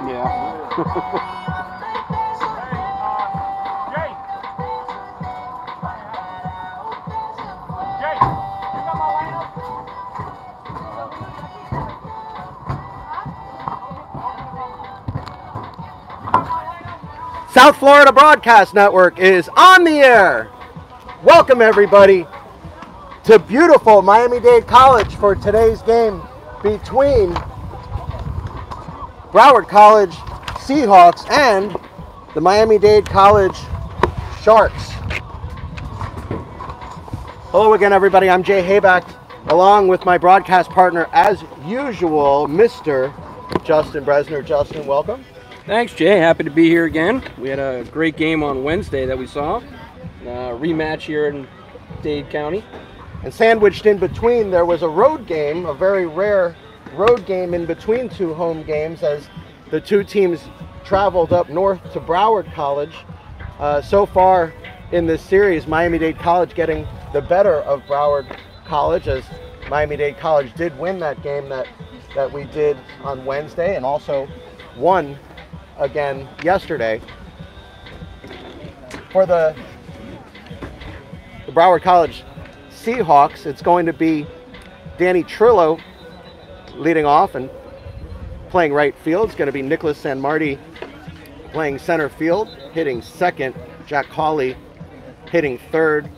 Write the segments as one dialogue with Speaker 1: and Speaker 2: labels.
Speaker 1: Yeah.
Speaker 2: South Florida Broadcast Network is on the air. Welcome everybody to beautiful Miami-Dade College for today's game between Broward College Seahawks and the Miami-Dade College Sharks. Hello again everybody, I'm Jay Hayback along with my broadcast partner as usual, Mr. Justin Bresner. Justin, welcome.
Speaker 1: Thanks, Jay. Happy to be here again. We had a great game on Wednesday that we saw. Rematch here in Dade County.
Speaker 2: And sandwiched in between, there was a road game, a very rare road game in between two home games as the two teams traveled up north to Broward College. So far in this series, Miami-Dade College getting the better of Broward College, as Miami-Dade College did win that game that we did on Wednesday and also won again yesterday. For the Broward College Seahawks, it's going to be Danny Trillo leading off and playing right field. It's going to be Nicholas San Marti playing center field, hitting second. Jack Hawley hitting third,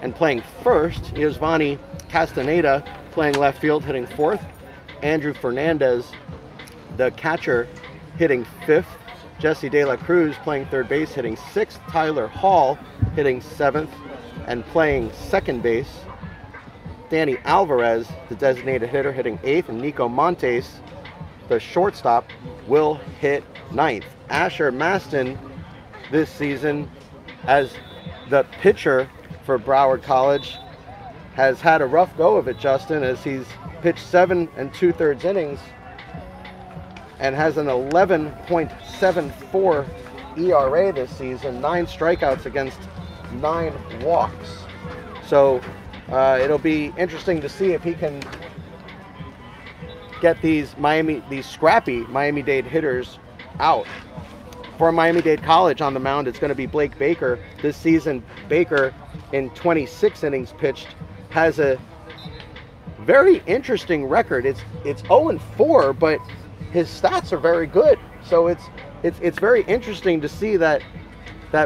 Speaker 2: and playing first, Yosvani Castaneda playing left field, hitting fourth. Andrew Fernandez, the catcher, hitting fifth. Jesse De La Cruz playing third base, hitting sixth. Tyler Hall hitting seventh and playing second base. Danny Alvarez, the designated hitter, hitting eighth. And Nico Martinez, the shortstop, will hit ninth. Asher Maston this season as the pitcher for Broward College has had a rough go of it, Justin, as he's pitched 7 2/3 innings and has an 11.74 ERA this season, 9 strikeouts against 9 walks. So it'll be interesting to see if he can get these scrappy Miami-Dade hitters out. For Miami-Dade College on the mound, it's going to be Blake Baker. This season, Baker, in 26 innings pitched, has a very interesting record. It's 0-4, but his stats are very good. So it's very interesting to see that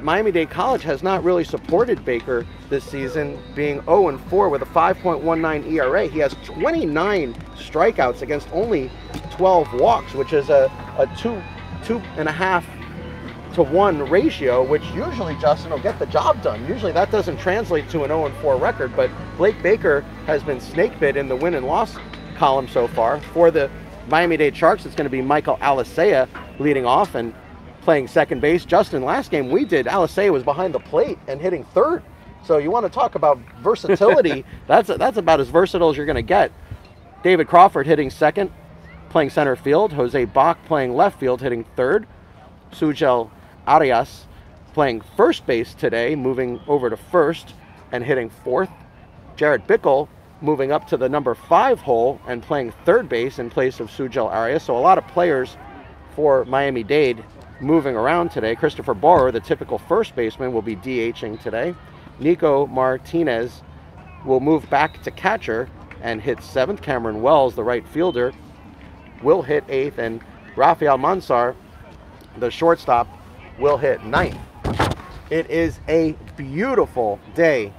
Speaker 2: Miami-Dade College has not really supported Baker this season, being 0-4 with a 5.19 ERA. He has 29 strikeouts against only 12 walks, which is a 2.5 to 1 ratio, which usually, Justin, will get the job done. Usually that doesn't translate to an 0-4 record, but Blake Baker has been snake bit in the win and loss column so far. For the Miami-Dade Sharks, it's going to be Michael Alicea leading off and playing second base. Justin, last game we did, Alicea was behind the plate and hitting third. So you want to talk about versatility, that's about as versatile as you're going to get. David Crawford hitting second, playing center field. Jose Bach playing left field, hitting third. Sujel Arias playing first base today, moving over to first and hitting fourth. Jared Bickle moving up to the number 5 hole and playing third base in place of Sujel Arias. So a lot of players for Miami-Dade moving around today. Christopher Borer, the typical first baseman, will be DHing today. Nico Martinez will move back to catcher and hit 7th. Cameron Wells, the right fielder, will hit 8th. And Rafael Mansar, the shortstop, will hit 9th. It is a beautiful day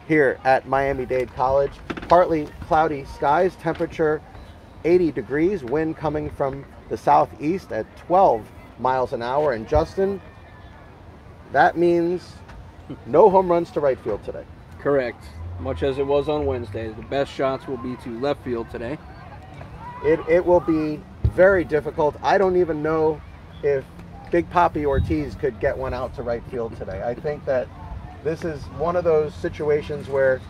Speaker 2: here at Miami-Dade College. Partly cloudy skies, temperature 80 degrees, wind coming from the southeast at 12 miles an hour. And Justin, that means no home runs to right field today.
Speaker 1: Correct. Much as it was on Wednesday. The best shots will be to left field today.
Speaker 2: It will be very difficult. I don't even know if Big Papi Ortiz could get one out to right field today. I think that this is one of those situations where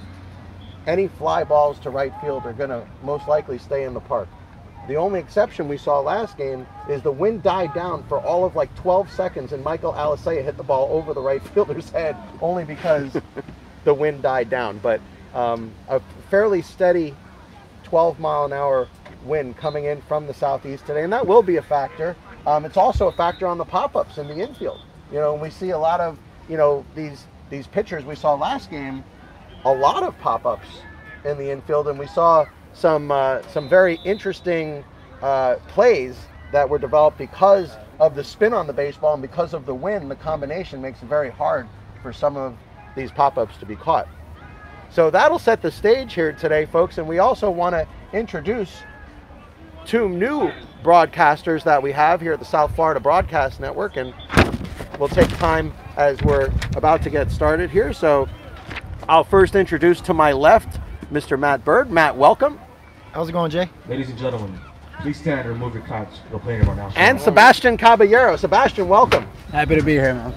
Speaker 2: any fly balls to right field are going to most likely stay in the park. The only exception we saw last game is the wind died down for all of like 12 seconds and Michael Alicea hit the ball over the right fielder's head only because the wind died down. But a fairly steady 12-mile-an-hour wind coming in from the southeast today, and that will be a factor. It's also a factor on the pop-ups in the infield. You know, we see a lot of, you know, these pitchers we saw last game, a lot of pop-ups in the infield, and we saw some very interesting plays that were developed because of the spin on the baseball and because of the wind. The combination makes it very hard for some of these pop-ups to be caught. So that'll set the stage here today, folks, and we also want to introduce 2 new broadcasters that we have here at the South Florida Broadcast Network, and we'll take time as we're about to get started here. So I'll first introduce to my left Mr. Matt Bird. Matt, welcome.
Speaker 3: How's it going, Jay?
Speaker 4: Ladies and gentlemen, please stand and remove your caps. We'll play him right now.
Speaker 2: And Sebastian Caballero. Sebastian, welcome.
Speaker 3: Happy to be here, man.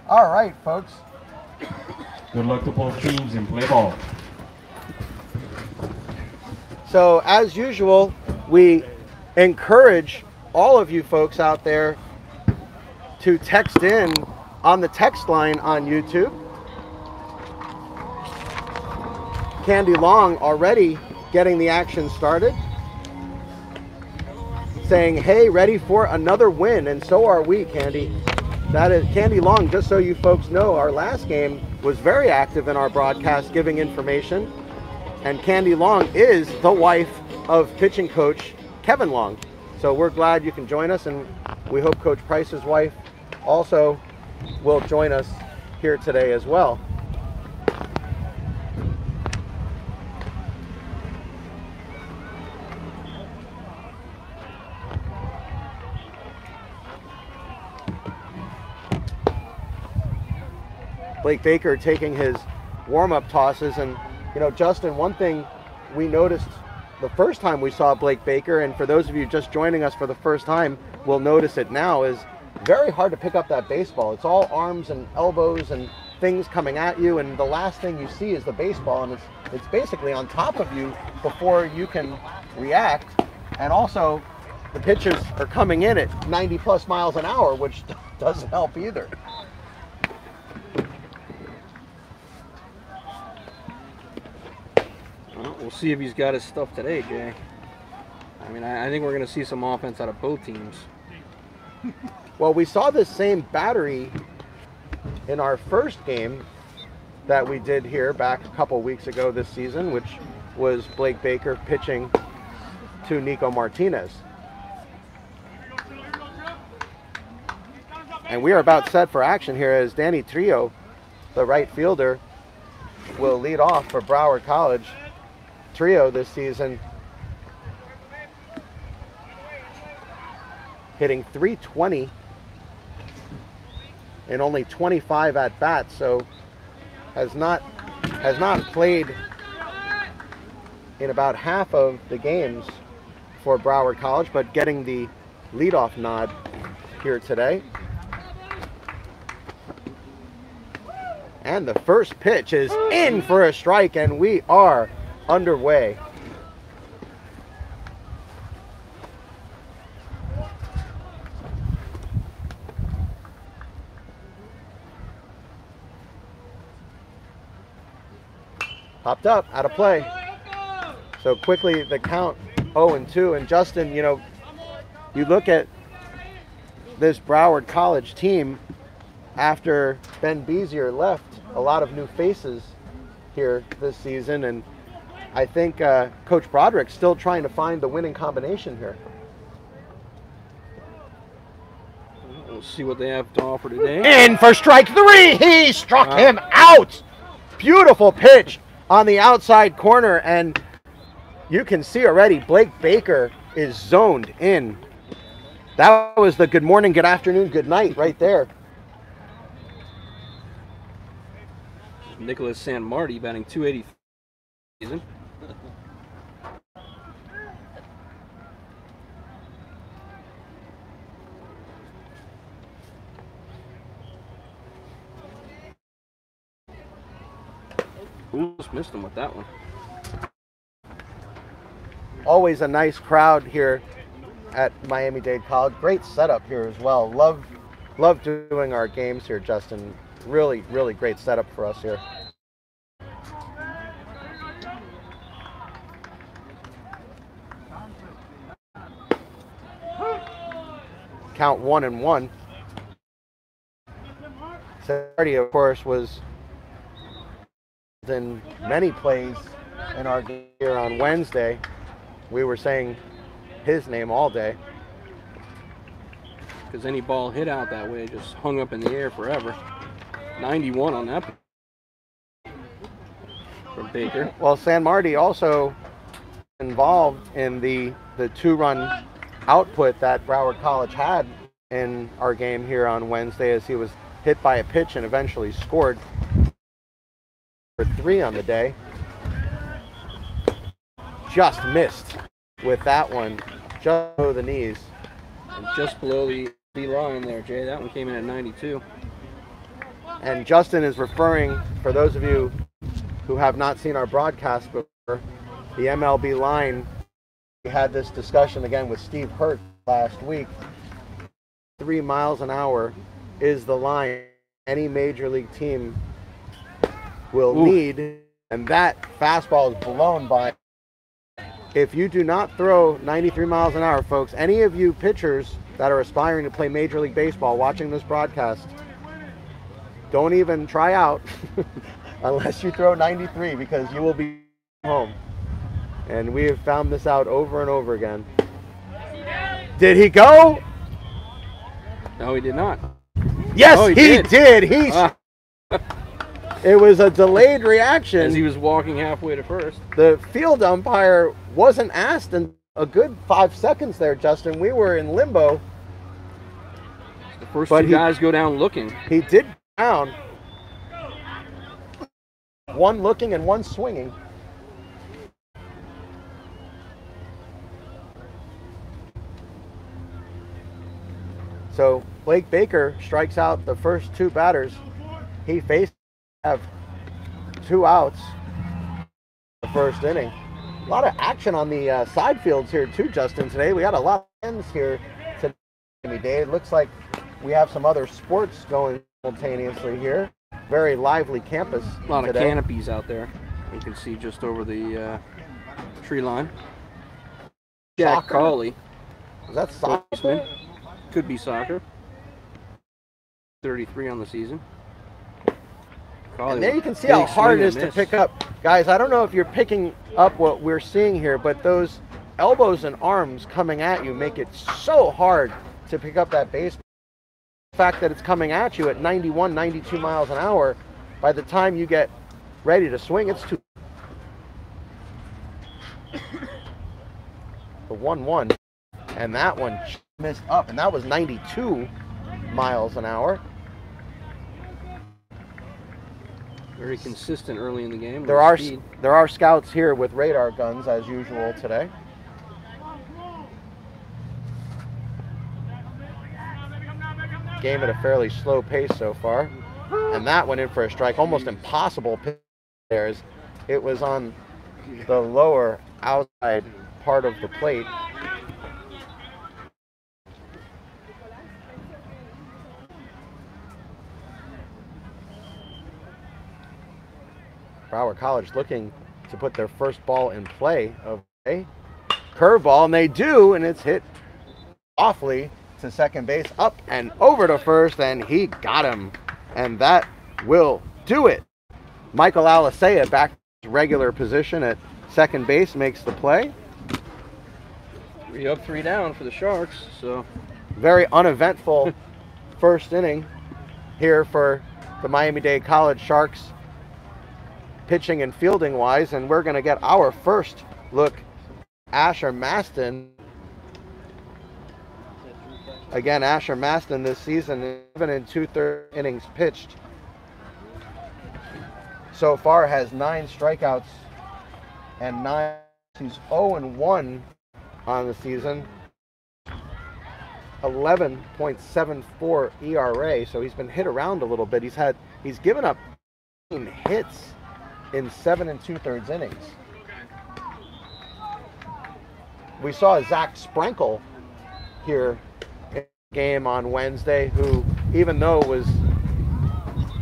Speaker 2: All right, folks.
Speaker 4: Good luck to both teams and play ball.
Speaker 2: So as usual, we encourage all of you folks out there to text in on the text line on YouTube. Candy Long already getting the action started, saying, hey, ready for another win, and so are we, Candy. That is Candy Long. Just so you folks know, our last game was very active in our broadcast, giving information. And Candy Long is the wife of pitching coach Kevin Long. So we're glad you can join us, and we hope Coach Price's wife also will join us here today as well. Blake Baker taking his warm-up tosses. And you know, Justin, one thing we noticed the first time we saw Blake Baker, and for those of you just joining us for the first time will notice it now, is very hard to pick up that baseball. It's all arms and elbows and things coming at you, and the last thing you see is the baseball, and it's basically on top of you before you can react. And also the pitches are coming in at 90+ miles an hour, which doesn't help either.
Speaker 1: We'll see if he's got his stuff today, Jay. I mean, I think we're going to see some offense out of both teams.
Speaker 2: Well, we saw this same battery in our first game that we did here back a couple weeks ago this season, which was Blake Baker pitching to Nico Martinez. And we are about set for action here as Danny Trio, the right fielder, will lead off for Broward College. Trio this season hitting .320 in only 25 at bats, so has not played in about half of the games for Broward College, but getting the leadoff nod here today. And the first pitch is in for a strike, and we are underway. Popped up, out of play. So quickly the count 0-2. And Justin, you know, you look at this Broward College team, after Ben Bezier left, a lot of new faces here this season, and I think Coach Broderick's still trying to find the winning combination here.
Speaker 1: We'll see what they have to offer today.
Speaker 2: In for strike 3, he struck him out. Beautiful pitch on the outside corner, and you can see already Blake Baker is zoned in. That was the good morning, good afternoon, good night right there.
Speaker 1: Nicholas San Marti batting 280 season. Ooh, just missed him with that one.
Speaker 2: Always a nice crowd here at Miami-Dade College. Great setup here as well. Love doing our games here, Justin. Really, really great setup for us here. Count 1-1. Saturday, of course, was in many plays in our game here on Wednesday. We were saying his name all day.
Speaker 1: Because any ball hit out that way just hung up in the air forever. 91 on that from Baker.
Speaker 2: Well, San Marti also involved in the 2-run output that Broward College had in our game here on Wednesday, as he was hit by a pitch and eventually scored for 3 on the day. Just missed with that one, just below the knees.
Speaker 1: And just below the line there, Jay. That one came in at 92.
Speaker 2: And Justin is referring, for those of you who have not seen our broadcast before, the MLB line. We had this discussion again with Steve Hurt last week. 3 miles an hour is the line any major league team will need, and that fastball is blown by. If you do not throw 93 miles an hour, folks, any of you pitchers that are aspiring to play Major League Baseball watching this broadcast, don't even try out unless you throw 93, because you will be home. And we have found this out over and over again. Did he go?
Speaker 1: No, he did not.
Speaker 2: Yes, he did. It was a delayed reaction.
Speaker 1: As he was walking halfway to first.
Speaker 2: The field umpire wasn't asked in a good 5 seconds there, Justin. We were in limbo.
Speaker 1: The first two guys go down looking.
Speaker 2: He did go down. One looking and one swinging. So Blake Baker strikes out the first 2 batters he faced. Have 2 outs the first inning. A lot of action on the side fields here too, Justin, today. We got a lot of ends here today. It looks like we have some other sports going simultaneously here. Very lively campus
Speaker 1: A lot
Speaker 2: today.
Speaker 1: of canopies out there. You can see just over the tree line. Jack
Speaker 2: Soccer?
Speaker 1: Cawley.
Speaker 2: Is that soccer?
Speaker 1: Could be soccer. 33 on the season.
Speaker 2: And there you can see how hard it is to pick up. Guys, I don't know if you're picking up what we're seeing here, but those elbows and arms coming at you make it so hard to pick up that baseball. The fact that it's coming at you at 91, 92 miles an hour, by the time you get ready to swing, it's too. The 1-1, and that one missed up, and that was 92 miles an hour.
Speaker 1: Very consistent early in the game.
Speaker 2: There are scouts here with radar guns as usual today. Game at a fairly slow pace so far, and that went in for a strike. Almost impossible pitch there. It was on the lower outside part of the plate. Broward College looking to put their first ball in play of a curveball, and they do, and it's hit awfully to second base, up and over to first, and he got him. And that will do it. Michael Alicea back to his regular position at second base, makes the play.
Speaker 1: 3 up, 3 down for the Sharks. So
Speaker 2: very uneventful first inning here for the Miami-Dade College Sharks, pitching and fielding wise, and we're going to get our first look. Asher Maston. Again, Asher Maston this season, 7 2/3 innings pitched. So far has 9 strikeouts and 9. He's 0-1 on the season. 11.74 ERA, so he's been hit around a little bit. He's given up hits in 7 2/3 innings. We saw Zach Sprinkle here in the game on Wednesday, who, even though was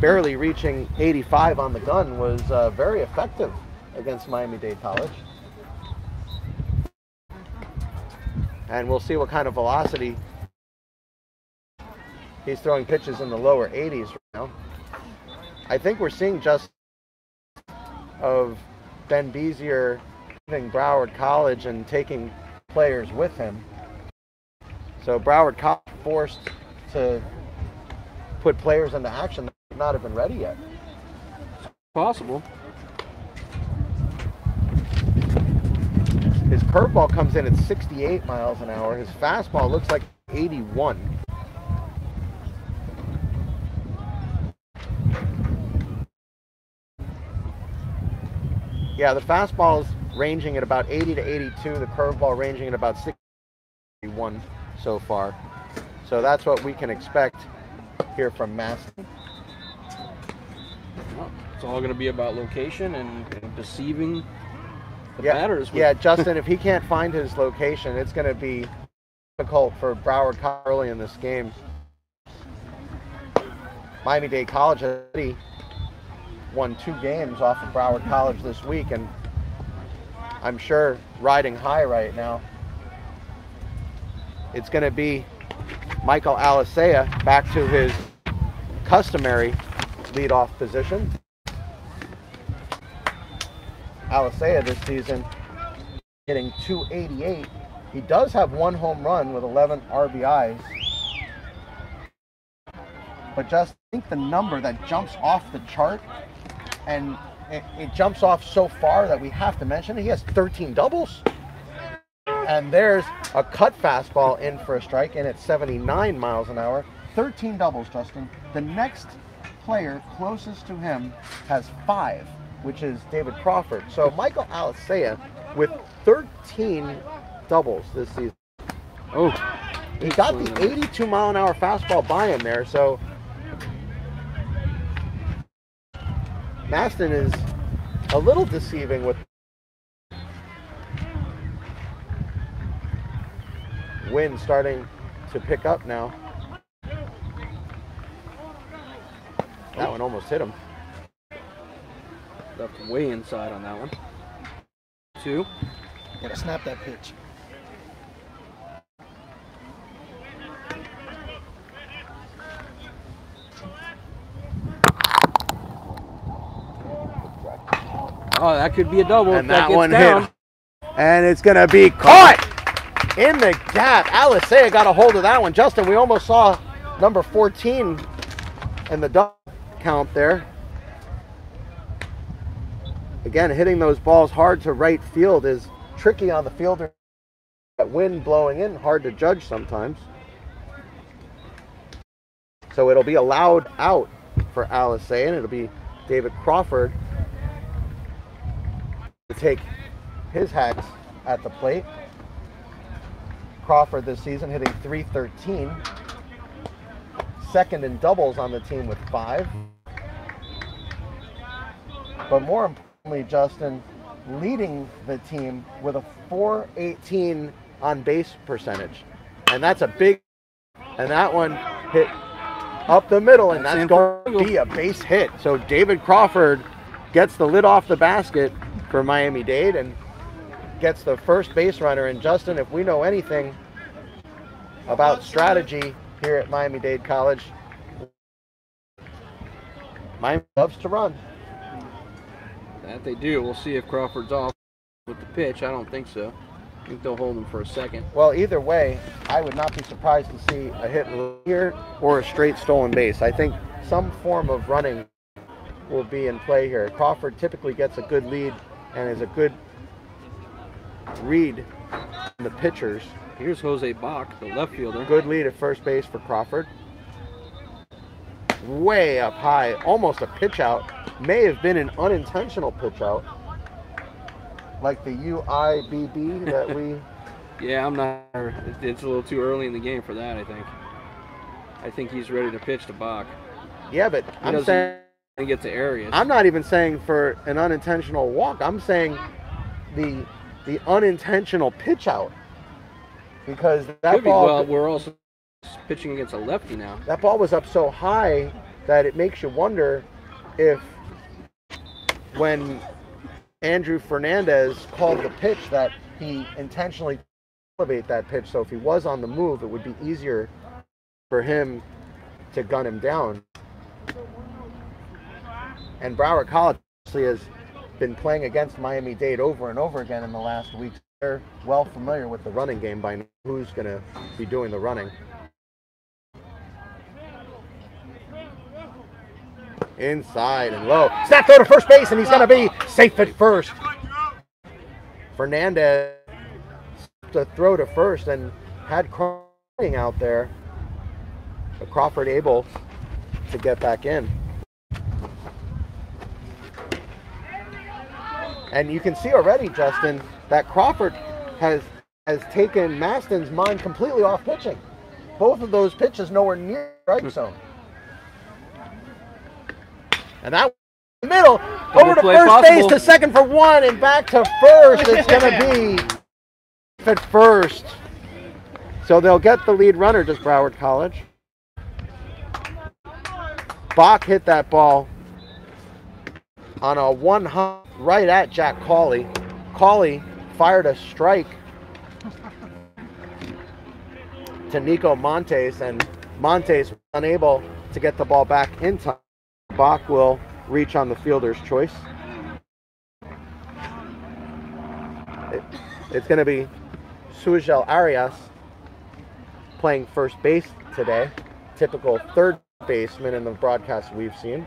Speaker 2: barely reaching 85 on the gun, was very effective against Miami-Dade College. And we'll see what kind of velocity. He's throwing pitches in the lower 80s right now. I think we're seeing just of Ben Bezier leaving Broward College and taking players with him. So Broward College forced to put players into action that might not have been ready yet.
Speaker 1: possible.
Speaker 2: His curveball comes in at 68 miles an hour. His fastball looks like 81. Yeah, the fastball is ranging at about 80 to 82. The curveball ranging at about 61 so far. So that's what we can expect here from Maston.
Speaker 1: Well, it's all going to be about location and deceiving the batters.
Speaker 2: Yeah, Justin, if he can't find his location, it's going to be difficult for Broward College early in this game. Miami-Dade College has already won 2 games off of Broward College this week, and I'm sure riding high right now. It's going to be Michael Alicea back to his customary leadoff position. Alicea this season hitting .288. He does have 1 home run with 11 RBIs. But just think the number that jumps off the chart, and it jumps off so far that we have to mention it. He has 13 doubles. And there's a cut fastball in for a strike, in at 79 miles an hour. 13 doubles, Justin. The next player closest to him has 5, which is David Crawford. So Michael Alicea with 13 doubles this season.
Speaker 1: Oh,
Speaker 2: he got the 82 mile an hour fastball by him there. So Maston is a little deceiving with wind starting to pick up now. That one almost hit him.
Speaker 1: left way inside on that one. 2.
Speaker 3: Gotta snap that pitch.
Speaker 1: Oh, that could be a double.
Speaker 2: And
Speaker 1: if
Speaker 2: that
Speaker 1: gets
Speaker 2: one
Speaker 1: down.
Speaker 2: hit. And it's going to be caught in the gap. Alicea got a hold of that one. Justin, we almost saw number 14 in the double count there. Again, hitting those balls hard to right field is tricky on the fielder. That wind blowing in, hard to judge sometimes. So it'll be a loud out for Alicea, and it'll be David Crawford to take his hacks at the plate. Crawford this season hitting .313. Second in doubles on the team with 5. But more importantly, Justin, leading the team with a .418 on base percentage. And that's a big, and that one hit up the middle, and that's going to be a base hit. So David Crawford gets the lid off the basket for Miami-Dade and gets the first base runner. And Justin, if we know anything about strategy here at Miami-Dade College. Miami loves to run.
Speaker 1: That they do. We'll see if Crawford's off with the pitch. I don't think so. I think they'll hold him for a second.
Speaker 2: Well, either way, I would not be surprised to see a hit here or a straight stolen base. I think some form of running will be in play here. Crawford typically gets a good lead and is a good read in the pitchers.
Speaker 1: Here's Jose Bach, the left fielder.
Speaker 2: Good lead at first base for Crawford. Way up high, almost a pitch out. May have been an unintentional pitch out, like the UIBB that we...
Speaker 1: Yeah, I'm not. It's a little too early in the game for that, I think. I think he's ready to pitch to Bach.
Speaker 2: Yeah, but I'm saying...
Speaker 1: Get to Arias.
Speaker 2: I'm not even saying for an unintentional walk. I'm saying the unintentional pitch out, because that ball.
Speaker 1: Well, we're also pitching against a lefty now.
Speaker 2: That ball was up so high that it makes you wonder if when Andrew Fernandez called the pitch that he intentionally elevate that pitch. So if he was on the move, it would be easier for him to gun him down. And Broward College has been playing against Miami-Dade over and over again in the last weeks. They're well familiar with the running game by now. Who's going to be doing the running. Inside and low. Snap throw to first base, and he's going to be safe at first. Fernandez to throw to first and had Crawford out there. But Crawford able to get back in. And you can see already, Justin, that Crawford has taken Maston's mind completely off pitching. Both of those pitches nowhere near the strike zone. And that in the middle, over to first base to second for one, and back to first. It's going to be at first. So they'll get the lead runner, does Broward College. Bach hit that ball on a one-hop right at Jack Cawley. Cawley fired a strike to Nico Martinez, and Martinez was unable to get the ball back in time. Bach will reach on the fielder's choice. It's going to be Sujel Arias playing first base today. Typical third baseman in the broadcast we've seen.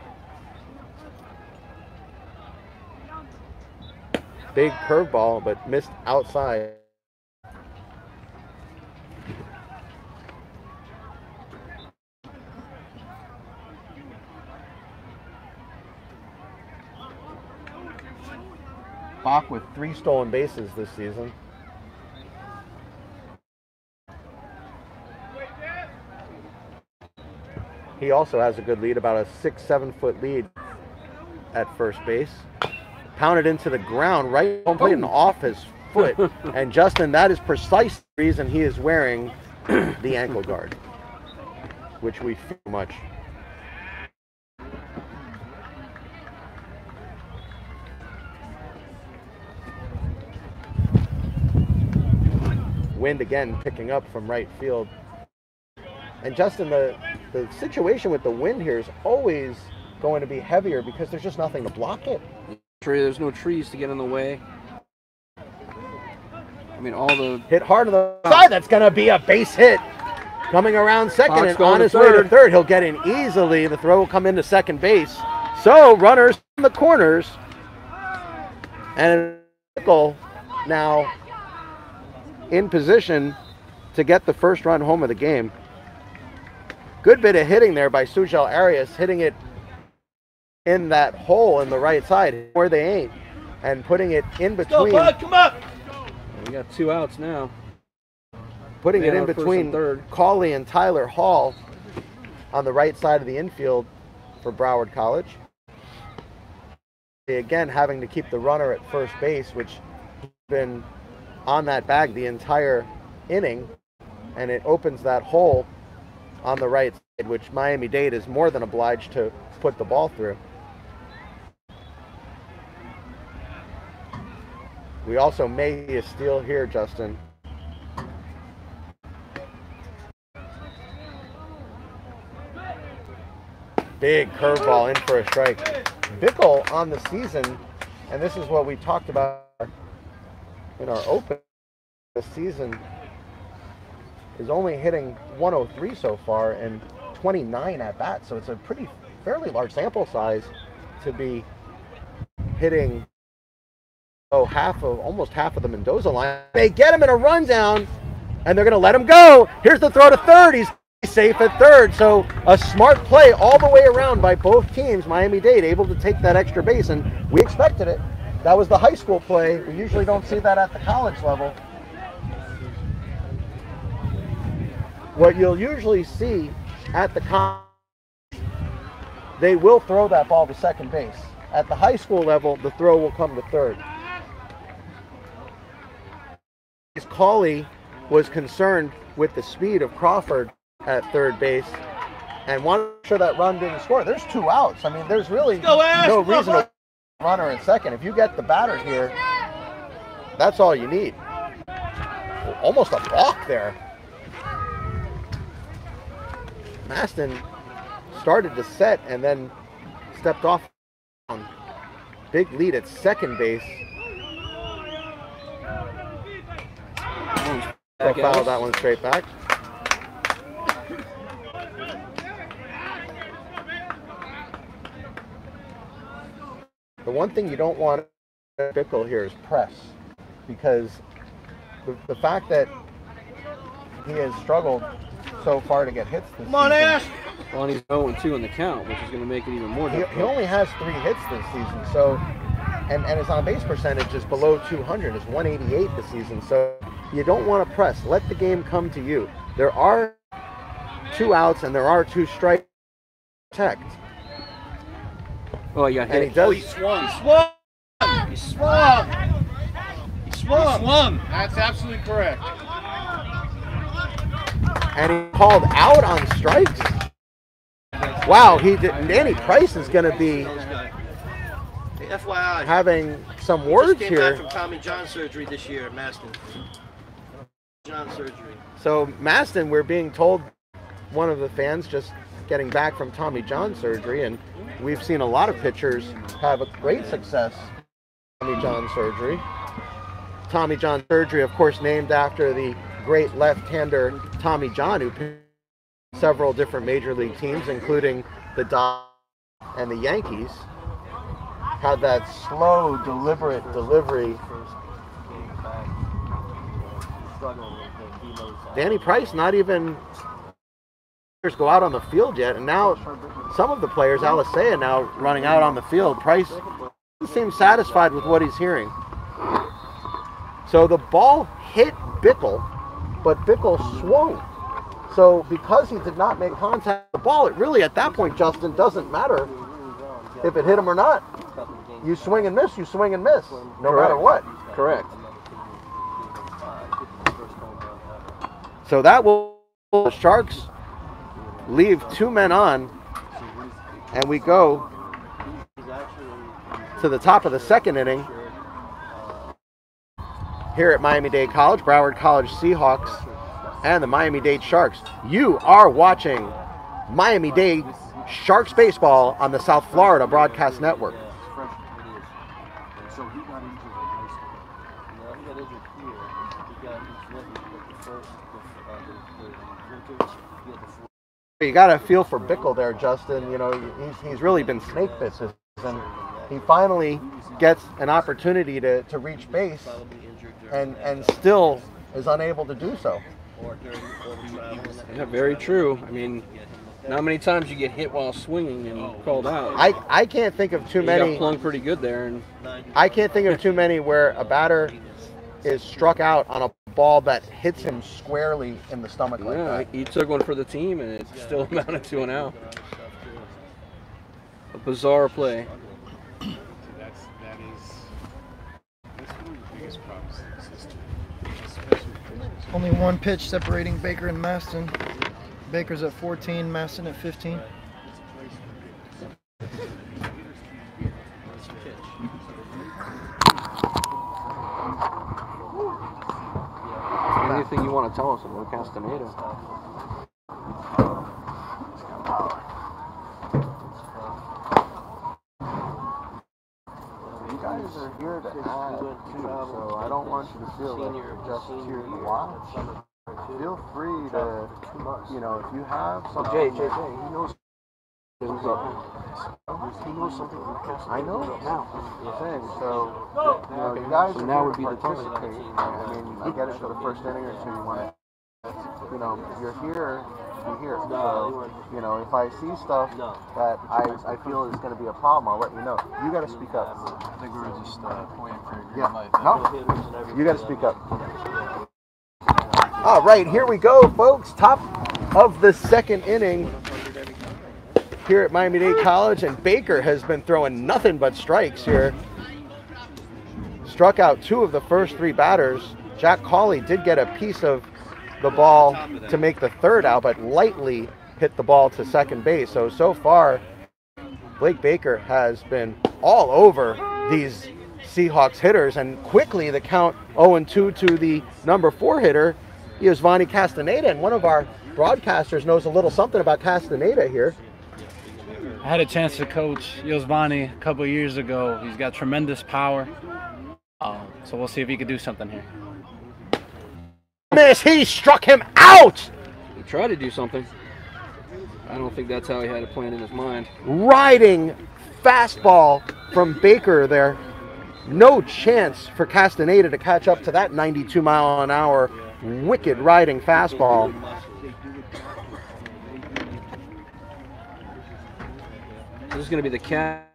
Speaker 2: Big curveball, but missed outside. Bach with 3 stolen bases this season. He also has a good lead, about a 6-7 foot lead at first base. Pounded into the ground, right home plate and off his foot. And Justin, that is precisely the reason he is wearing the ankle guard, which we feel much. Wind again picking up from right field. And Justin, the situation with the wind here is always going to be heavier because there's just nothing to block it.
Speaker 1: There's no trees to get in the way. I mean, all the...
Speaker 2: Hit hard on the side. That's going to be a base hit. Coming around second
Speaker 1: Fox
Speaker 2: and on his way to third. He'll get in easily. The throw will come into second base. So runners in the corners. And Nickel now in position to get the first run home of the game. Good bit of hitting there by Sujel Arias, hitting it in that hole in the right side where they ain't, and putting it in between.
Speaker 3: Come on.
Speaker 1: We got 2 outs now.
Speaker 2: Putting it in between Cawley and Tyler Hall on the right side of the infield for Broward College. Again, having to keep the runner at first base, which has been on that bag the entire inning, and it opens that hole on the right side, which Miami-Dade is more than obliged to put the ball through. We also may see a steal here, Justin. Big curveball in for a strike. Bickle on the season, and this is what we talked about in our open this season, is only hitting 103 so far and 29 at bat. So it's a fairly large sample size to be hitting almost half of the Mendoza line. They get him in a rundown, and they're going to let him go. Here's the throw to third. He's safe at third. So a smart play all the way around by both teams. Miami-Dade able to take that extra base, and we expected it. That was the high school play. We usually don't see that at the college level. What you'll usually see at the college, they will throw that ball to second base. At the high school level, the throw will come to third. Cawley was concerned with the speed of Crawford at third base and wanted to make sure that run didn't score. There's 2 outs. I mean, there's really no reason to runner in second. If you get the batter here, that's all you need. Almost a balk there. Maston started to set and then stepped off. Big lead at second base. Foul that one straight back. The one thing you don't want Bickle here is press, because the fact that he has struggled so far to get hits this season.
Speaker 1: Well, and he's 0-2 in the count, which is going to make it even more difficult.
Speaker 2: He only has 3 hits this season, so and his on-base percentage is below 200. It's 188 this season, so you don't want to press. Let the game come to you. There are 2 outs and there are 2 strikes to protect.
Speaker 1: Oh, he got hit.
Speaker 2: And he does.
Speaker 5: He swung. That's absolutely correct.
Speaker 2: And he called out on strikes. Wow, Danny Price is going to be
Speaker 6: FYI,
Speaker 2: having some words
Speaker 6: came
Speaker 2: here.
Speaker 6: back from Tommy John surgery this year at Maston. John surgery.
Speaker 2: So Maston, we're being told, one of the fans just getting back from Tommy John surgery, and we've seen a lot of pitchers have a great success with Tommy John surgery. Tommy John surgery, of course, named after the great left-hander Tommy John, who pitched several different major league teams, including the Dade and the Yankees. Had that slow, deliberate delivery. Danny Price, not even go out on the field yet, and now some of the players, Alisea now running out on the field. Price doesn't seem satisfied with what he's hearing. So the ball hit Bickle, but Bickle swung. So because he did not make contact with the ball, it really at that point, Justin, doesn't matter if it hit him or not. You swing and miss, no matter what.
Speaker 1: Correct.
Speaker 2: So that will, the Sharks leave 2 men on, and we go to the top of the second inning here at Miami-Dade College, Broward College Seahawks, and the Miami-Dade Sharks. You are watching Miami-Dade Sharks baseball on the South Florida Broadcast Network. You got to feel for Bickle there, Justin. You know, he's really been snake bit this season. He finally gets an opportunity to reach base and still is unable to do so.
Speaker 1: Yeah, very true. I mean, not many times you get hit while swinging and called out.
Speaker 2: I can't think of too many.
Speaker 1: He got plunged pretty good there. And
Speaker 2: I can't think of too many where a batter is struck out on a ball that hits him squarely in the stomach like that.
Speaker 1: He took one for the team, and it still amounted to an out. A bizarre play.
Speaker 5: That's one of the biggest problems in the system.
Speaker 3: Only 1 pitch separating Baker and Maston. Baker's at 14, Maston at 15.
Speaker 1: Anything you want to tell us about Castaneda?
Speaker 2: you to feel like just here to watch, feel free to, you know, if you have something.
Speaker 1: Jay, he knows.
Speaker 2: He knows something. I know now. Saying so, you know, you guys.
Speaker 1: So now would be the
Speaker 2: participate. I mean, you get it for the first inning or two. You want to, you know, you're here. You're here. So, you know, if I see stuff that I feel is going to be a problem, I'll let you know. You got to speak up.
Speaker 5: I think we were just waiting for your
Speaker 2: Yeah.
Speaker 5: light.
Speaker 2: No. You got to speak up. All right, here we go, folks. Top of the second inning here at Miami-Dade College, and Baker has been throwing nothing but strikes here. Struck out 2 of the first 3 batters. Jack Cawley did get a piece of the ball to make the 3rd out, but lightly hit the ball to second base. So far, Blake Baker has been all over these Seahawks hitters, and quickly the count 0-2 to the number 4 hitter, Yosvani Castaneda, and one of our broadcasters knows a little something about Castaneda here.
Speaker 7: I had a chance to coach Yosvani a couple years ago. He's got tremendous power, so we'll see if he can do something here.
Speaker 2: Miss, he struck him out!
Speaker 1: He tried to do something. I don't think that's how he had it planned in his mind.
Speaker 2: Riding fastball from Baker there. No chance for Castaneda to catch up to that 92-mile-an-hour wicked riding fastball.
Speaker 1: This is going to be the cat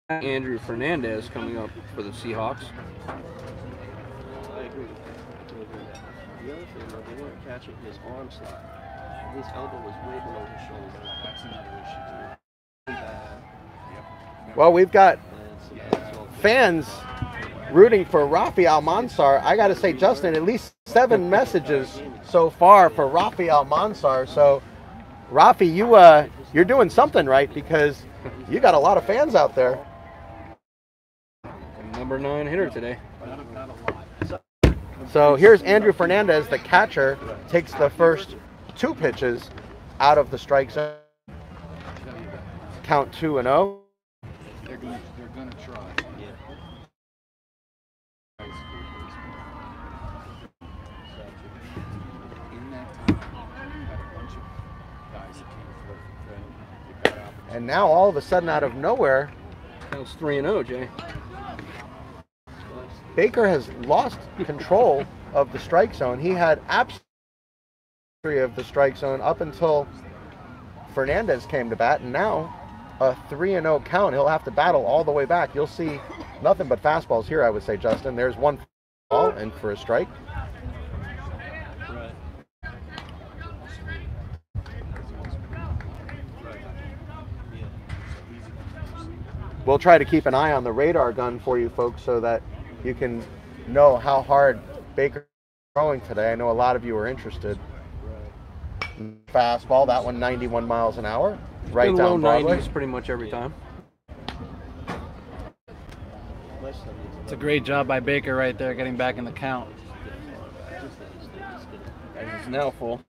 Speaker 1: Andrew Fernandez coming up for the Seahawks.
Speaker 6: I agree. The other thing, though, they weren't catching his arm slot. His elbow was way below his shoulder.
Speaker 5: That's another issue too.
Speaker 2: Well, we've got
Speaker 6: And so that's all.
Speaker 2: fans rooting for Rafi Almanzar. I got to say, Justin, at least 7 messages so far for Rafi Almanzar. So, Rafi, you're doing something right, because you got a lot of fans out there.
Speaker 1: Number 9 hitter today.
Speaker 2: So here's Andrew Fernandez, the catcher, takes the first 2 pitches out of the strike zone. Count 2-0.
Speaker 5: They're gonna try. In that time, you had a bunch of guys that came through. They got out.
Speaker 2: And now all of a sudden, out of nowhere,
Speaker 1: That was 3-0, Jay.
Speaker 2: Baker has lost control of the strike zone. He had absolute control of the strike zone up until Fernandez came to bat, and now a 3-0 count. He'll have to battle all the way back. You'll see nothing but fastballs here, I would say, Justin. There's one ball and for a strike. We'll try to keep an eye on the radar gun for you folks so that you can know how hard Baker is throwing today. I know a lot of you are interested. Fastball, that one 91 miles an hour, right
Speaker 1: Been
Speaker 2: down
Speaker 1: low
Speaker 2: Broadway.
Speaker 1: 90s pretty much every time.
Speaker 7: It's a great job by Baker right there, getting back in the count.
Speaker 1: It's now full.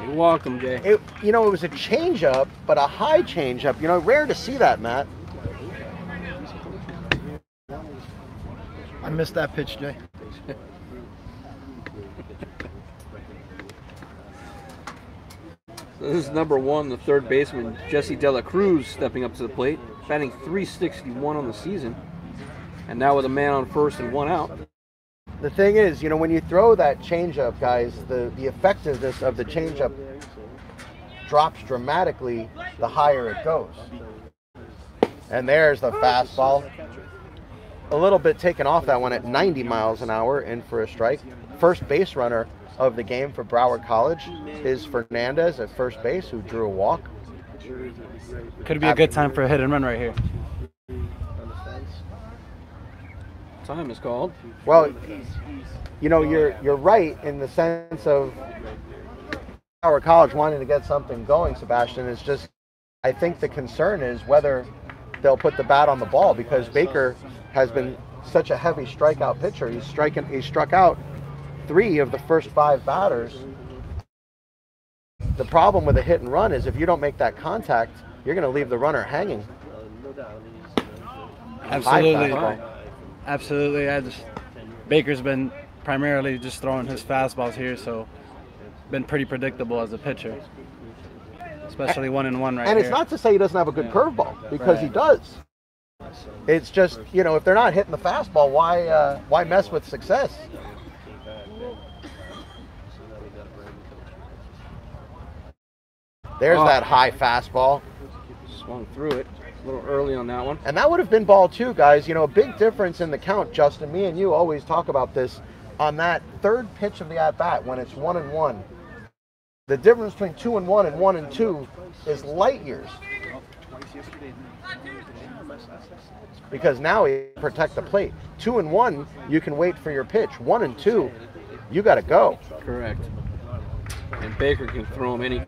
Speaker 1: You walked him, Jay.
Speaker 2: It was a changeup, but a high changeup. Rare to see that, Matt.
Speaker 3: I missed that pitch, Jay.
Speaker 1: So this is number 1, the third baseman, Jesse De La Cruz, stepping up to the plate, batting .361 on the season. And now with a man on first and 1 out.
Speaker 2: The thing is, when you throw that changeup, guys, the effectiveness of the changeup drops dramatically the higher it goes. And there's the fastball. A little bit taken off that one at 90 miles an hour, in for a strike. First base runner of the game for Broward College is Fernandez at first base, who drew a walk.
Speaker 7: Could be a good time for a hit and run right here.
Speaker 1: Time is called.
Speaker 2: Well, you're right in the sense of Broward College wanting to get something going, Sebastian. It's just, I think the concern is whether they'll put the bat on the ball, because Baker has been such a heavy strikeout pitcher. He struck out 3 of the first 5 batters. The problem with a hit and run is if you don't make that contact, you're going to leave the runner hanging.
Speaker 6: No doubt.
Speaker 7: Absolutely.
Speaker 2: High
Speaker 7: Absolutely. Baker's been primarily just throwing his fastballs here, so been pretty predictable as a pitcher, especially 1-1 right
Speaker 2: And it's
Speaker 7: here.
Speaker 2: not to say he doesn't have a good curveball, because he does. It's just, you know, if they're not hitting the fastball, why mess with success? There's that high fastball.
Speaker 1: Swung through it. A little early on that one.
Speaker 2: And that would have been ball 2, guys. You know, a big difference in the count, Justin. Me and you always talk about this. On that 3rd pitch of the at-bat, when it's 1-1, the difference between 2-1 and 1-2 is light years. Because now you protect the plate. 2-1, you can wait for your pitch. 1-2, you got to go.
Speaker 1: Correct. And Baker can throw him any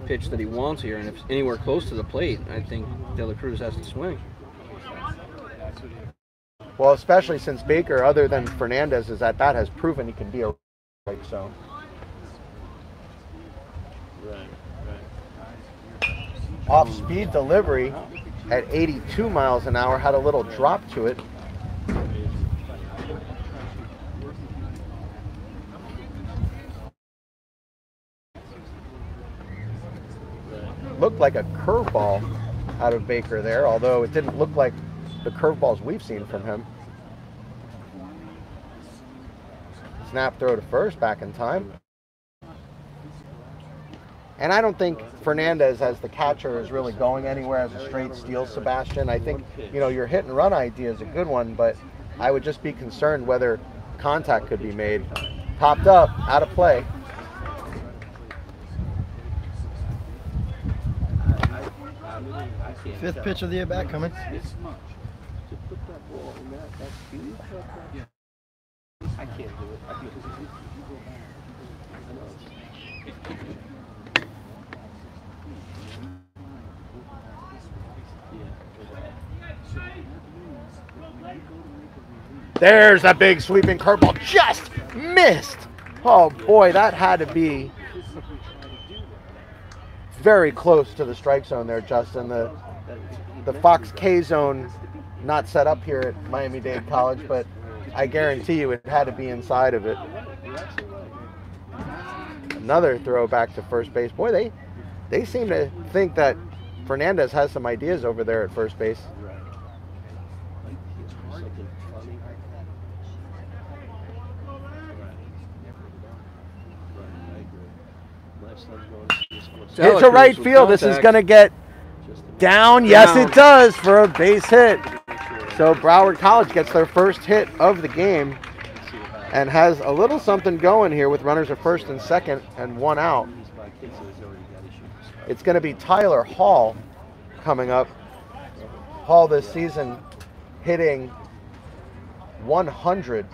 Speaker 1: pitch that he wants here, and if it's anywhere close to the plate, I think De La Cruz has to swing.
Speaker 2: Well, especially since Baker, other than Fernandez's at bat, has proven he can be a strike zone. Off-speed delivery at 82 miles an hour, had a little drop to it. Looked like a curveball out of Baker there, although it didn't look like the curveballs we've seen from him. Snap throw to first, back in time. And I don't think Fernandez as the catcher is really going anywhere as a straight steal, Sebastian. I think, you know, your hit and run idea is a good one, but I would just be concerned whether contact could be made. Popped up, out of play.
Speaker 3: Fifth pitch of the at bat coming.
Speaker 6: To put that ball in that speed, I can't do it. I can't do it. I know.
Speaker 2: There's a big sweeping curveball, just missed. Oh boy, that had to be very close to the strike zone there, Justin. The Fox K zone, not set up here at Miami-Dade College, but I guarantee you it had to be inside of it. Another throw back to first base. Boy, they seem to think that Fernandez has some ideas over there at first base. Hit to right field. This is going to get down. Yes, it does, for a base hit. So Broward College gets their first hit of the game and has a little something going here with runners at first and second and 1 out. It's going to be Tyler Hall coming up. Hall this season hitting 100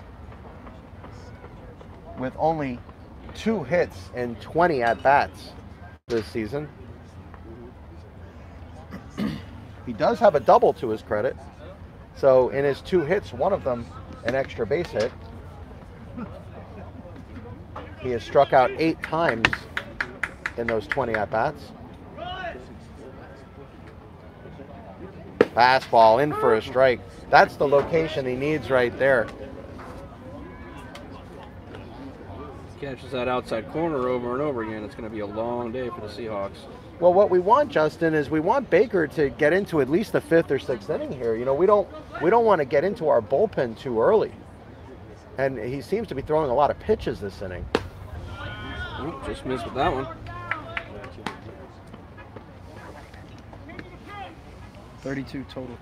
Speaker 2: with only 2 hits and 20 at-bats this season. He does have a double to his credit. So in his 2 hits, one of them an extra base hit. He has struck out 8 times in those 20 at-bats. Fastball in for a strike. That's the location he needs right there.
Speaker 1: Catches that outside corner over and over again. It's going to be a long day for the Seahawks.
Speaker 2: Well, what we want, Justin, is we want Baker to get into at least the 5th or 6th inning here. You know, we don't want to get into our bullpen too early. And he seems to be throwing a lot of pitches this inning.
Speaker 1: Oh, just missed with that one.
Speaker 3: 32 total.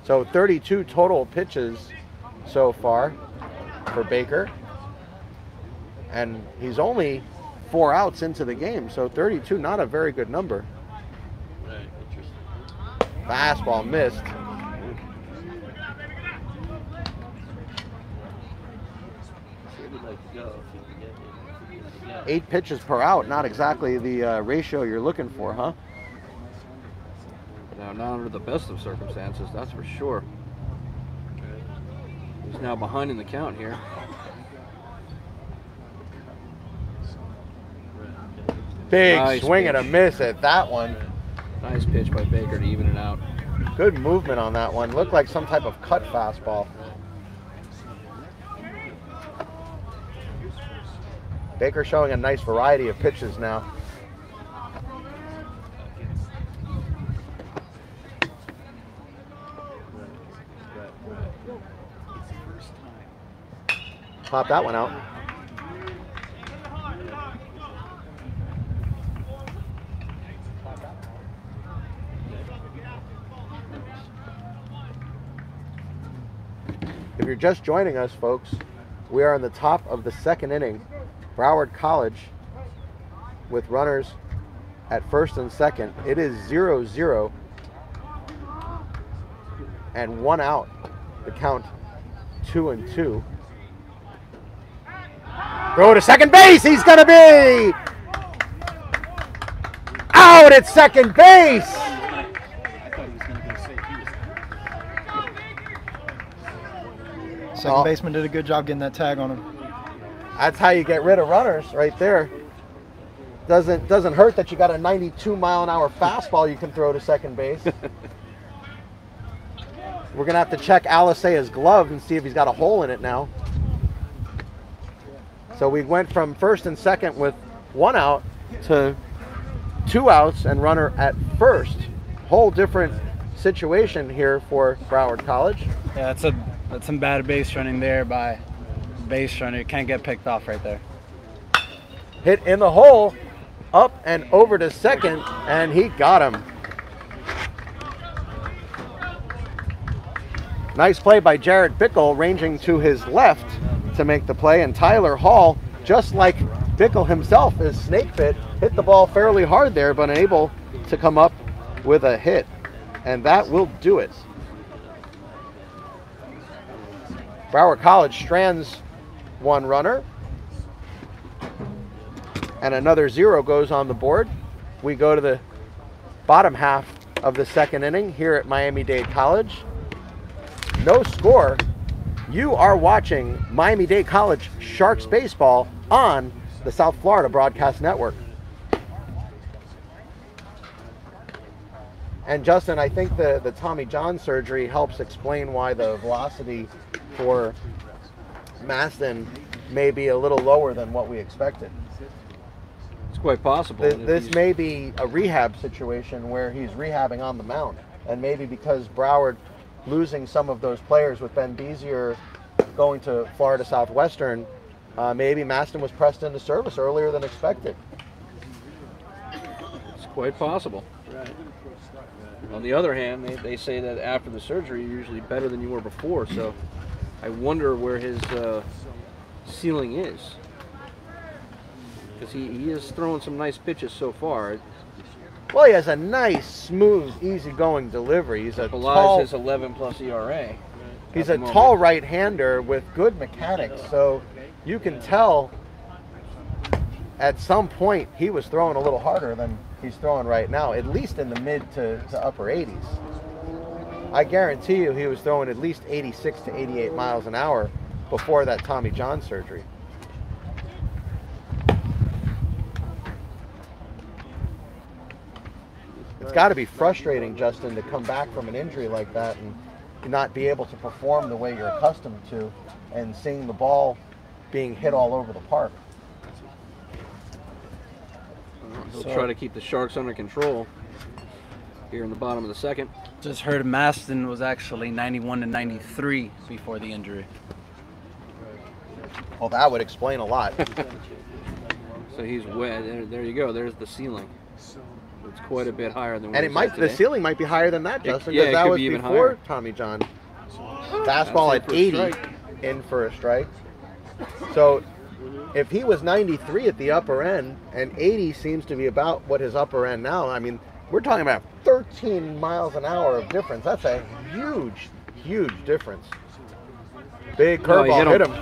Speaker 2: So 32 total pitches so far for Baker. And he's only 4 outs into the game, so 32, not a very good number. Fastball missed.
Speaker 6: Yeah.
Speaker 2: 8 pitches per out, not exactly the ratio you're looking for, huh?
Speaker 1: Now, not under the best of circumstances, that's for sure. He's now behind in the count here.
Speaker 2: Big
Speaker 1: Nice
Speaker 2: swing and a
Speaker 1: pitch.
Speaker 2: miss at that one.
Speaker 1: Nice pitch by Baker to even it out.
Speaker 2: Good movement on that one. Looked like some type of cut fastball. Baker showing a nice variety of pitches now. Pop that one out. If you're just joining us, folks, we are in the top of the second inning. Broward College with runners at first and second. It is 0-0 and 1 out. The count 2-2. Throw to second base. He's going to be out at second base.
Speaker 5: I thought he was going to go safe. He was
Speaker 3: Second baseman did a good job getting that tag on him.
Speaker 2: That's how you get rid of runners right there. Doesn't hurt that you got a 92-mile-an-hour fastball you can throw to second base. We're going to have to check Alicea's glove and see if he's got a hole in it now. So we went from first and second with 1 out to 2 outs and runner at first. Whole different situation here for Broward College.
Speaker 7: Yeah, that's some bad base running there by base runner. You can't get picked off right there.
Speaker 2: Hit in the hole, up and over to second, and he got him. Nice play by Jared Bickle, ranging to his left to make the play, and Tyler Hall, just like Bickle himself, is snake bit, hit the ball fairly hard there, but unable to come up with a hit, and that will do it. Broward College strands 1 runner, and another 0 goes on the board. We go to the bottom half of the second inning here at Miami-Dade College. No score. You are watching Miami-Dade College Sharks baseball on the South Florida Broadcast Network. And Justin, I think the Tommy John surgery helps explain why the velocity for Maston may be a little lower than what we expected.
Speaker 1: It's quite possible.
Speaker 2: This may be a rehab situation where he's rehabbing on the mound, and maybe because Broward losing some of those players with Ben Bezier going to Florida Southwestern, maybe Maston was pressed into service earlier than expected.
Speaker 1: It's quite possible. On the other hand, they say that after the surgery, you're usually better than you were before, so I wonder where his ceiling is. Because he is throwing some nice pitches so far.
Speaker 2: Well, he has a nice, smooth, easygoing delivery. He's a tall,
Speaker 1: Belies his 11+ ERA.
Speaker 2: he's a tall right-hander with good mechanics, so you can tell at some point he was throwing a little harder than he's throwing right now, at least in the mid to upper 80s. I guarantee you he was throwing at least 86 to 88 miles an hour before that Tommy John surgery. It's got to be frustrating, Justin, to come back from an injury like that and not be able to perform the way you're accustomed to, and seeing the ball being hit all over the park.
Speaker 1: He'll try to keep the Sharks under control here in the bottom of the second.
Speaker 7: Just heard Maston was actually 91 to 93 before the injury.
Speaker 2: Well, that would explain a lot.
Speaker 1: So he's wet. There you go. There's the ceiling. It's quite a bit higher than what
Speaker 2: And
Speaker 1: it's at
Speaker 2: the
Speaker 1: today.
Speaker 2: ceiling might be higher than that, Justin,
Speaker 1: yeah,
Speaker 2: because
Speaker 1: it
Speaker 2: that
Speaker 1: could
Speaker 2: was
Speaker 1: be even
Speaker 2: before
Speaker 1: higher.
Speaker 2: Tommy John. Fastball
Speaker 1: That's
Speaker 2: at
Speaker 1: in for a
Speaker 2: 80,
Speaker 1: strike.
Speaker 2: in for a strike. So if he was 93 at the upper end, and 80 seems to be about what his upper end now, I mean, we're talking about 13 miles an hour of difference. That's a huge, huge difference. Big
Speaker 1: Oh, he
Speaker 2: curveball
Speaker 1: hit
Speaker 2: hit
Speaker 1: him.
Speaker 2: him.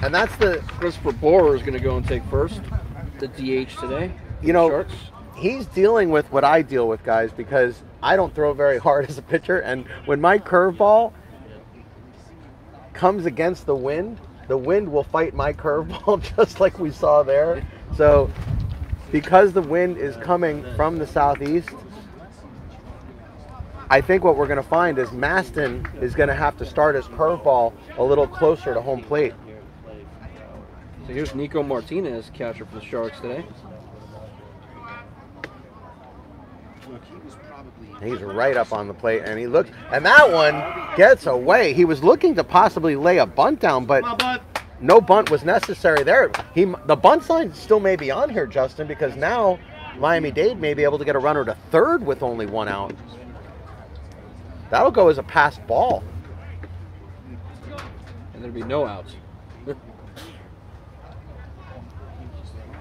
Speaker 2: And that's the,
Speaker 1: Christopher Borer is going to go and take first, the DH today.
Speaker 2: you know,
Speaker 1: Sharks.
Speaker 2: he's dealing with what I deal with, guys, because I don't throw very hard as a pitcher, and when my curveball comes against the wind will fight my curveball just like we saw there. So because the wind is coming from the southeast, I think what we're going to find is Maston is going to have to start his curveball a little closer to home plate.
Speaker 1: So here's Nico Martinez, catcher for the Sharks today.
Speaker 2: He's right up on the plate, and he looks, and that one gets away. He was looking to possibly lay a bunt down, but no bunt was necessary there. The bunt sign still may be on here, Justin, because now Miami-Dade may be able to get a runner to third with only 1 out. That'll go as a passed ball.
Speaker 1: And there'd be no outs.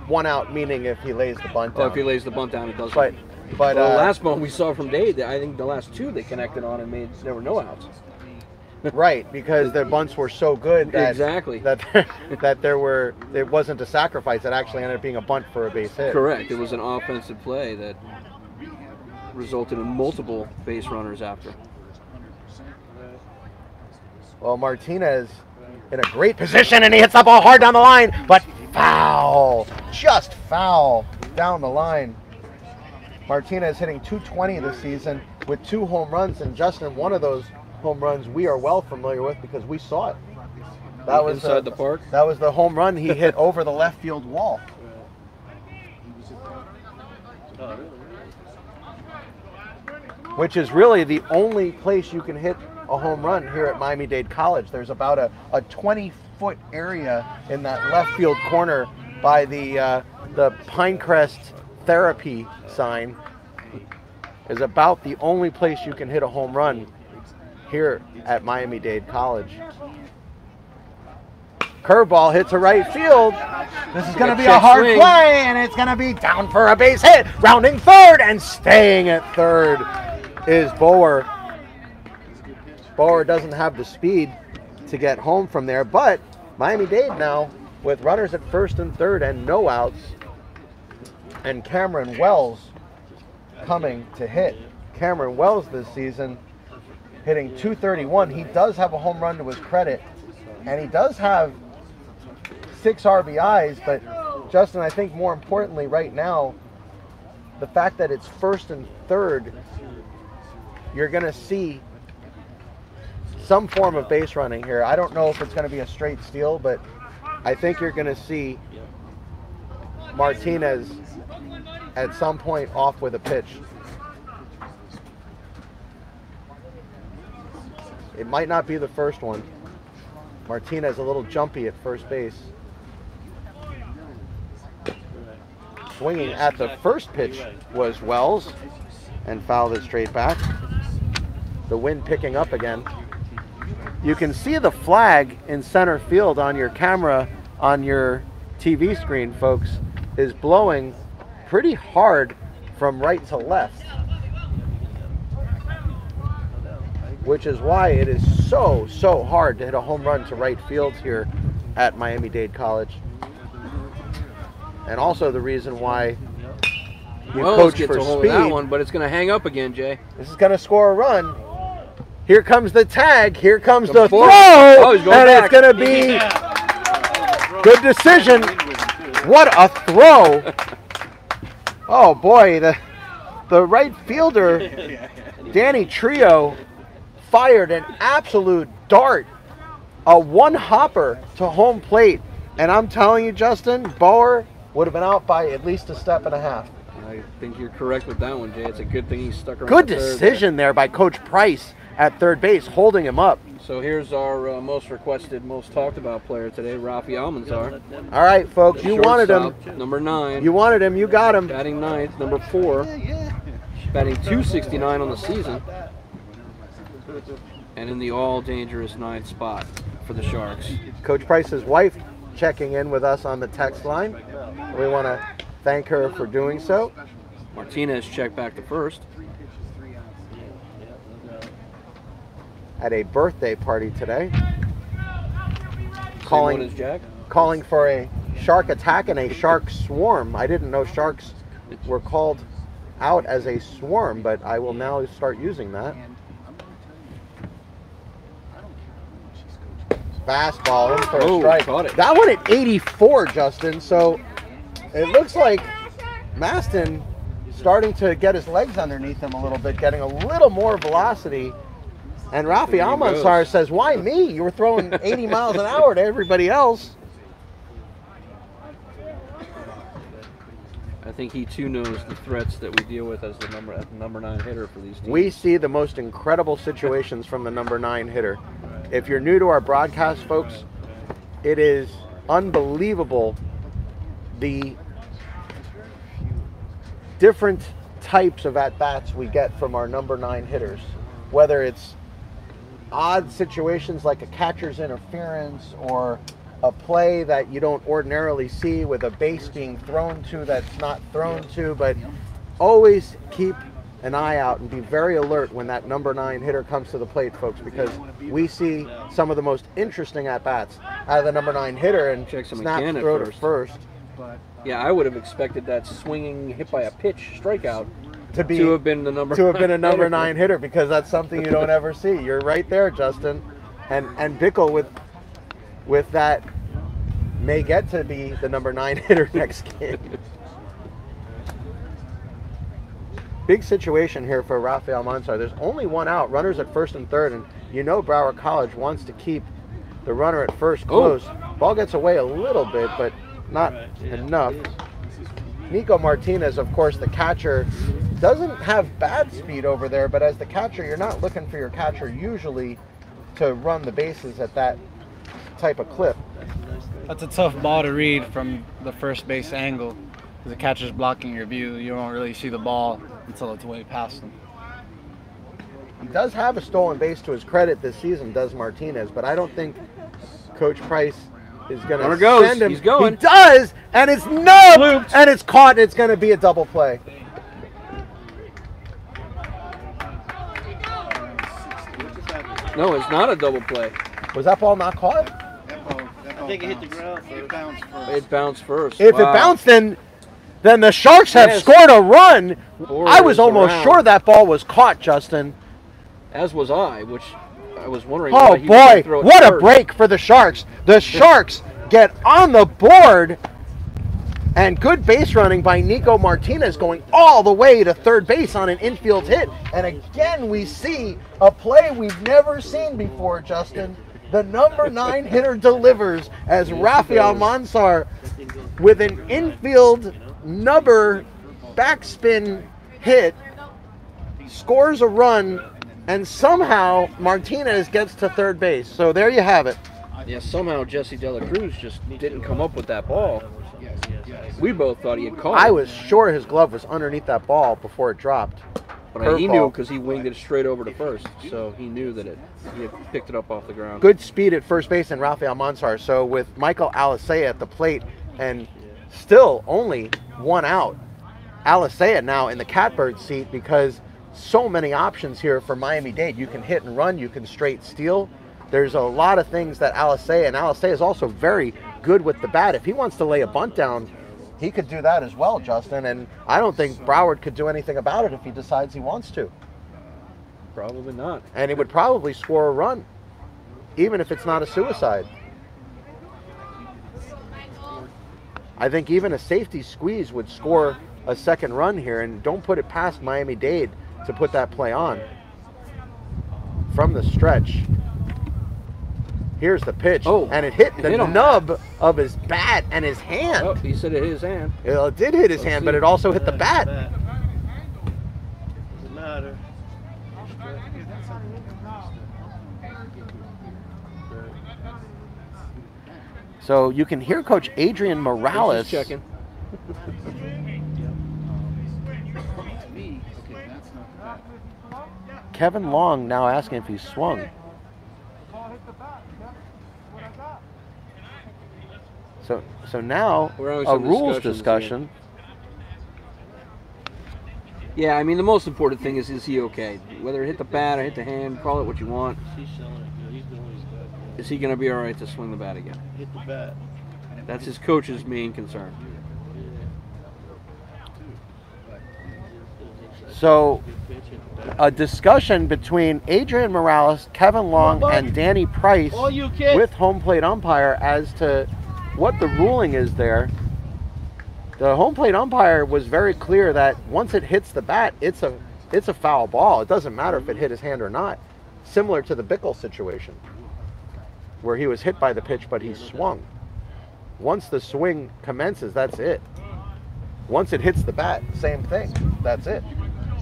Speaker 2: 1 out, meaning if he lays the bunt down.
Speaker 1: Oh, if he lays the bunt down, it doesn't.
Speaker 2: But
Speaker 1: the last one we saw from Dade, I think the last 2 they connected on and made, there were no outs.
Speaker 2: Right, because their bunts were so good that
Speaker 1: exactly
Speaker 2: that it wasn't a sacrifice. It actually ended up being a bunt for a base hit.
Speaker 1: Correct. It was an offensive play that resulted in multiple base runners after.
Speaker 2: Well, Martinez in a great position, and he hits that ball hard down the line, but foul, just foul down the line. Martinez hitting .220 this season with 2 home runs, and Justin, one of those home runs we are well familiar with because we saw it. That was
Speaker 1: inside the park.
Speaker 2: That was the home run he hit over the left field wall. Which is really the only place you can hit a home run here at Miami-Dade College. There's about a 20-foot area in that left field corner by the Pinecrest Therapy sign. Is about the only place you can hit a home run here at Miami-Dade College. Curveball hits a right field. This is going to be a hard play, and it's going to be down for a base hit. Rounding third and staying at third is Bower. Bower doesn't have the speed to get home from there, but Miami-Dade now with runners at first and third and no outs, and Cameron Wells coming to hit. Cameron Wells this season hitting .231. He does have a home run to his credit, and he does have 6 RBIs, but Justin, I think more importantly right now, the fact that it's first and third, you're going to see some form of base running here. I don't know if it's going to be a straight steal, but I think you're going to see Martinez at some point off with a pitch. It might not be the first one. Martinez a little jumpy at first base. Swinging at the first pitch was Wells and fouled it straight back. The wind picking up again. You can see the flag in center field on your camera, on your TV screen, folks, is blowing pretty hard from right to left, which is why it is so hard to hit a home run to right field here at Miami-Dade College. And also the reason why you coach for speed.
Speaker 1: That one, but it's going to hang up again, Jay.
Speaker 2: This is going to score a run. Here comes the tag. Here comes the throw.
Speaker 1: Oh, he's going back.
Speaker 2: It's going to be good decision. What a throw. Oh, boy. The right fielder, Danny Trio, fired an absolute dart. A one-hopper to home plate. And I'm telling you, Justin, Bower would have been out by at least a step and a half.
Speaker 1: I think you're correct with that one, Jay. It's a good thing he stuck around.
Speaker 2: Good decision there by Coach Price at third base, holding him up.
Speaker 1: So here's our most requested, most talked about player today, Rafi Almanzar.
Speaker 2: All right, folks, you wanted him.
Speaker 1: Number 9.
Speaker 2: You wanted him, you got him.
Speaker 1: Batting 9th, number 4. Batting .269 on the season. And in the all-dangerous 9th spot for the Sharks.
Speaker 2: Coach Price's wife checking in with us on the text line. We want to thank her for doing so.
Speaker 1: Martinez checked back to first.
Speaker 2: At a birthday party today.
Speaker 1: Calling as Jack.
Speaker 2: Calling for a shark attack and a shark swarm. I didn't know sharks were called out as a swarm, but I will now start using that. Fastball in for a strike.
Speaker 1: Caught it.
Speaker 2: That one at 84, Justin. So it looks like Maston starting to get his legs underneath him a little bit, getting a little more velocity. And Rafi Almanzar says, why me? You were throwing 80 miles an hour to everybody else.
Speaker 1: I think he too knows the threats that we deal with as the number 9 hitter for these teams.
Speaker 2: We see the most incredible situations from the number 9 hitter. If you're new to our broadcast, folks, it is unbelievable the different types of at-bats we get from our number 9 hitters. Whether it's odd situations like a catcher's interference or a play that you don't ordinarily see with a base being thrown to that's not thrown to, but always keep an eye out and be very alert when that number 9 hitter comes to the plate, folks, because we see some of the most interesting at-bats out of the number 9 hitter, and
Speaker 1: Check some
Speaker 2: snap
Speaker 1: McCann
Speaker 2: throw
Speaker 1: at
Speaker 2: to first.
Speaker 1: Yeah, I would have expected that swinging hit by a pitch strikeout
Speaker 2: to
Speaker 1: have been the number
Speaker 2: a number 9 hitter, because that's something you don't ever see. You're right there, Justin. And Bickle with that may get to be the number 9 hitter next game. Big situation here for Rafael Almanzar. There's only one out, runners at first and third, and you know Broward College wants to keep the runner at first close. Ball gets away a little bit, but not enough. Nico Martinez, of course, the catcher, doesn't have bad speed over there, but as the catcher, you're not looking for your catcher usually to run the bases at that type of clip.
Speaker 7: That's a tough ball to read from the first base angle. The catcher's blocking your view. You don't really see the ball until it's way past him.
Speaker 2: He does have a stolen base to his credit this season, does Martinez, but I don't think Coach Price is going to send him.
Speaker 1: He's going.
Speaker 2: He does, and it's nubbed, and it's caught, and it's going to be a double play.
Speaker 1: No, it's not a double play.
Speaker 2: Was that ball not caught?
Speaker 5: I think it hit the ground first. It bounced first.
Speaker 1: It bounced first.
Speaker 2: If it bounced, then the Sharks have scored a run. I was almost sure that ball was caught, Justin.
Speaker 1: As was I, which I was wondering.
Speaker 2: Oh
Speaker 1: why he was gonna throw
Speaker 2: boy,
Speaker 1: it
Speaker 2: what a
Speaker 1: first.
Speaker 2: break for the Sharks. The Sharks get on the board, and good base running by Nico Martinez going all the way to third base on an infield hit. And again, we see a play we've never seen before, Justin. The number 9 hitter delivers as Rafael Almanzar with an infield nubber backspin hit scores a run, and somehow Martinez gets to third base. So there you have it.
Speaker 1: Yeah, somehow Jesse De La Cruz just didn't come up with that ball. We both thought he had caught it.
Speaker 2: I was sure his glove was underneath that ball before it dropped.
Speaker 1: But he knew because he winged it straight over to first, so he knew that he had picked it up off the ground.
Speaker 2: Good speed at first base and Rafael Almanzar. So with Michael Alicea at the plate and still only one out, Alicea now in the catbird seat because so many options here for Miami-Dade. You can hit and run, you can straight steal. There's a lot of things that Alicea, and Alicea is also very good with the bat. If he wants to lay a bunt down, he could do that as well, Justin, and I don't think Broward could do anything about it if he decides he wants to.
Speaker 1: Probably not.
Speaker 2: And he would probably score a run, even if it's not a suicide. I think even a safety squeeze would score a second run here, and don't put it past Miami-Dade to put that play on. From the stretch. Here's the pitch, and it hit the nub of his bat and his hand.
Speaker 1: Oh, he said it hit his hand.
Speaker 2: It did hit his hand, but it also hit the bat.
Speaker 5: Doesn't matter.
Speaker 2: So you can hear Coach Adrian Morales.
Speaker 1: He's checking.
Speaker 2: Kevin Long now asking if he swung. So now a rules discussion.
Speaker 1: Yeah, I mean the most important thing is he okay? Whether it hit the bat or hit the hand, call it what you want.
Speaker 5: He's showing it. He's doing his best.
Speaker 1: Is he going to be all right to swing the bat again?
Speaker 5: Hit the bat.
Speaker 1: That's his coach's main concern.
Speaker 2: So a discussion between Adrian Morales, Kevin Long, and Danny Price with home plate umpire as to what the ruling is there. The home plate umpire was very clear that once it hits the bat, it's a foul ball. It doesn't matter if it hit his hand or not. Similar to the Bickle situation, where he was hit by the pitch, but he swung. Once the swing commences, that's it. Once it hits the bat, same thing. That's it.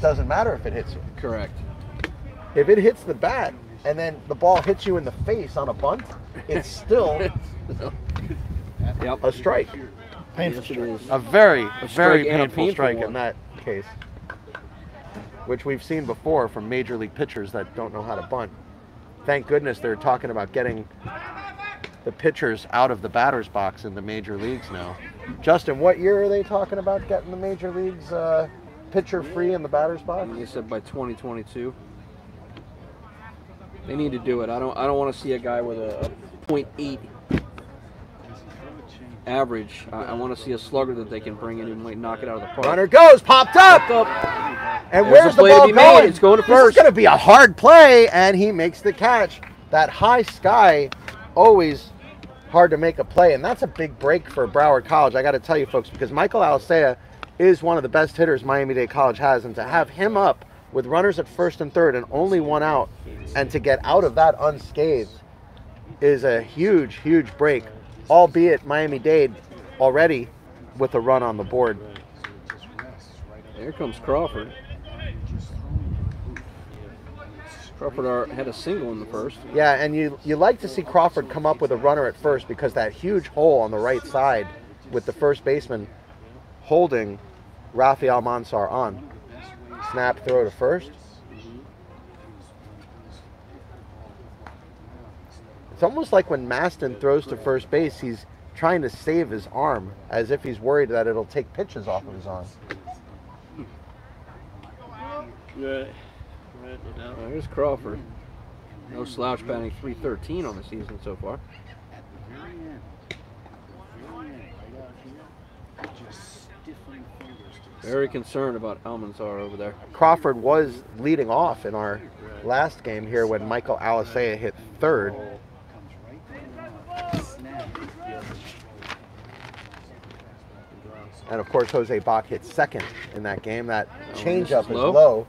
Speaker 2: Doesn't matter if it hits you.
Speaker 1: Correct.
Speaker 2: If it hits the bat and then the ball hits you in the face on a bunt, it's still a strike.
Speaker 3: Painful
Speaker 1: Yes, it
Speaker 3: strike.
Speaker 1: is.
Speaker 2: A very
Speaker 1: strike and a
Speaker 2: painful
Speaker 1: painful
Speaker 2: strike
Speaker 1: one.
Speaker 2: in that case, which we've seen before from major league pitchers that don't know how to bunt. Thank goodness they're talking about getting the pitchers out of the batter's box in the major leagues now. Justin, what year are they talking about getting the major leagues pitcher free in the batter's box?
Speaker 1: They said by 2022. They need to do it. I don't want to see a guy with a .8 average. I want to see a slugger that they can bring in and might knock it out of the park.
Speaker 2: Runner goes, popped up, and
Speaker 1: There's
Speaker 2: where's
Speaker 1: a
Speaker 2: the
Speaker 1: play to
Speaker 2: ball
Speaker 1: be made.
Speaker 2: going?
Speaker 1: It's going to
Speaker 2: This is
Speaker 1: first.
Speaker 2: going to be a hard play, and he makes the catch. That high sky, always hard to make a play, and that's a big break for Broward College. I got to tell you, folks, because Michael Alisea is one of the best hitters Miami-Dade College has, and to have him up with runners at first and third and only one out, and to get out of that unscathed is a huge, huge break, albeit Miami-Dade already with a run on the board.
Speaker 1: Here comes Crawford. Crawford had a single in the first.
Speaker 2: Yeah, and you like to see Crawford come up with a runner at first because that huge hole on the right side with the first baseman holding Rafael Mansar on. Snap, throw to first. It's almost like when Maston throws to first base, he's trying to save his arm as if he's worried that it'll take pitches off of his arm.
Speaker 6: Right.
Speaker 1: Here's Crawford. No slouch, batting .313 on the season so far. Very concerned about Almanzar over there.
Speaker 2: Crawford was leading off in our last game here when Michael Alisea hit third. And of course, Jose Bach hit second in that game. That changeup is low.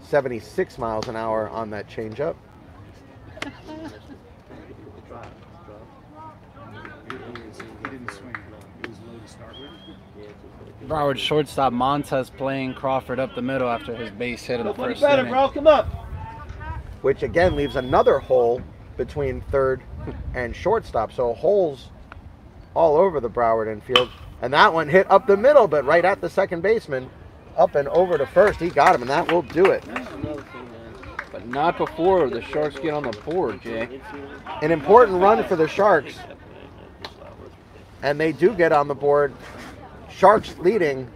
Speaker 2: 76 miles an hour on that changeup.
Speaker 7: Broward shortstop Montez playing Crawford up the middle after his base hit in the first
Speaker 6: better,
Speaker 7: inning.
Speaker 6: bro. Come up.
Speaker 2: Which again leaves another hole between third and shortstop. So holes all over the Broward infield. And that one hit up the middle, but right at the second baseman. Up and over to first. He got him, and that will do it.
Speaker 1: But not before the Sharks get on the board, Jay.
Speaker 2: An important run for the Sharks. And they do get on the board. Sharks leading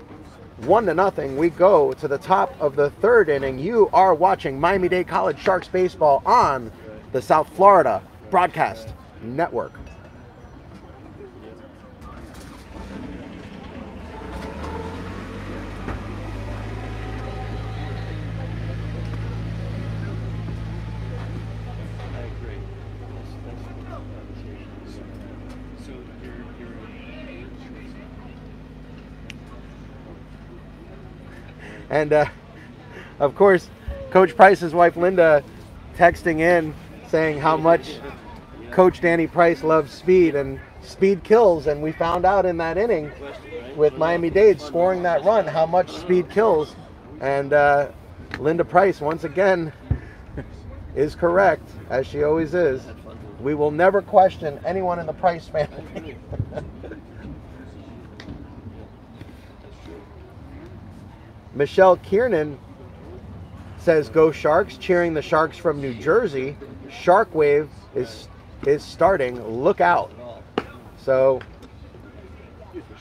Speaker 2: 1-0. We go to the top of the third inning. You are watching Miami-Dade College Sharks baseball on the South Florida Broadcast Network. And of course, Coach Price's wife Linda texting in saying how much Coach Danny Price loves speed, and speed kills. And we found out in that inning with Miami-Dade scoring that run how much speed kills. And Linda Price once again is correct, as she always is. We will never question anyone in the Price family. Michelle Kiernan says, "Go Sharks," cheering the Sharks from New Jersey. Shark Wave is starting. Look out. So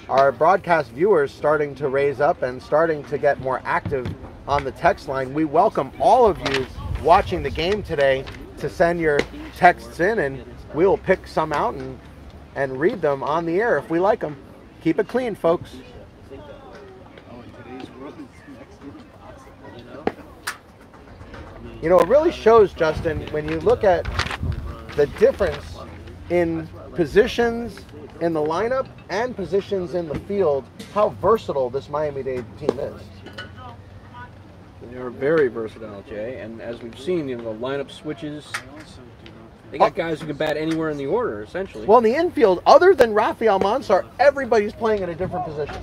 Speaker 2: our broadcast viewers starting to raise up and starting to get more active on the text line. We welcome all of you watching the game today to send your texts in, and we will pick some out and read them on the air if we like them. Keep it clean, folks. You know, it really shows, Justin, when you look at the difference in positions in the lineup and positions in the field, how versatile this Miami-Dade team is.
Speaker 1: They're very versatile, Jay, and as we've seen, you know, the lineup switches. They got guys who can bat anywhere in the order, essentially.
Speaker 2: Well, in the infield, other than Rafael Mansar, everybody's playing in a different position.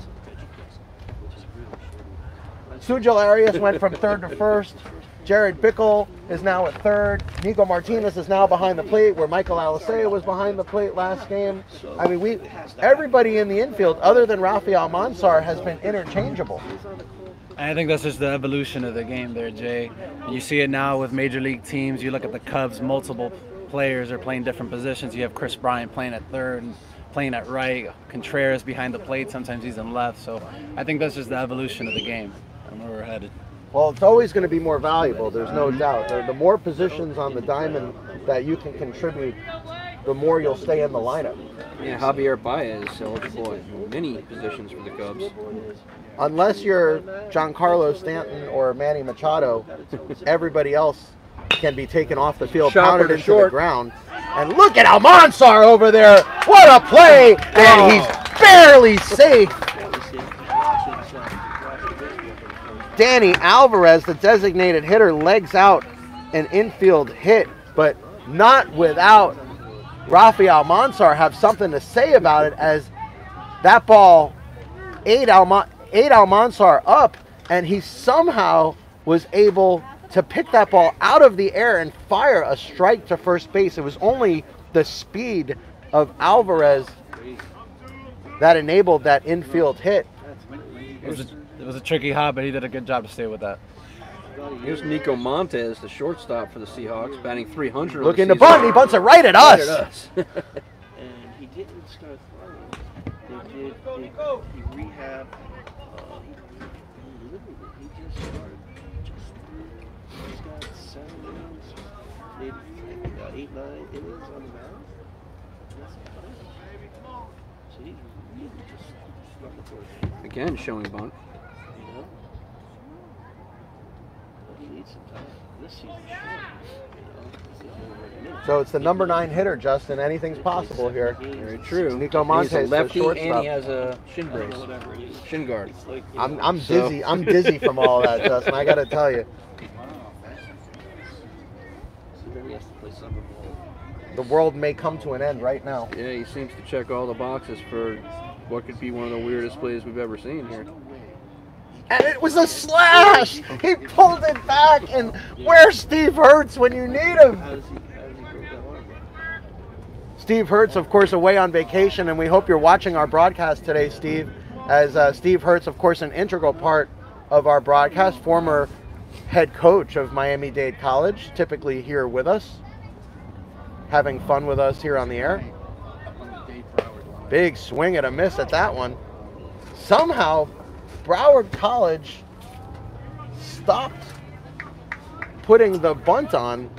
Speaker 2: Sujal Arias went from third to first. Jared Bickle is now at third. Nico Martinez is now behind the plate, where Michael Alisea was behind the plate last game. I mean, everybody in the infield, other than Rafael Mansar, has been interchangeable.
Speaker 7: I think that's just the evolution of the game there, Jay. You see it now with major league teams. You look at the Cubs, multiple players are playing different positions. You have Chris Bryant playing at third and playing at right. Contreras behind the plate. Sometimes he's in left. So I think that's just the evolution of the game and where we're headed.
Speaker 2: Well, it's always going to be more valuable. There's no doubt. The more positions on the diamond that you can contribute, the more you'll stay in the lineup.
Speaker 1: Yeah, Javier Baez eligible in many positions for the Cubs.
Speaker 2: Unless you're Giancarlo Stanton or Manny Machado, everybody else can be taken off the field, pounded into the ground. And look at Almanzar over there. What a play! And he's barely safe. Danny Alvarez, the designated hitter, legs out an infield hit, but not without Rafael Mansar have something to say about it, as that ball ate Almanzar up, and he somehow was able to pick that ball out of the air and fire a strike to first base. It was only the speed of Alvarez that enabled that infield hit.
Speaker 7: It was a tricky hop, but he did a good job to stay with that.
Speaker 1: Here's Nico Martinez, the shortstop for the Seahawks, batting 300.
Speaker 2: Looking to bunt, he bunts it right at us.
Speaker 6: And he didn't start throwing. He rehabbed. He just started. He's got 7 innings, maybe 8, 9 innings on the mound. That's fine. So he's really just looking for it.
Speaker 1: Again, showing bunt.
Speaker 6: You know? But he needs some time. This season's short.
Speaker 2: So it's the number 9 hitter, Justin. Anything's possible here.
Speaker 1: Very true.
Speaker 2: Nico Martinez,
Speaker 1: he's a lefty,
Speaker 2: shortstop.
Speaker 1: and he has a shin brace, shin guard.
Speaker 2: I'm dizzy. I'm dizzy from all that, Justin. I got to tell you. The world may come to an end right now.
Speaker 1: Yeah, he seems to check all the boxes for what could be one of the weirdest plays we've ever seen here.
Speaker 2: And it was a slash! He pulled it back, and where's Steve Hertz when you need him? Steve Hertz, of course, away on vacation, and we hope you're watching our broadcast today, Steve, as Steve Hertz, of course, an integral part of our broadcast, former head coach of Miami-Dade College, typically here with us, having fun with us here on the air. Big swing and a miss at that one. Somehow, Broward College stopped putting the bunt on,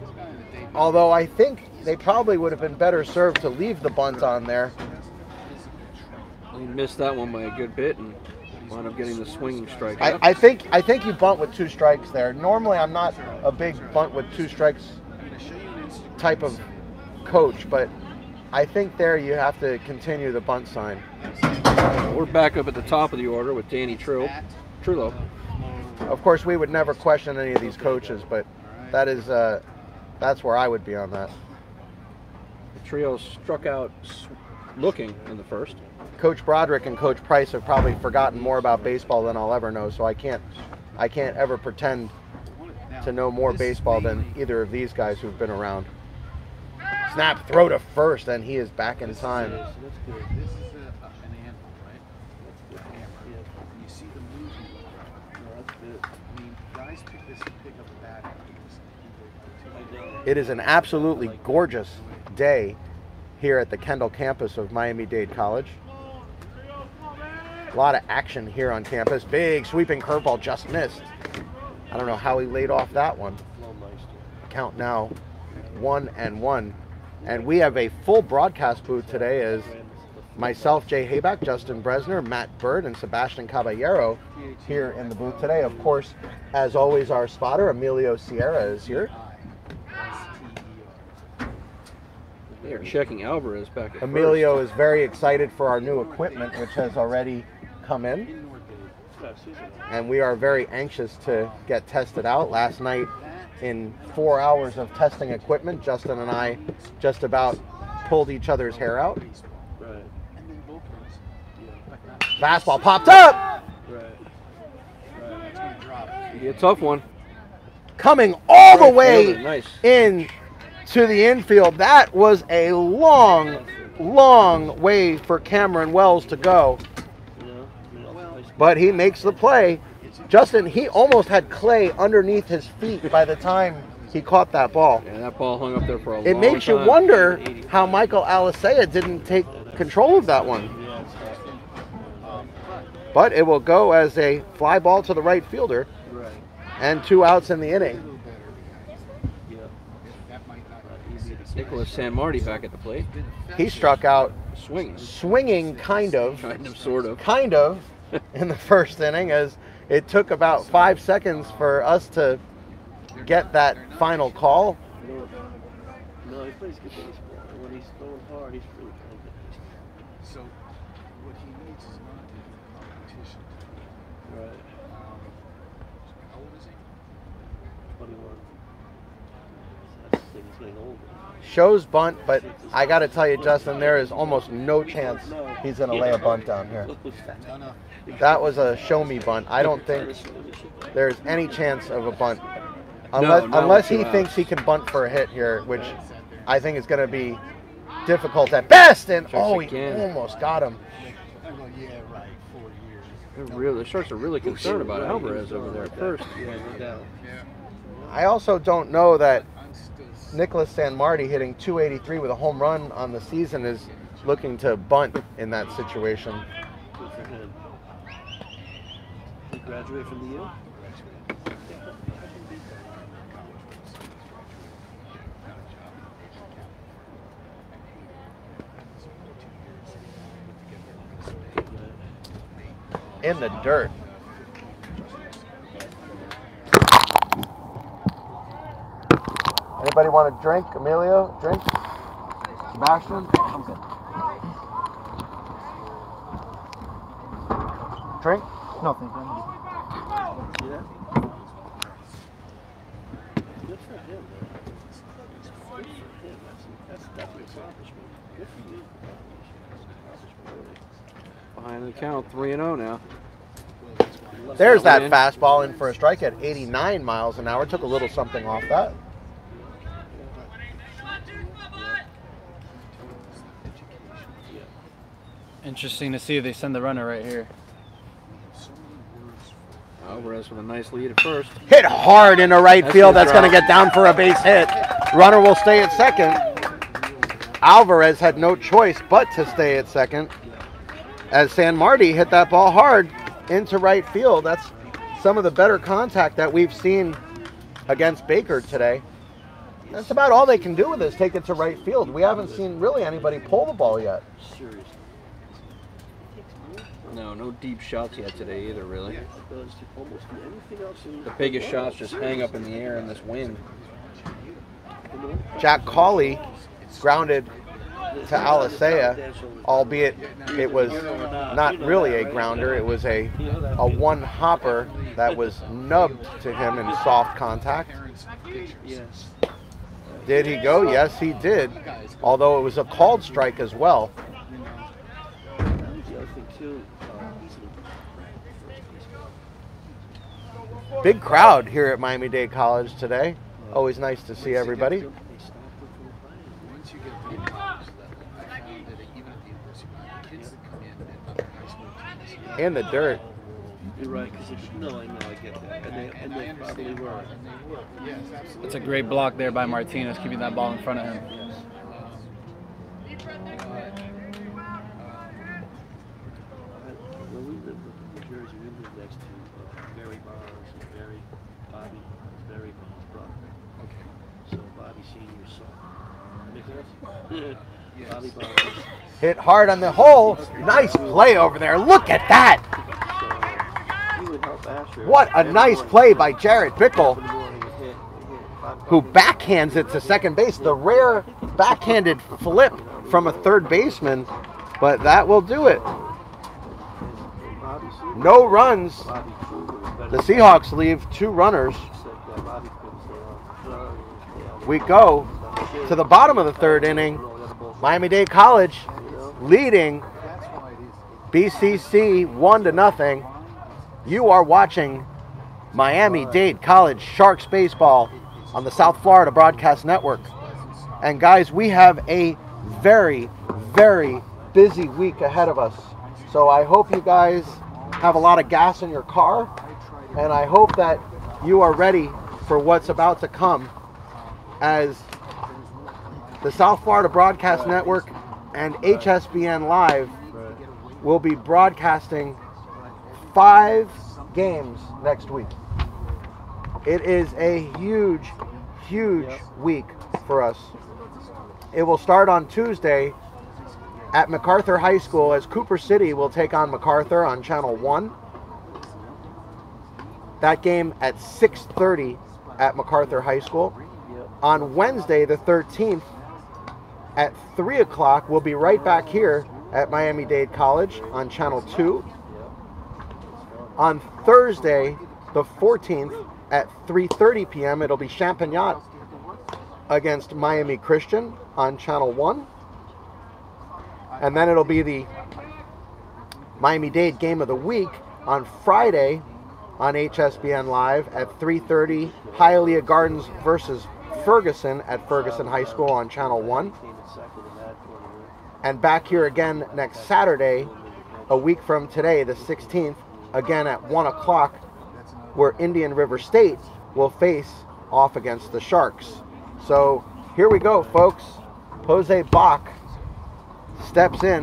Speaker 2: although I think they probably would have been better served to leave the bunt on there.
Speaker 1: He missed that one by a good bit and wound up getting the swinging strike.
Speaker 2: I think you bunt with 2 strikes there. Normally, I'm not a big bunt with 2 strikes type of coach, but I think there you have to continue the bunt sign.
Speaker 1: We're back up at the top of the order with Danny Trullo.
Speaker 2: Of course, we would never question any of these coaches, but that is that's where I would be on that.
Speaker 1: The trio struck out looking in the first.
Speaker 2: Coach Broderick and Coach Price have probably forgotten more about baseball than I'll ever know, so I can't ever pretend to know more baseball than either of these guys who've been around. Snap, throw to first, and he is back in time.
Speaker 5: This is an anthem, right? That's the hammer. You see the movement. I mean, guys pick up a bat after this.
Speaker 2: It is an absolutely gorgeous day here at the Kendall campus of Miami-Dade College. A lot of action here on campus. Big sweeping curveball, just missed. I don't know how he laid off that one. Count now 1-1. And we have a full broadcast booth today as myself, Jay Hayback, Justin Bresner, Matt Bird, and Sebastian Caballero here in the booth today. Of course, as always, our spotter, Emilio Sierra, is here.
Speaker 1: They are checking Alvarez back at
Speaker 2: Emilio is very excited for our new equipment, which has already come in. And we are very anxious to get tested out. Last night, in 4 hours of testing equipment, Justin and I just about pulled each other's hair out.
Speaker 6: Right.
Speaker 2: Fastball popped up!
Speaker 1: Be a tough one.
Speaker 2: Coming all the
Speaker 1: Right
Speaker 2: way
Speaker 1: fielder, nice.
Speaker 2: in to the infield. That was a long, long way for Cameron Wells to go. But he makes the play. Justin, he almost had clay underneath his feet by the time he caught that ball.
Speaker 1: Yeah, that ball hung up there for a long
Speaker 2: It
Speaker 1: time.
Speaker 2: makes you wonder how Michael Alicea didn't take control of that one. But it will go as a fly ball to the right fielder. And 2 outs in the inning.
Speaker 1: Nicholas San Marty back at the plate.
Speaker 2: He struck out
Speaker 1: Swinging,
Speaker 2: kind of,
Speaker 1: sort of.
Speaker 2: in the first inning, as it took about 5 seconds for us to get that final call.
Speaker 6: No, he plays good baseball. And when he's going hard, he's really playing good baseball.
Speaker 5: So what he needs is not to have competition.
Speaker 6: Right.
Speaker 5: How old is he?
Speaker 6: 21. That's the thing, he's getting older.
Speaker 2: Shows bunt, but I got to tell you, Justin, there is almost no chance he's going to lay a bunt down here.
Speaker 5: No.
Speaker 2: That was a show me bunt. I don't think there's any chance of a bunt. Unless he thinks he can bunt for a hit here, which I think is going to be difficult at best. And he almost got him.
Speaker 5: Yeah, right. 4 years.
Speaker 1: The Sharks are really concerned about Alvarez over there at first.
Speaker 6: Yeah, no doubt.
Speaker 2: I also don't know that Nicholas San Marty hitting 283 with a home run on the season is looking to bunt in that situation.
Speaker 6: Good for him. He graduate from the U?
Speaker 2: In the dirt. Anybody want a drink? Emilio, drink? Sebastian? I'm good. Drink?
Speaker 3: No, thank you.
Speaker 6: See that? Good for him, man. Good for him. That's an accomplishment. Good for you.
Speaker 1: Behind the count, 3-0 now.
Speaker 2: There's that fastball in for a strike at 89 miles an hour. Took a little something off that.
Speaker 7: Interesting to see they send the runner right here.
Speaker 1: Alvarez with a nice lead at first.
Speaker 2: Hit hard into right
Speaker 1: That's
Speaker 2: field.
Speaker 1: his
Speaker 2: That's going to
Speaker 1: drop.
Speaker 2: get down for a base hit. Runner will stay at second. Alvarez had no choice but to stay at second, as San Marty hit that ball hard into right field. That's some of the better contact that we've seen against Baker today. That's about all they can do with this, take it to right field. We haven't seen really anybody pull the ball yet.
Speaker 6: Seriously.
Speaker 1: No deep shots yet today either, really.
Speaker 6: Does almost do anything else in
Speaker 1: The biggest shots just hang up in the air in this wind.
Speaker 2: Jack Cawley grounded to Alicea, albeit it was not really a grounder. It was a one hopper that was nubbed to him in soft contact.
Speaker 6: Yes.
Speaker 2: Did he go? Yes, he did. Although it was a called strike as well.
Speaker 6: That was the other thing too.
Speaker 2: Big crowd here at Miami-Dade College today. Always nice to see everybody.
Speaker 5: Once you get through the college level, I found that even at the University of Miami, kids that come in and high school teams,
Speaker 2: In the dirt.
Speaker 6: You're right, because I know, I get that, and they probably were.
Speaker 5: yes, absolutely.
Speaker 7: It's a great block there by Martinez, keeping that ball in front of him.
Speaker 6: When we lived in New Jersey, we lived next to Barry Bonds and Barry Bonds' brother.
Speaker 5: Okay.
Speaker 6: So Bobby Senior's son. Make sense? Bobby Bonds.
Speaker 2: Hit hard on the hole. Nice play over there. Look at that.
Speaker 6: So, he would help Asher.
Speaker 2: What a nice play by Jared Bickle,
Speaker 6: In the morning, hit
Speaker 2: who backhands it to second base. The rare backhanded flip from a third baseman, but that will do it. No runs. The Seahawks leave 2 runners. We go to the bottom of the 3rd inning. Miami-Dade College leading BCC 1-0. You are watching Miami-Dade College Sharks baseball on the South Florida Broadcast Network. And guys, we have a very, very busy week ahead of us. So I hope you guys have a lot of gas in your car, and I hope that you are ready for what's about to come, as the South Florida Broadcast Network and HSBN Live will be broadcasting 5 games next week. It is a huge, huge week for us. It will start on Tuesday at MacArthur High School, as Cooper City will take on MacArthur on Channel 1. That game at 6:30 at MacArthur High School. On Wednesday, the 13th, at 3 o'clock, we'll be right back here at Miami-Dade College on Channel 2. On Thursday, the 14th, at 3:30 p.m., it'll be Champagnat against Miami Christian on Channel 1. And then it'll be the Miami-Dade Game of the Week on Friday on HSBN Live at 3:30, Hialeah Gardens versus Ferguson at Ferguson High School on Channel 1. And back here again next Saturday, a week from today, the 16th, again at 1 o'clock, where Indian River State will face off against the Sharks. So here we go, folks. Jose Bach steps in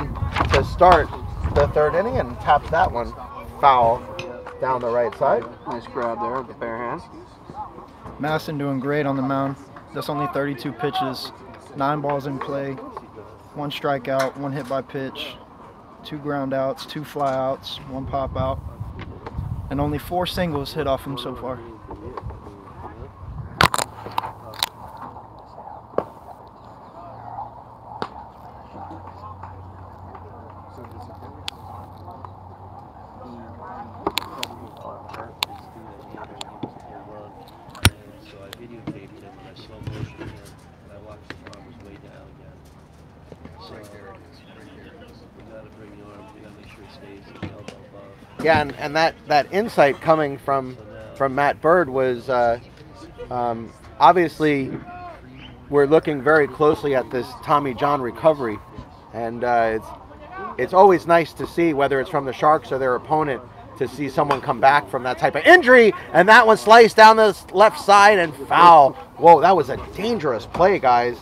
Speaker 2: to start the 3rd inning and taps that one foul down the right side.
Speaker 1: Nice grab there with the bare hand.
Speaker 3: Maston doing great on the mound. That's only 32 pitches, 9 balls in play, 1 strikeout, 1 hit by pitch, 2 ground outs, 2 fly outs, 1 pop out, and only 4 singles hit off him so far.
Speaker 2: Yeah, and that insight coming from Matt Bird was obviously we're looking very closely at this Tommy John recovery, and it's always nice to see, whether it's from the Sharks or their opponent, to see someone come back from that type of injury. And that one sliced down the left side and foul. Whoa, that was a dangerous play, guys.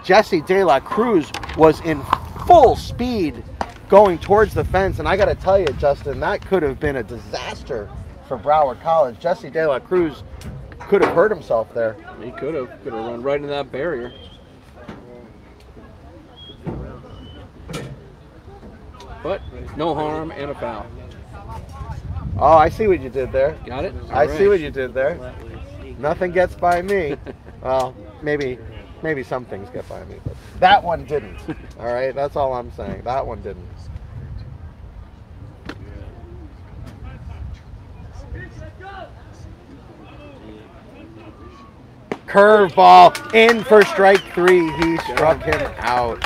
Speaker 2: Jesse De La Cruz was in full speed going towards the fence, and I got to tell you, Justin, that could have been a disaster for Broward College. Jesse De La Cruz could have hurt himself there.
Speaker 1: He could have run right into that barrier. But no harm and a foul.
Speaker 2: Oh, I see what you did there.
Speaker 1: Got it?
Speaker 2: I see what you did there. Nothing gets by me. Well, maybe some things get by me, but that one didn't. All right, that's all I'm saying. That one didn't. Curveball in for strike 3. He struck him out.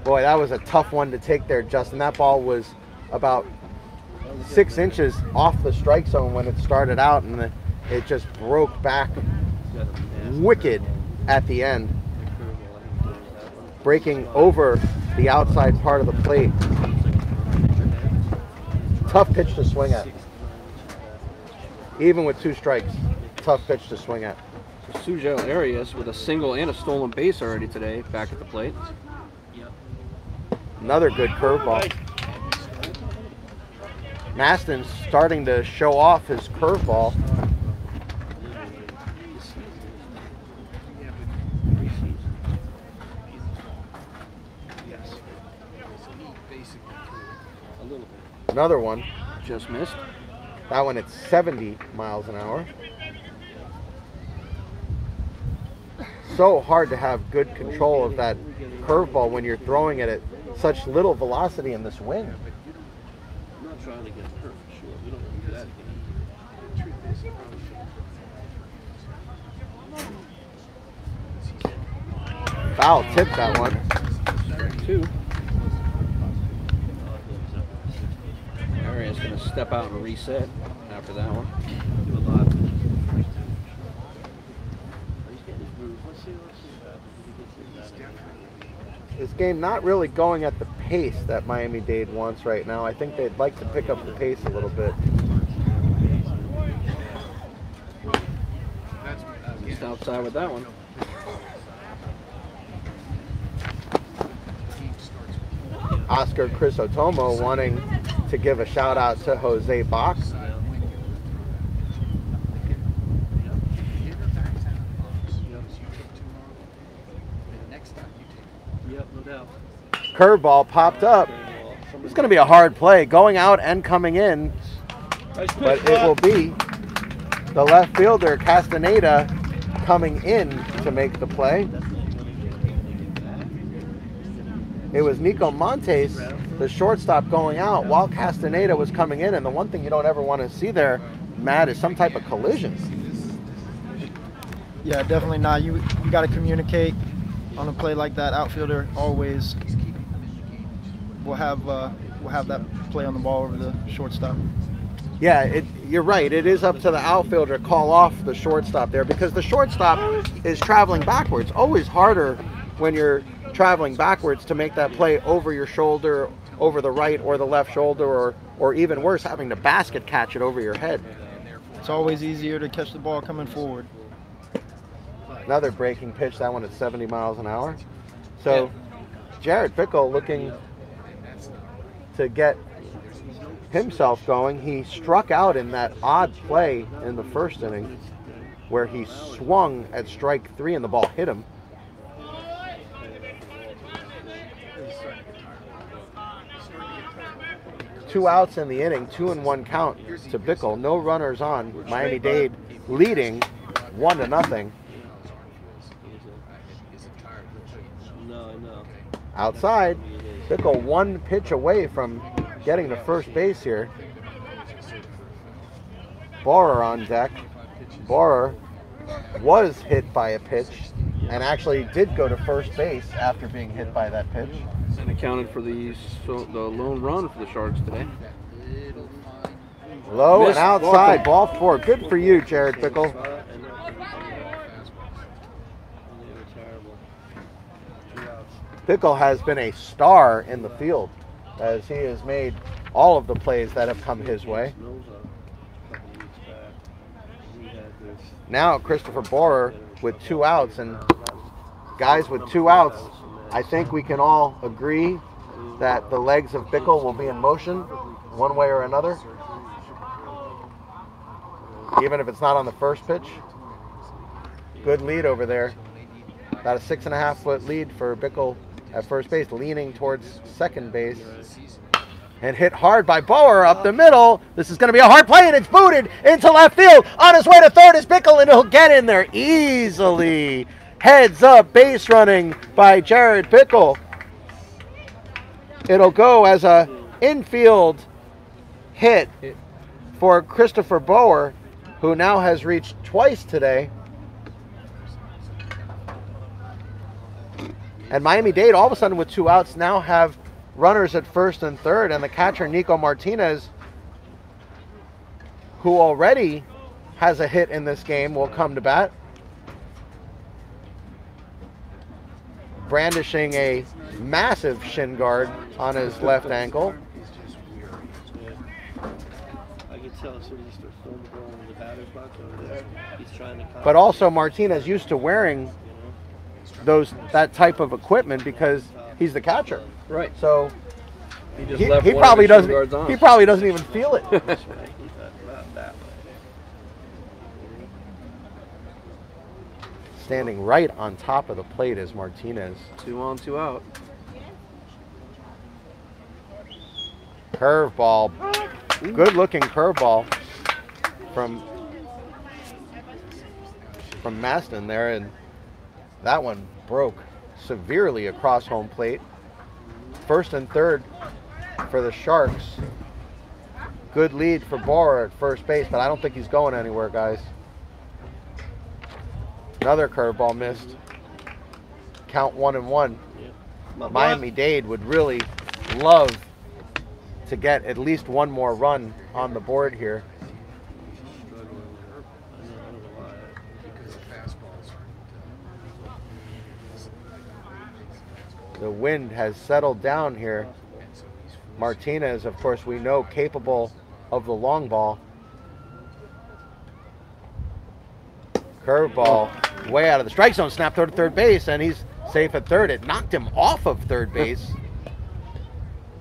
Speaker 2: Boy, that was a tough one to take there, Justin. That ball was about 6 inches off the strike zone when it started out, and it just broke back wicked at the end, breaking over the outside part of the plate. Tough pitch to swing at. Even with 2 strikes, tough pitch to swing at.
Speaker 1: So Sujel Arias with a single and a stolen base already today, back at the plate.
Speaker 2: Another good curveball. Maston's starting to show off his curveball. Another one.
Speaker 1: Just missed.
Speaker 2: That one at 70 miles an hour. So hard to have good control of that curveball when you're throwing it at such little velocity in this wind.
Speaker 6: I'm not trying to get hurt for sure. We don't want to do that again. The truth is, it probably
Speaker 2: Foul tip that one.
Speaker 1: 2. Arias going to step out and reset after that one.
Speaker 6: do a lot. He's getting his groove. Let's see what he gets in that.
Speaker 2: This game not really going at the pace that Miami-Dade wants right now. I think they'd like to pick up the pace a little bit.
Speaker 1: Just outside with that one.
Speaker 2: Oscar Crisotomo wanting to give a shout out to Jose Bach.
Speaker 6: Yep, no doubt.
Speaker 2: Curveball popped up. It's going to be a hard play going out and coming in, but it will be the left fielder Castaneda coming in to make the play. It was Nico Martinez, the shortstop, going out while Castaneda was coming in. And the one thing you don't ever want to see there, Matt, is some type of collision.
Speaker 3: Yeah, definitely not. You got to communicate on a play like that. Outfielder always will have that play on the ball over the shortstop.
Speaker 2: Yeah, you're right. It is up to the outfielder to call off the shortstop there, because the shortstop is traveling backwards. Always harder when you're traveling backwards to make that play over your shoulder, over the right or the left shoulder, or even worse, having to basket catch it over your head.
Speaker 3: It's always easier to catch the ball coming forward.
Speaker 2: Another breaking pitch, that one at 70 miles an hour. So Jared Bickle looking to get himself going. He struck out in that odd play in the first inning where he swung at strike 3 and the ball hit him. 2 outs in the inning, 2-1 count to Bickle. No runners on. Miami-Dade leading 1-0.
Speaker 6: No, I know.
Speaker 2: Outside, Bickle 1 pitch away from getting to first base here. Borer on deck. Borer was hit by a pitch and actually did go to first base after being hit by that pitch.
Speaker 1: And accounted for the lone run for the Sharks today.
Speaker 2: Low
Speaker 1: Missed,
Speaker 2: and outside,
Speaker 1: walking.
Speaker 2: ball 4. Good for you, Jared Bickle. Bickle has been a star in the field as he has made all of the plays that have come his way. Now Christopher Borer with 2 outs, and guys, with 2 outs, I think we can all agree that the legs of Bickle will be in motion one way or another, even if it's not on the first pitch. Good lead over there. About a 6.5-foot lead for Bickle at first base, leaning towards second base. And hit hard by Bower up the middle. This is going to be a hard play, and it's booted into left field. On his way to third is Bickle, and he'll get in there easily. Heads up base running by Jared Bickle. It'll go as a infield hit for Christopher Bower, who now has reached twice today. And Miami-Dade, all of a sudden with 2 outs, now have runners at first and third, and the catcher Nico Martinez, who already has a hit in this game, will come to bat, brandishing a massive shin guard on his left ankle.
Speaker 6: I can tell as soon as he starts throwing the ball in the batter's box over there, he's trying to.
Speaker 2: But also Martinez used to wearing that type of equipment because he's the catcher.
Speaker 1: Right.
Speaker 2: So
Speaker 1: he
Speaker 2: probably doesn't even feel it.
Speaker 6: That's right. He's not that way.
Speaker 2: Standing right on top of the plate is Martinez.
Speaker 1: 2 on, 2 out.
Speaker 2: Curveball. Good looking curveball from Maston there, and that one broke severely across home plate. First and third for the Sharks. Good lead for Broward at first base, but I don't think he's going anywhere, guys. Another curveball missed. Count 1-1. Miami-Dade would really love to get at least one more run on the board here. The wind has settled down here. Martinez, of course, we know capable of the long ball. Curveball way out of the strike zone, snap throw to third base, and he's safe at third. It knocked him off of third base.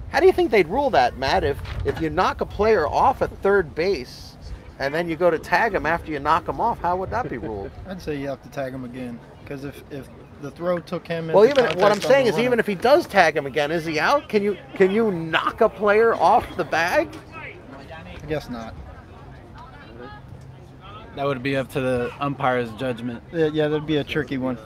Speaker 2: How do you think they'd rule that, Matt? If you knock a player off at third base and then you go to tag him after you knock him off, how would that be ruled?
Speaker 3: I'd say you have to tag him again, because if the throw took him.
Speaker 2: Well, even what I'm saying is, even if he does tag him again, is he out? Can you knock a player off the bag?
Speaker 3: I guess not.
Speaker 7: That would be up to the umpire's judgment.
Speaker 3: Yeah, that'd be a tricky one.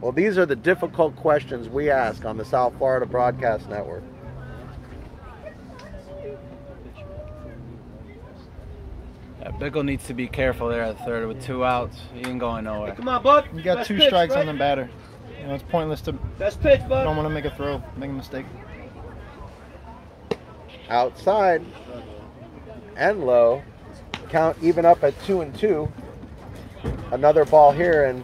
Speaker 2: Well, these are the difficult questions we ask on the South Florida Broadcast Network.
Speaker 7: Yeah, Bickle needs to be careful there at third with 2 outs. He ain't going nowhere.
Speaker 6: Come on, bud.
Speaker 3: You got
Speaker 6: Best
Speaker 3: 2
Speaker 6: pitch,
Speaker 3: strikes
Speaker 6: right?
Speaker 3: on the batter. You know, it's pointless to.
Speaker 6: Best pitch, bud.
Speaker 3: Don't want to make a throw, make a mistake.
Speaker 2: Outside and low. Count even up at 2-2. Another ball here, and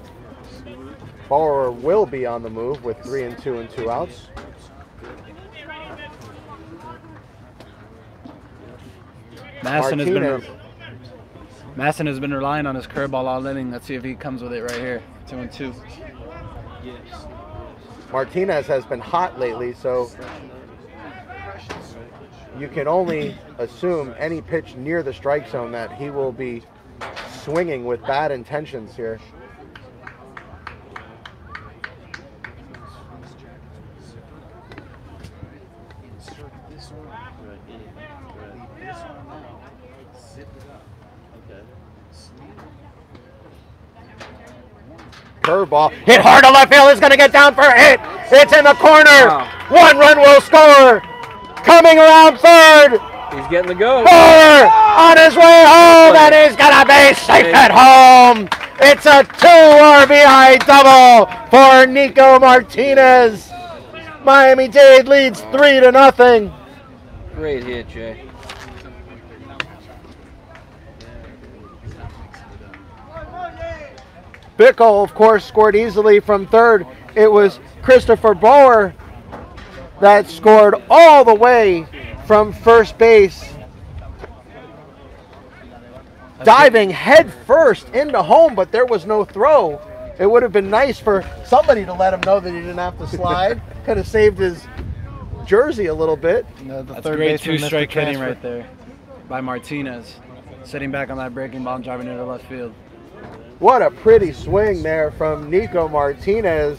Speaker 2: Bauer will be on the move with 3-2 and 2 outs.
Speaker 7: Masson has been relying on his curveball all inning. Let's see if he comes with it right here. 2-2.
Speaker 2: Martinez has been hot lately, so you can only assume any pitch near the strike zone that he will be swinging with bad intentions here. Curveball hit hard to left field. Is going to get down for a hit. It's in the corner.
Speaker 1: Wow.
Speaker 2: 1 run will score. Coming around third.
Speaker 1: He's getting the go.
Speaker 2: Bauer on his way home, and he's going to be safe at home. It's a 2 RBI double for Nico Martinez. Miami-Dade leads 3-0.
Speaker 1: Great hit, Jay.
Speaker 2: Bickle, of course, scored easily from third. It was Christopher Bauer that scored all the way from first base, diving head first into home, but there was no throw. It would have been nice for somebody to let him know that he didn't have to slide. Could have saved his jersey a little bit.
Speaker 3: The
Speaker 7: That's
Speaker 3: third
Speaker 7: great
Speaker 3: baseman missed the
Speaker 7: 2-strike hitting
Speaker 3: transfer.
Speaker 7: right there by Martinez. Sitting back on that breaking ball and driving into left field.
Speaker 2: What a pretty swing there from Nico Martinez.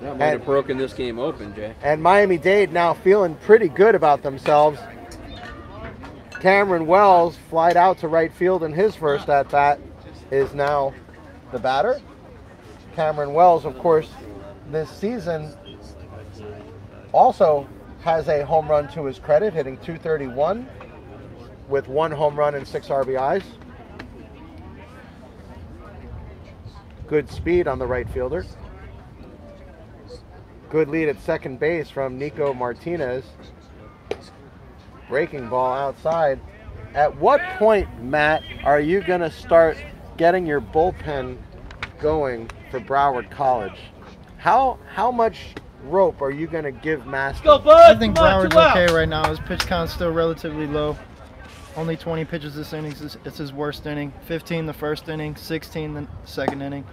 Speaker 1: That might have broken this game open, Jay.
Speaker 2: And Miami-Dade now feeling pretty good about themselves. Cameron Wells, flied out to right field in his first at-bat, is now the batter. Cameron Wells, of course, this season also has a home run to his credit, hitting .231 with 1 home run and 6 RBIs. Good speed on the right fielder. Good lead at second base from Nico Martinez. Breaking ball outside. At what point, Matt, are you going to start getting your bullpen going for Broward College? How much rope are you going to give Maston?
Speaker 6: Go, bud.
Speaker 3: I think
Speaker 6: Come on,
Speaker 3: Broward's
Speaker 6: 2 outs.
Speaker 3: okay right now. His pitch count's still relatively low. Only 20 pitches this inning. It's his worst inning. 15 the first inning, 16 the second inning.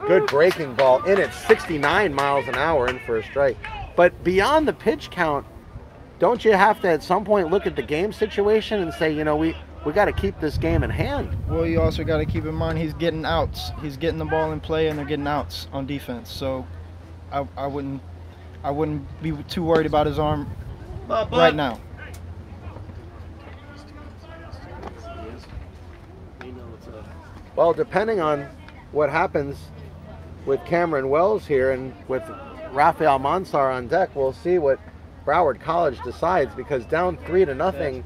Speaker 2: Good breaking ball in at 69 miles an hour in for a strike. But beyond the pitch count, don't you have to at some point look at the game situation and say, you know, we got to keep this game in hand?
Speaker 3: Well, you also got to keep in mind he's getting outs. He's getting the ball in play, and they're getting outs on defense. So I wouldn't I wouldn't be too worried about his arm right now.
Speaker 2: Well, depending on what happens with Cameron Wells here and with Rafael Monsar on deck, we'll see what Broward College decides, because down 3-0,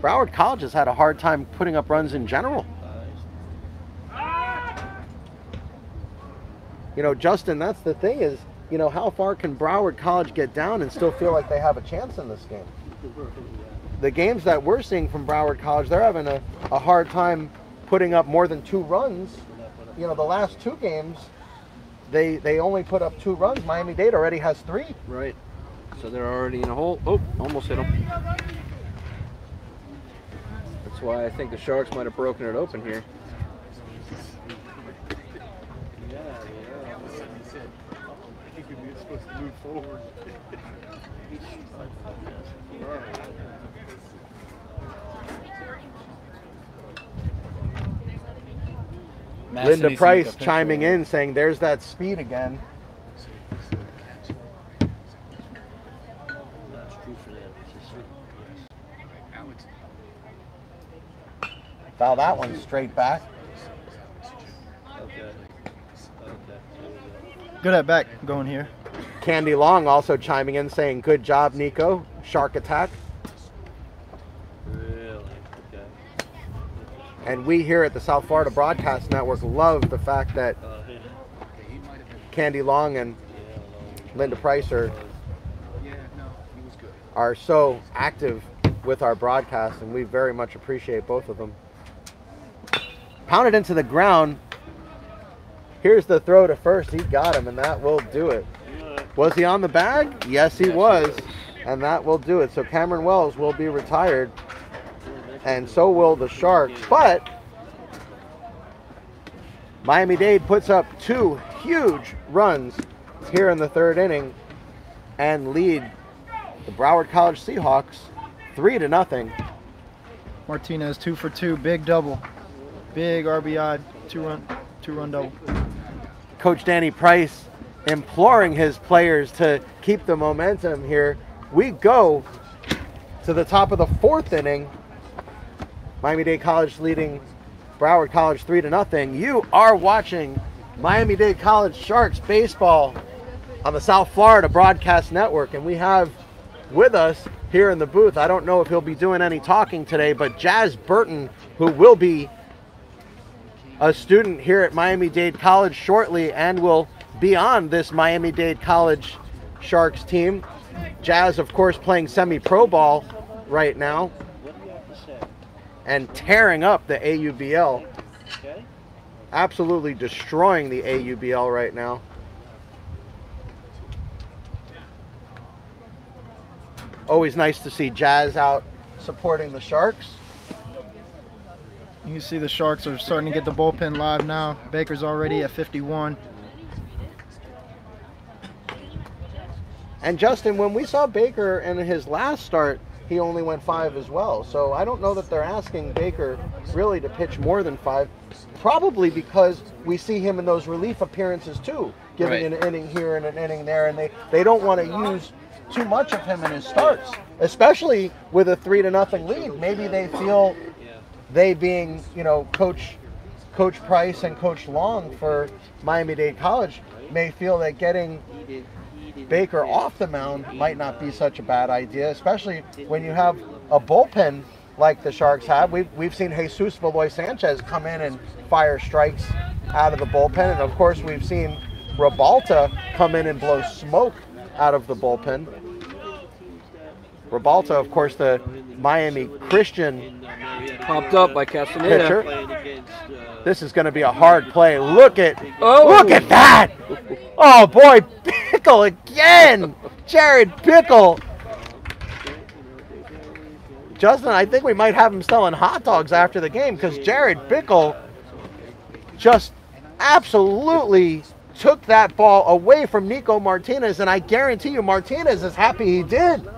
Speaker 2: Broward College has had a hard time putting up runs in general. You know, Justin, that's the thing is, you know, how far can Broward College get down and still feel like they have a chance in this game? The games that we're seeing from Broward College, they're having a hard time putting up more than 2 runs. You know, the last 2 games, they only put up 2 runs. Miami-Dade already has 3.
Speaker 1: Right. So they're already in a hole. Oh, almost hit them. That's why I think the Sharks might have broken it open here.
Speaker 5: You're supposed to move forward.
Speaker 2: Linda Price chiming in saying there's that speed again. Foul that one straight back.
Speaker 3: Good at bat going here.
Speaker 2: Candy Long also chiming in saying good job, Nico. Shark attack.
Speaker 6: Really? Okay.
Speaker 2: And we here at the South Florida Broadcast Network love the fact that Candy Long and Linda Price are so active with our broadcast, and we very much appreciate both of them. Pounded into the ground. Here's the throw to first. He got him, and that will do it. Was he on the bag? Yes, he was, and that will do it. So Cameron Wells will be retired, and so will the Sharks. But Miami-Dade puts up 2 huge runs here in the 3rd inning and lead the Broward College Seahawks 3-0.
Speaker 3: Martinez 2 for 2, big double, big RBI, two-run double.
Speaker 2: Coach Danny Price imploring his players to keep the momentum here. We go to the top of the 4th inning. Miami-Dade College leading Broward College 3-0. You are watching Miami-Dade College Sharks baseball on the South Florida Broadcast Network, and we have with us here in the booth, I don't know if he'll be doing any talking today, but Jazz Burton, who will be a student here at Miami-Dade College shortly and will be on this Miami-Dade College Sharks team. Jazz, of course, playing semi-pro ball right now and tearing up the AUBL. Absolutely destroying the AUBL right now. Always nice to see Jazz out supporting the Sharks.
Speaker 3: You can see the Sharks are starting to get the bullpen live now. Baker's already at 51.
Speaker 2: And Justin, when we saw Baker in his last start, he only went 5 as well. So I don't know that they're asking Baker really to pitch more than 5. Probably because we see him in those relief appearances too, giving an inning here and an inning there, and they don't want to use too much of him in his starts, especially with a 3-0 lead. Maybe they feel, they being, you know, Coach Price and Coach Long for Miami-Dade College, may feel that getting Baker off the mound might not be such a bad idea, especially when you have a bullpen like the Sharks have. We've seen Jesus Veloy Sanchez come in and fire strikes out of the bullpen, and of course we've seen Rabalta come in and blow smoke out of the bullpen. Rabalta, of course, the Miami Christian
Speaker 1: Popped up by Castaneda.
Speaker 2: pitcher. This is going to be a hard play. Look at that! Oh boy, Pickle again! Jared Pickle. Justin, I think we might have him selling hot dogs after the game, because Jared Pickle just absolutely took that ball away from Nico Martinez, and I guarantee you Martinez is happy he did.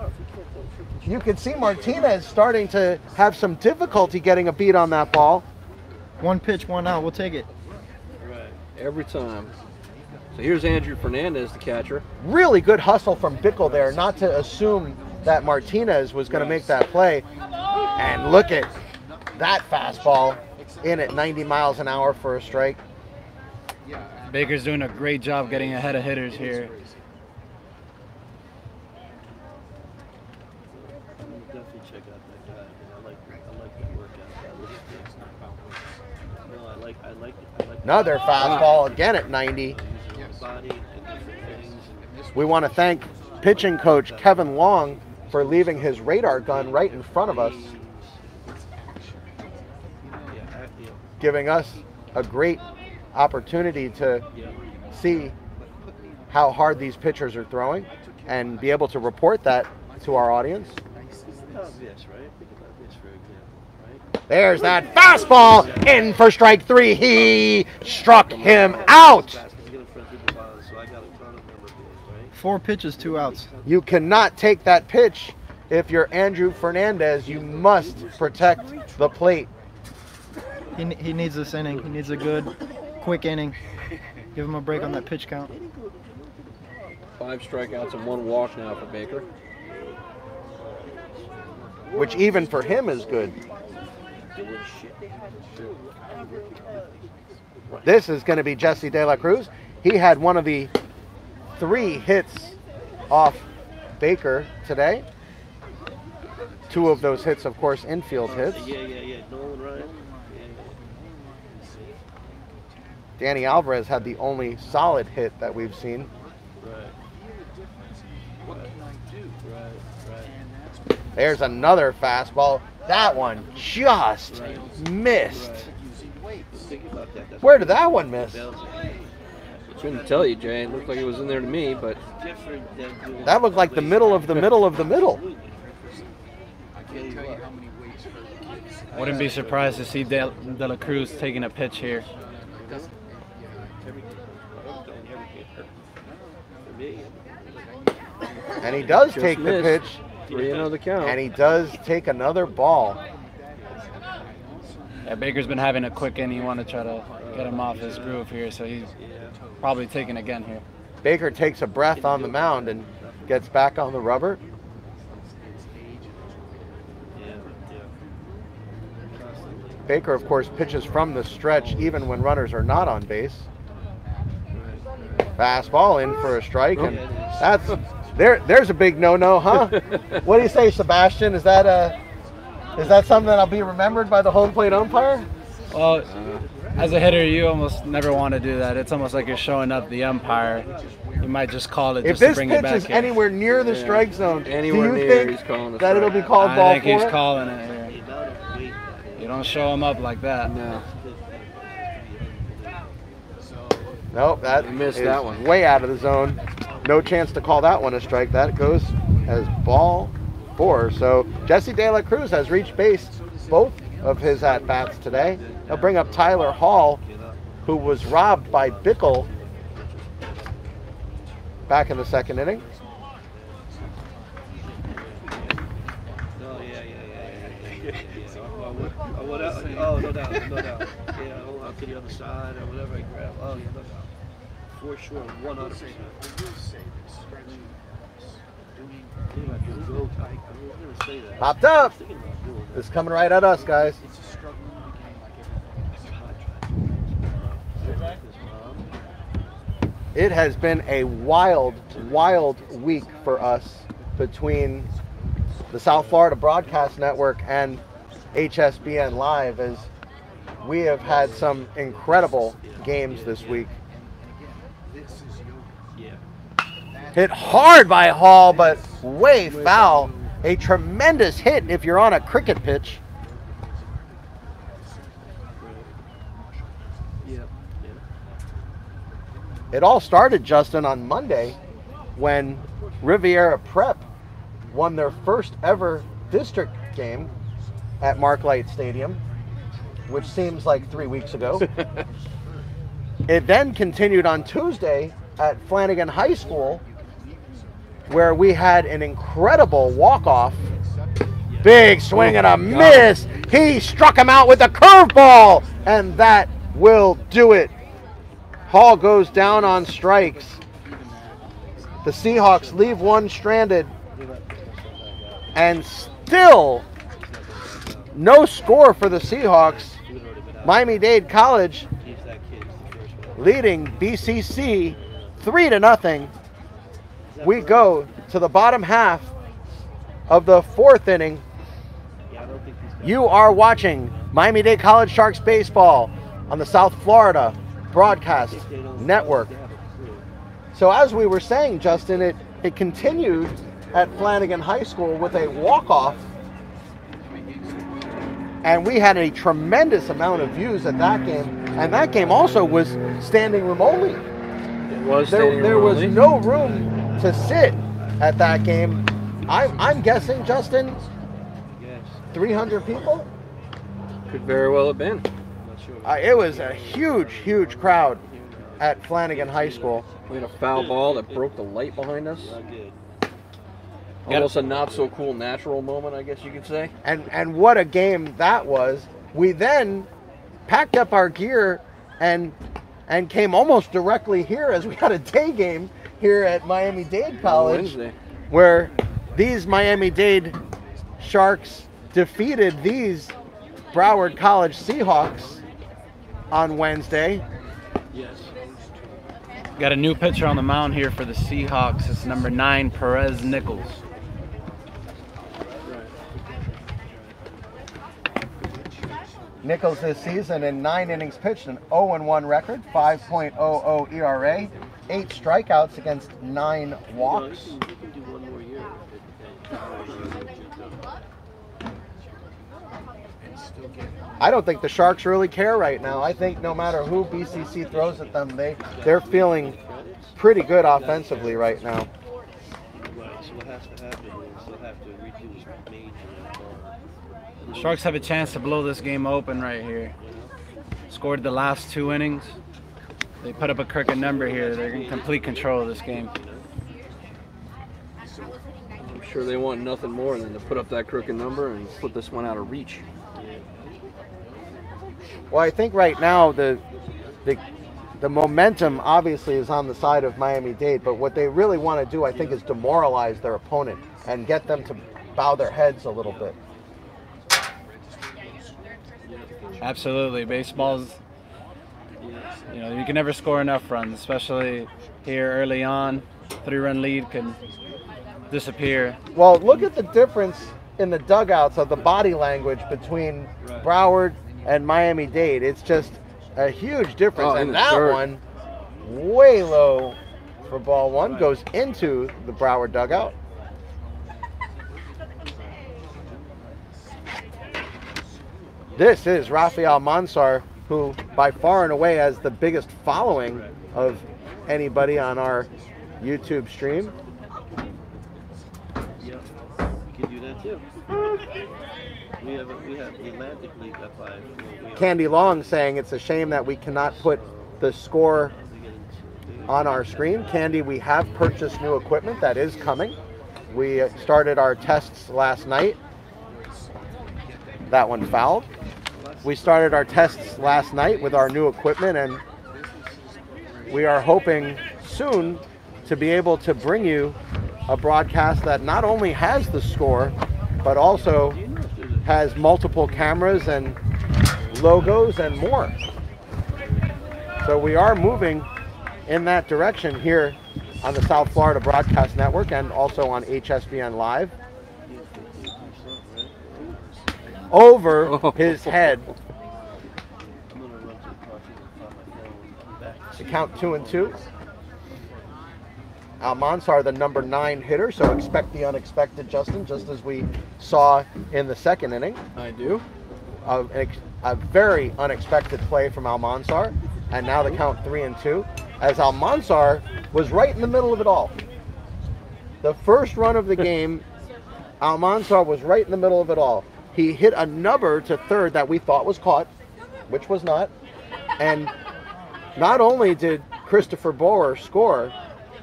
Speaker 2: You can see Martinez starting to have some difficulty getting a beat on that ball.
Speaker 3: 1 pitch, 1 out. We'll take it.
Speaker 1: Every time. So here's Andrew Fernandez, the catcher.
Speaker 2: Really good hustle from Bickle there, not to assume that Martinez was going to make that play. And look at that fastball in at 90 miles an hour for a strike.
Speaker 7: Baker's doing a great job getting ahead of hitters here.
Speaker 6: Definitely check out that guy. I like the workout. No, I like
Speaker 2: Another fastball again at 90.
Speaker 6: using his body and different things.
Speaker 2: We want to thank pitching coach Kevin Long for leaving his radar gun right in front of us, giving us a great opportunity to see how hard these pitchers are throwing and be able to report that to our audience.
Speaker 6: Obvious, right? Think about this for example, right?
Speaker 2: There's that fastball in for strike 3. He struck him out.
Speaker 6: He's gonna front through the ball, so I got a ton of number big, right?
Speaker 3: 4 pitches, 2 outs.
Speaker 2: You cannot take that pitch if you're Andrew Fernandez. You must protect the plate.
Speaker 3: He needs this inning. He needs a good, quick inning. Give him a break on that pitch count.
Speaker 1: 5 strikeouts and 1 walk now for Baker.
Speaker 2: Which even for him is good. This is going to be Jesse De La Cruz. He had one of the 3 hits off Baker today. 2 of those hits, of course, infield hits.
Speaker 6: Yeah. Nolan Ryan.
Speaker 2: Danny Alvarez had the only solid hit that we've seen. There's another fastball. That one just missed. Where did that one miss?
Speaker 1: Couldn't tell you, Jay. It looked like it was in there to me, but
Speaker 2: That looked like the middle of the middle of the middle.
Speaker 7: Wouldn't be surprised to see De La Cruz taking a pitch here.
Speaker 2: And he does
Speaker 1: Just
Speaker 2: take the
Speaker 1: missed.
Speaker 2: pitch,
Speaker 1: 3-0 the count.
Speaker 2: and he does take another ball.
Speaker 7: Yeah, Baker's been having a quick inning. You want to try to get him off his groove here, so he's probably taking again here.
Speaker 2: Baker takes a breath on the mound and gets back on the rubber. Baker, of course, pitches from the stretch even when runners are not on base. Fastball in for a strike, and that's there's a big no-no, huh? What do you say, Sebastian? Is that something that'll be remembered by the home plate umpire?
Speaker 7: Well, as a hitter, you almost never want to do that. It's almost like you're showing up the umpire. You might just call it
Speaker 2: If
Speaker 7: just to
Speaker 2: this
Speaker 7: bring it
Speaker 2: pitch
Speaker 7: back
Speaker 2: is
Speaker 7: here.
Speaker 2: anywhere near the strike zone,
Speaker 1: Anywhere
Speaker 2: do you
Speaker 1: near,
Speaker 2: think
Speaker 1: he's calling the
Speaker 2: that it'll
Speaker 1: strike.
Speaker 2: be called
Speaker 7: I
Speaker 2: ball
Speaker 7: think he's
Speaker 2: four?
Speaker 7: calling it here. You don't show him up like that.
Speaker 1: No.
Speaker 2: Nope, that
Speaker 1: He missed
Speaker 2: is
Speaker 1: that one.
Speaker 2: way out of the zone. No chance to call that one a strike. That goes as ball 4. So Jesse De La Cruz has reached base both of his at-bats today. He'll bring up Tyler Hall, who was robbed by Bickle back in the 2nd inning.
Speaker 6: Oh, no doubt. Yeah, hold on to the other side or whatever I grab. Oh, yeah, no doubt. For sure, 100%.
Speaker 2: Popped up. It's coming right at us, guys. It has been a wild week for us between the South Florida Broadcast Network and HSBN Live, as we have had some incredible games this week. Hit hard by Hall, but way foul. A tremendous hit if you're on a cricket pitch. It all started, Justin, on Monday when Riviera Prep won their first ever district game at Marklight Stadium, which seems like 3 weeks ago. It then continued on Tuesday at Flanagan High School, where we had an incredible walk-off. Big swing and a miss. He struck him out with a curveball, and that will do it. Hall goes down on strikes. The Seahawks leave one stranded, and still no score for the Seahawks. Miami-Dade College leading BCC 3-0. We go to the bottom half of the fourth inning. You are watching Miami-Dade College Sharks baseball on the South Florida Broadcast Network. So as we were saying, Justin, it continued at Flanagan High School with a walk-off, and we had a tremendous amount of views at that game, and that game also was standing room only.
Speaker 1: It was
Speaker 2: There
Speaker 1: standing room
Speaker 2: was
Speaker 1: only.
Speaker 2: no room to sit at that game. I'm guessing, Justin, 300 people?
Speaker 1: Could very well have been.
Speaker 2: It was a huge, huge crowd at Flanagan High School.
Speaker 1: We had a foul ball that broke the light behind us. Almost a not so cool natural moment, I guess you could say.
Speaker 2: And what a game that was. We then packed up our gear and came almost directly here, as we had a day game here at Miami-Dade College,
Speaker 1: Wednesday.
Speaker 2: where these Miami-Dade Sharks defeated these Broward College Seahawks on Wednesday.
Speaker 7: Got a new pitcher on the mound here for the Seahawks. It's number 9, Perez Nichols.
Speaker 2: Nichols this season in 9 innings pitched, an 0-1 record, 5.00 ERA, 8 strikeouts against 9 walks.
Speaker 6: You can do one more year.
Speaker 2: I don't think the Sharks really care right now. I think no matter who BCC throws at them, they're feeling pretty good offensively right now.
Speaker 6: Right, so what has to happen is they'll have to redo this major.
Speaker 7: The Sharks have a chance to blow this game open right here. Scored the last 2 innings. They put up a crooked number here. They're in complete control of this game.
Speaker 1: I'm sure they want nothing more than to put up that crooked number and put this one out of reach.
Speaker 2: Well, I think right now the momentum obviously is on the side of Miami-Dade, but what they really want to do, I think, is demoralize their opponent and get them to bow their heads a little bit.
Speaker 7: Absolutely. Baseball's, you can never score enough runs, especially here early on. 3-run lead can disappear.
Speaker 2: Well, look at the difference in the dugouts of the body language between Broward and Miami-Dade. It's just a huge difference.
Speaker 1: Oh,
Speaker 2: and that one, way low for ball one, goes into the Broward dugout. This is Rafael Mansar, who by far and away has the biggest following of anybody on our YouTube stream.
Speaker 6: Yeah, we can do that too. We have the Atlantic League at 5.
Speaker 2: Candy Long saying it's a shame that we cannot put the score on our screen. Candy, we have purchased new equipment that is coming. We started our tests last night. That one fouled. We started our tests last night with our new equipment, and we are hoping soon to be able to bring you a broadcast that not only has the score, but also has multiple cameras and logos and more. So we are moving in that direction here on the South Florida Broadcast Network and also on HSBN Live. Over his head. The count 2-2. Almanzar, the number 9 hitter, so expect the unexpected, Justin, just as we saw in the second inning.
Speaker 1: I do.
Speaker 2: A very unexpected play from Almanzar, and now the count 3-2, as Almanzar was right in the middle of it all. The first run of the game, Almanzar was right in the middle of it all. He hit a number to third that we thought was caught, which was not, and not only did Christopher Boer score,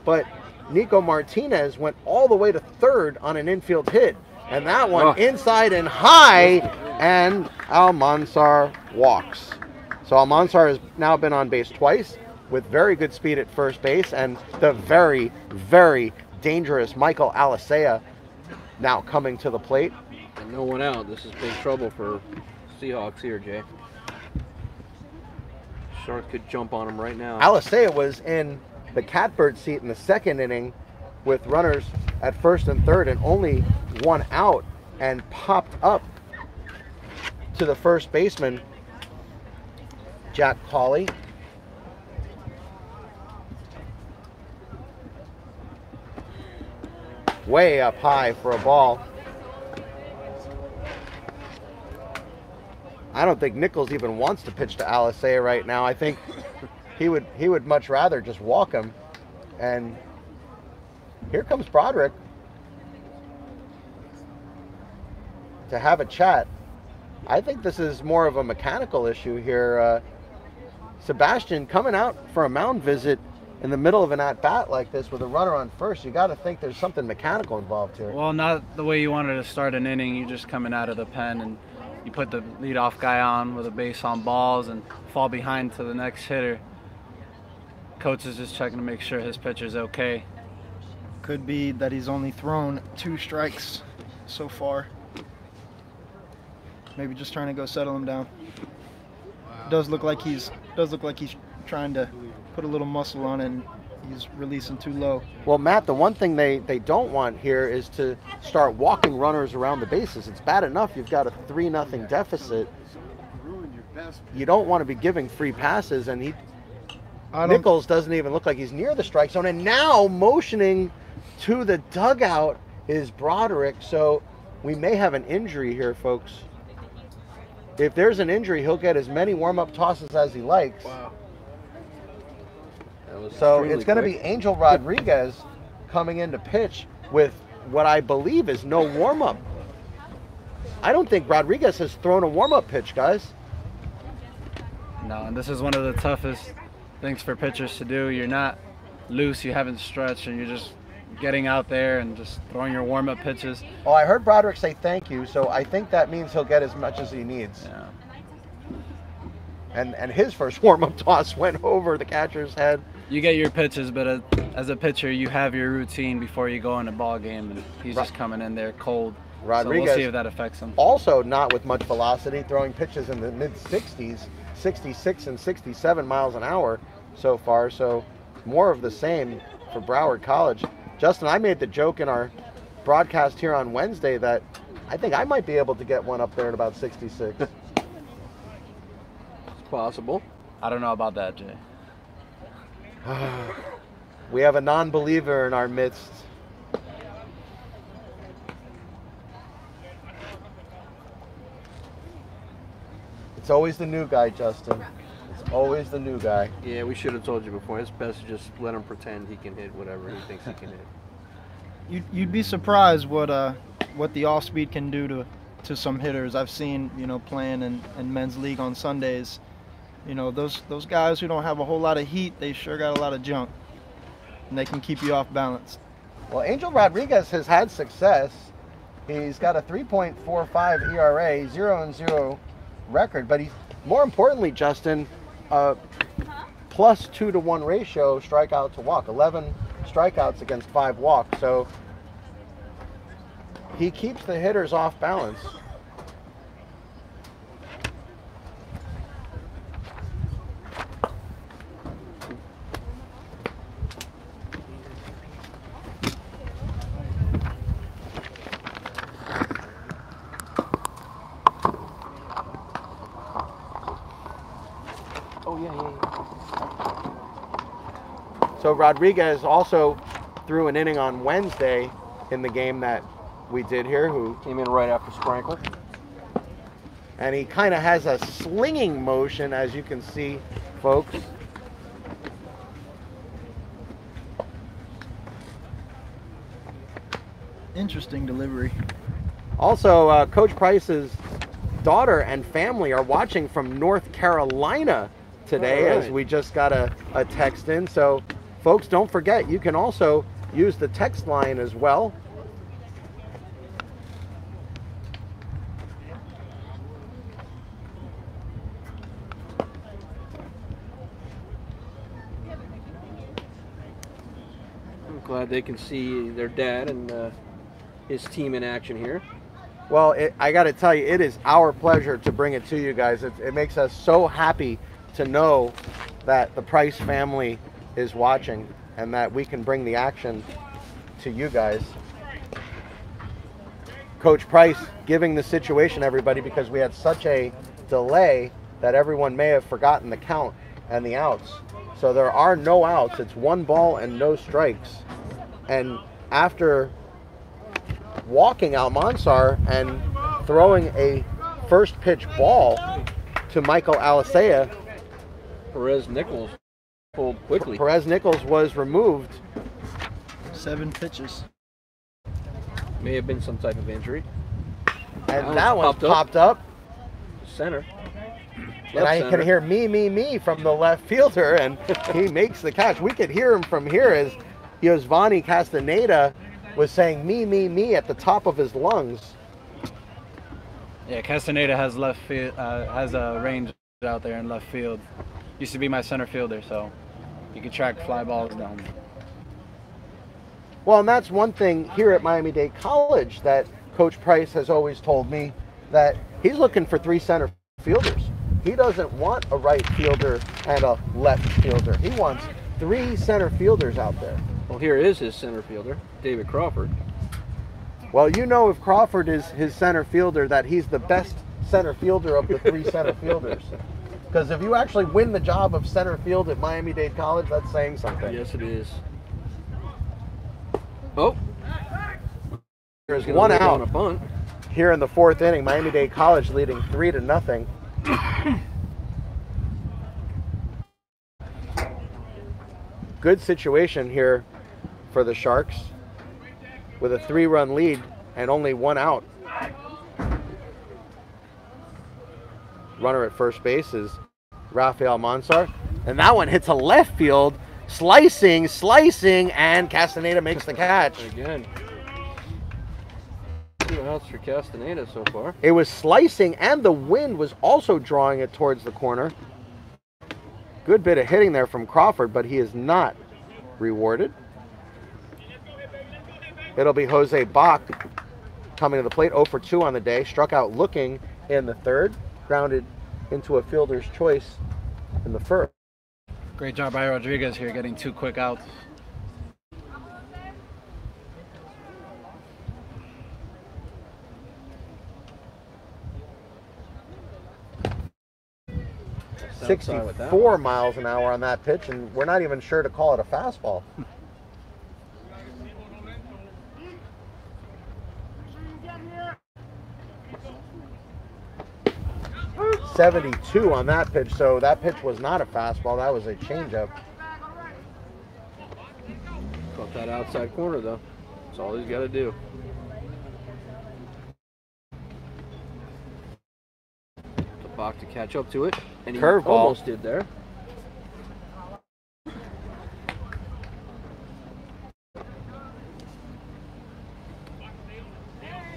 Speaker 2: but Nico Martinez went all the way to third on an infield hit. And that one inside and high, and Almanzar walks. So Almanzar has now been on base twice. with very good speed at first base, and the very, very dangerous Michael Alicea now coming to the plate.
Speaker 1: And no one out. This is big trouble for Seahawks here, Jay. Sharks could jump on him right now.
Speaker 2: Alicea was in the catbird seat in the second inning with runners at first and third and only one out, and popped up to the first baseman, Jack Hawley. Way up high for a ball. I don't think Nichols even wants to pitch to Alicea right now. I think he would much rather just walk him. And here comes Broderick to have a chat. I think this is more of a mechanical issue here. Sebastian coming out for a mound visit in the middle of an at-bat like this with a runner on first, you got to think there's something mechanical involved here.
Speaker 7: Well, not the way you wanted to start an inning. You're just coming out of the pen and you put the leadoff guy on with a base on balls and fall behind to the next hitter. Coach is just checking to make sure his pitcher's okay.
Speaker 3: Could be that he's only thrown 2 strikes so far. Maybe just trying to go settle him down. Does look like he's trying to put a little muscle on it, and he's releasing too low.
Speaker 2: Well, Matt, the one thing they don't want here is to start walking runners around the bases. It's bad enough you've got a 3-0 deficit. You don't want to be giving free passes, and Nichols doesn't even look like he's near the strike zone. And now motioning to the dugout is Broderick, so we may have an injury here, folks. If there's an injury, he'll get as many warm-up tosses as he likes.
Speaker 1: Wow.
Speaker 2: So it's going to be Angel Rodriguez coming in to pitch with what I believe is no warm-up. I don't think Rodriguez has thrown a warm-up pitch, guys.
Speaker 7: No, and this is one of the toughest things for pitchers to do. You're not loose, you haven't stretched, and you're just getting out there and just throwing your warm-up pitches.
Speaker 2: Oh, I heard Broderick say thank you, so I think that means he'll get as much as he needs.
Speaker 7: Yeah.
Speaker 2: And his first warm-up toss went over the catcher's head.
Speaker 7: You get your pitches, but as a pitcher, you have your routine before you go in a ball game, and he's just coming in there cold.
Speaker 2: Rodriguez,
Speaker 7: so we'll see if that affects him.
Speaker 2: Also not with much velocity, throwing pitches in the mid-60s, 66 and 67 miles an hour so far, so more of the same for Broward College. Justin, I made the joke in our broadcast here on Wednesday that I think I might be able to get one up there at about 66.
Speaker 1: It's possible.
Speaker 7: I don't know about that, Jay.
Speaker 2: We have a non-believer in our midst. It's always the new guy, Justin. It's always the new guy.
Speaker 1: Yeah, we should have told you before. It's best to just let him pretend he can hit whatever he thinks he can hit.
Speaker 3: You'd be surprised what the off speed can do to some hitters. I've seen, playing in men's league on Sundays. Those guys who don't have a whole lot of heat, they sure got a lot of junk, and they can keep you off balance.
Speaker 2: Well, Angel Rodriguez has had success. He's got a 3.45 ERA, 0-0 record, but he's more importantly, Justin, plus 2-to-1 ratio strikeout to walk, 11 strikeouts against 5 walks. So he keeps the hitters off balance. So Rodriguez also threw an inning on Wednesday in the game that we did here, who
Speaker 1: Came in right after Sprankle.
Speaker 2: and he kind of has a slinging motion, as you can see, folks.
Speaker 3: Interesting delivery.
Speaker 2: Also, Coach Price's daughter and family are watching from North Carolina today,
Speaker 1: All right.
Speaker 2: as we just got a text in. So, folks, don't forget, you can also use the text line as well.
Speaker 1: glad they can see their dad and his team in action here.
Speaker 2: Well, I got to tell you, it is our pleasure to bring it to you guys. It makes us so happy to know that the Price family is watching and that we can bring the action to you guys. Coach Price giving the situation, everybody, because we had such a delay that everyone may have forgotten the count and the outs. So there are no outs. It's 1 ball and no strikes. And after walking Almanzar and throwing a first pitch ball to Michael Alicea,
Speaker 1: Perez Nichols pulled quickly.
Speaker 2: Perez Nichols was removed.
Speaker 3: 7 pitches.
Speaker 1: May have been some type of injury.
Speaker 2: And that one popped up.
Speaker 1: Center.
Speaker 2: And I can hear me from the left fielder, and he makes the catch. We could hear him from here as Yosvani Castaneda was saying me at the top of his lungs.
Speaker 7: Yeah, Castaneda has left field, has a range out there in left field. Used to be my center fielder, so you can track fly balls down.
Speaker 2: Well, and that's one thing here at Miami-Dade College that Coach Price has always told me, that he's looking for 3 center fielders. He doesn't want a right fielder and a left fielder. He wants 3 center fielders out there.
Speaker 1: Well, here is his center fielder, David Crawford.
Speaker 2: Well, you know, if Crawford is his center fielder, that he's the best center fielder of the 3 center fielders. Because if you actually win the job of center field at Miami-Dade College, that's saying something.
Speaker 1: Yes, it is. Oh.
Speaker 2: There's 1 out
Speaker 1: on a bunt
Speaker 2: here in the 4th inning. Miami-Dade College leading 3-0. Good situation here for the Sharks with a 3-run lead and only 1 out. Runner at first base is Rafael Mansar, and that one hits a left field, slicing, and Castaneda makes the catch.
Speaker 1: again. 2 outs for Castaneda so far.
Speaker 2: It was slicing, and the wind was also drawing it towards the corner. Good bit of hitting there from Crawford, but he is not rewarded. It'll be Jose Bach coming to the plate, 0 for 2 on the day. Struck out looking in the 3rd, grounded into a fielder's choice in the 1st.
Speaker 7: Great job by Rodriguez here, getting 2 quick outs.
Speaker 1: Outside with that
Speaker 2: 64 miles an hour on that pitch, and we're not even sure to call it a fastball. 72 on that pitch, so that pitch was not a fastball, that was a changeup.
Speaker 1: Caught that outside corner though. That's all he's got to do. The Bach to catch up to it, and he
Speaker 2: Curveball.
Speaker 1: almost did there.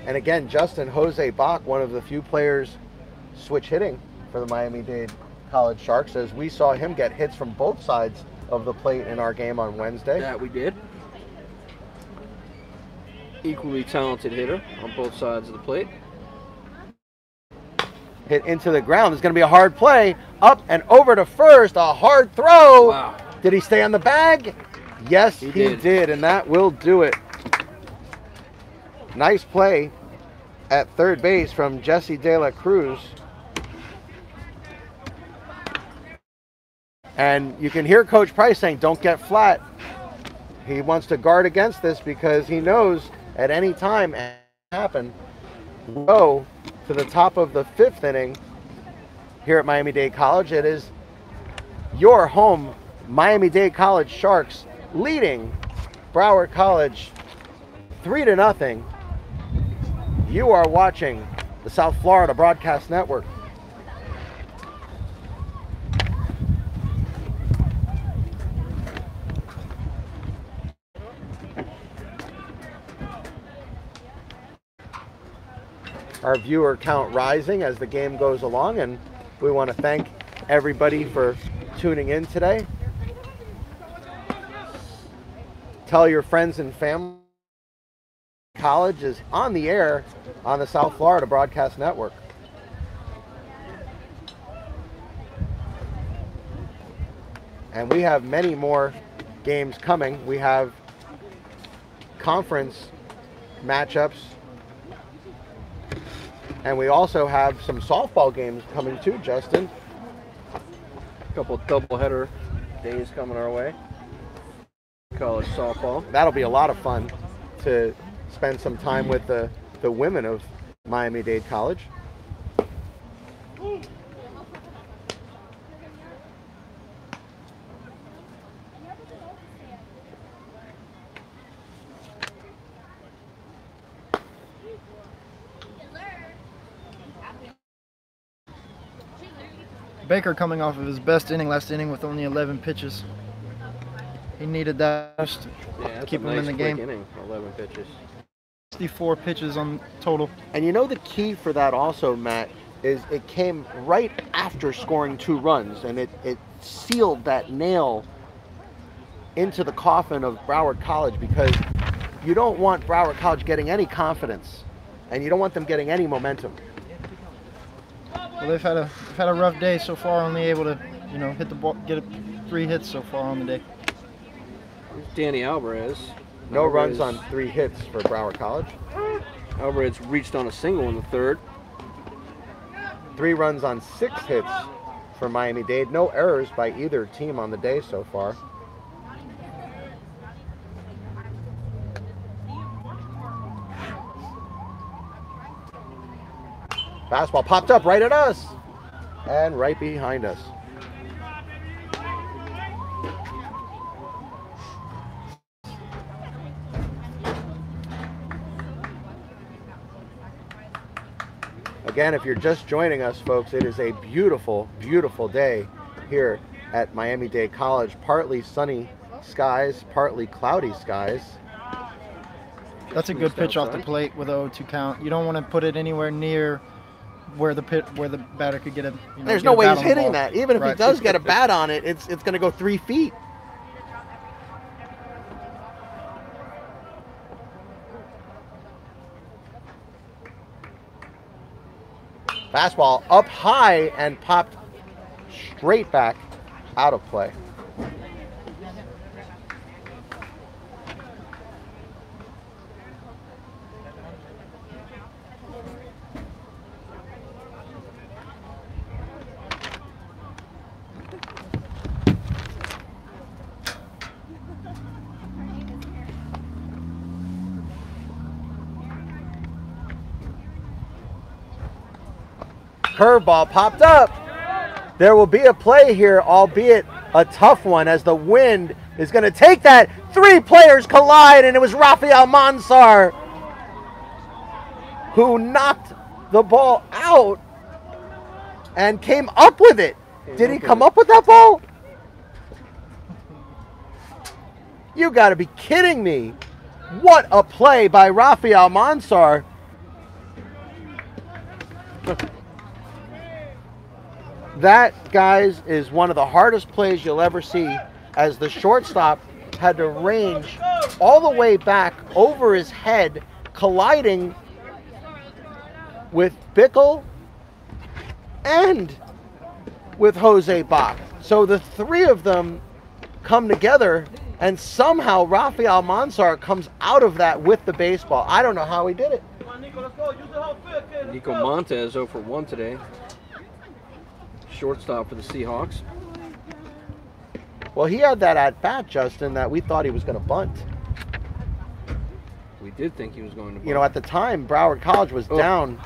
Speaker 2: And again, Justin Jose Bach, one of the few players switch hitting for the Miami-Dade College Sharks, as we saw him get hits from both sides of the plate in our game on Wednesday.
Speaker 1: That we did. Equally talented hitter on both sides of the plate.
Speaker 2: Hit into the ground. It's going to be a hard play. Up and over to first. A hard throw.
Speaker 1: Wow.
Speaker 2: Did he stay on the bag? Yes, he did, and that will do it. Nice play at third base from Jesse De La Cruz. And you can hear Coach Price saying, don't get flat. He wants to guard against this because he knows at any time it can happen. Go to the top of the 5th inning here at Miami-Dade College. It is your home Miami-Dade College Sharks leading Broward College 3-0. You are watching the South Florida Broadcast Network. Our viewer count rising as the game goes along, and we want to thank everybody for tuning in today. tell your friends and family. College is on the air on the South Florida Broadcast Network. And we have many more games coming. We have conference matchups. And we also have some softball games coming too, Justin.
Speaker 1: A couple doubleheader days coming our way. College softball.
Speaker 2: That'll be a lot of fun to spend some time with the women of Miami-Dade College.
Speaker 3: Baker coming off of his best inning last inning with only 11 pitches. He needed that just to keep him in the game.
Speaker 1: Inning, 11 pitches.
Speaker 3: 64 pitches on total.
Speaker 2: And you know the key for that also, Matt, is it came right after scoring 2 runs, and it sealed that nail into the coffin of Broward College, because you don't want Broward College getting any confidence, and you don't want them getting any momentum.
Speaker 3: Well, they've had a rough day so far, only able to, hit the ball, get 3 hits so far on the day.
Speaker 1: Danny Alvarez.
Speaker 2: No runs on 3 hits for Broward College.
Speaker 1: Alvarez reached on a single in the 3rd.
Speaker 2: 3 runs on 6 hits for Miami-Dade. No errors by either team on the day so far. Fastball popped up right at us and right behind us. Again, if you're just joining us, folks, it is a beautiful, beautiful day here at Miami-Dade College. Partly sunny skies, partly cloudy skies.
Speaker 3: That's a good pitch off the plate with a 0-2 count. You don't want to put it anywhere near where the batter could get a.
Speaker 2: There's no way he's hitting that. Even if he does get a bat on it, it's going to go 3 feet. Fastball up high and popped straight back out of play. Curveball popped up. There will be a play here, albeit a tough one, as the wind is going to take that. 3 players collide, and it was Rafael Mansar who knocked the ball out and came up with it. Did he come up with that ball? You got to be kidding me. What a play by Rafael Mansar. That, guys, is one of the hardest plays you'll ever see, as the shortstop had to range all the way back over his head, colliding with Bickle and with Jose Bach. So the 3 of them come together, and somehow Rafael Mansar comes out of that with the baseball. I don't know how he did it.
Speaker 1: Nico Martinez 0 for 1 today. Shortstop for the Seahawks.
Speaker 2: Well, he had that at bat, Justin, that we thought he was going to bunt.
Speaker 1: We did think he was going to bunt.
Speaker 2: You know, at the time, Broward College was down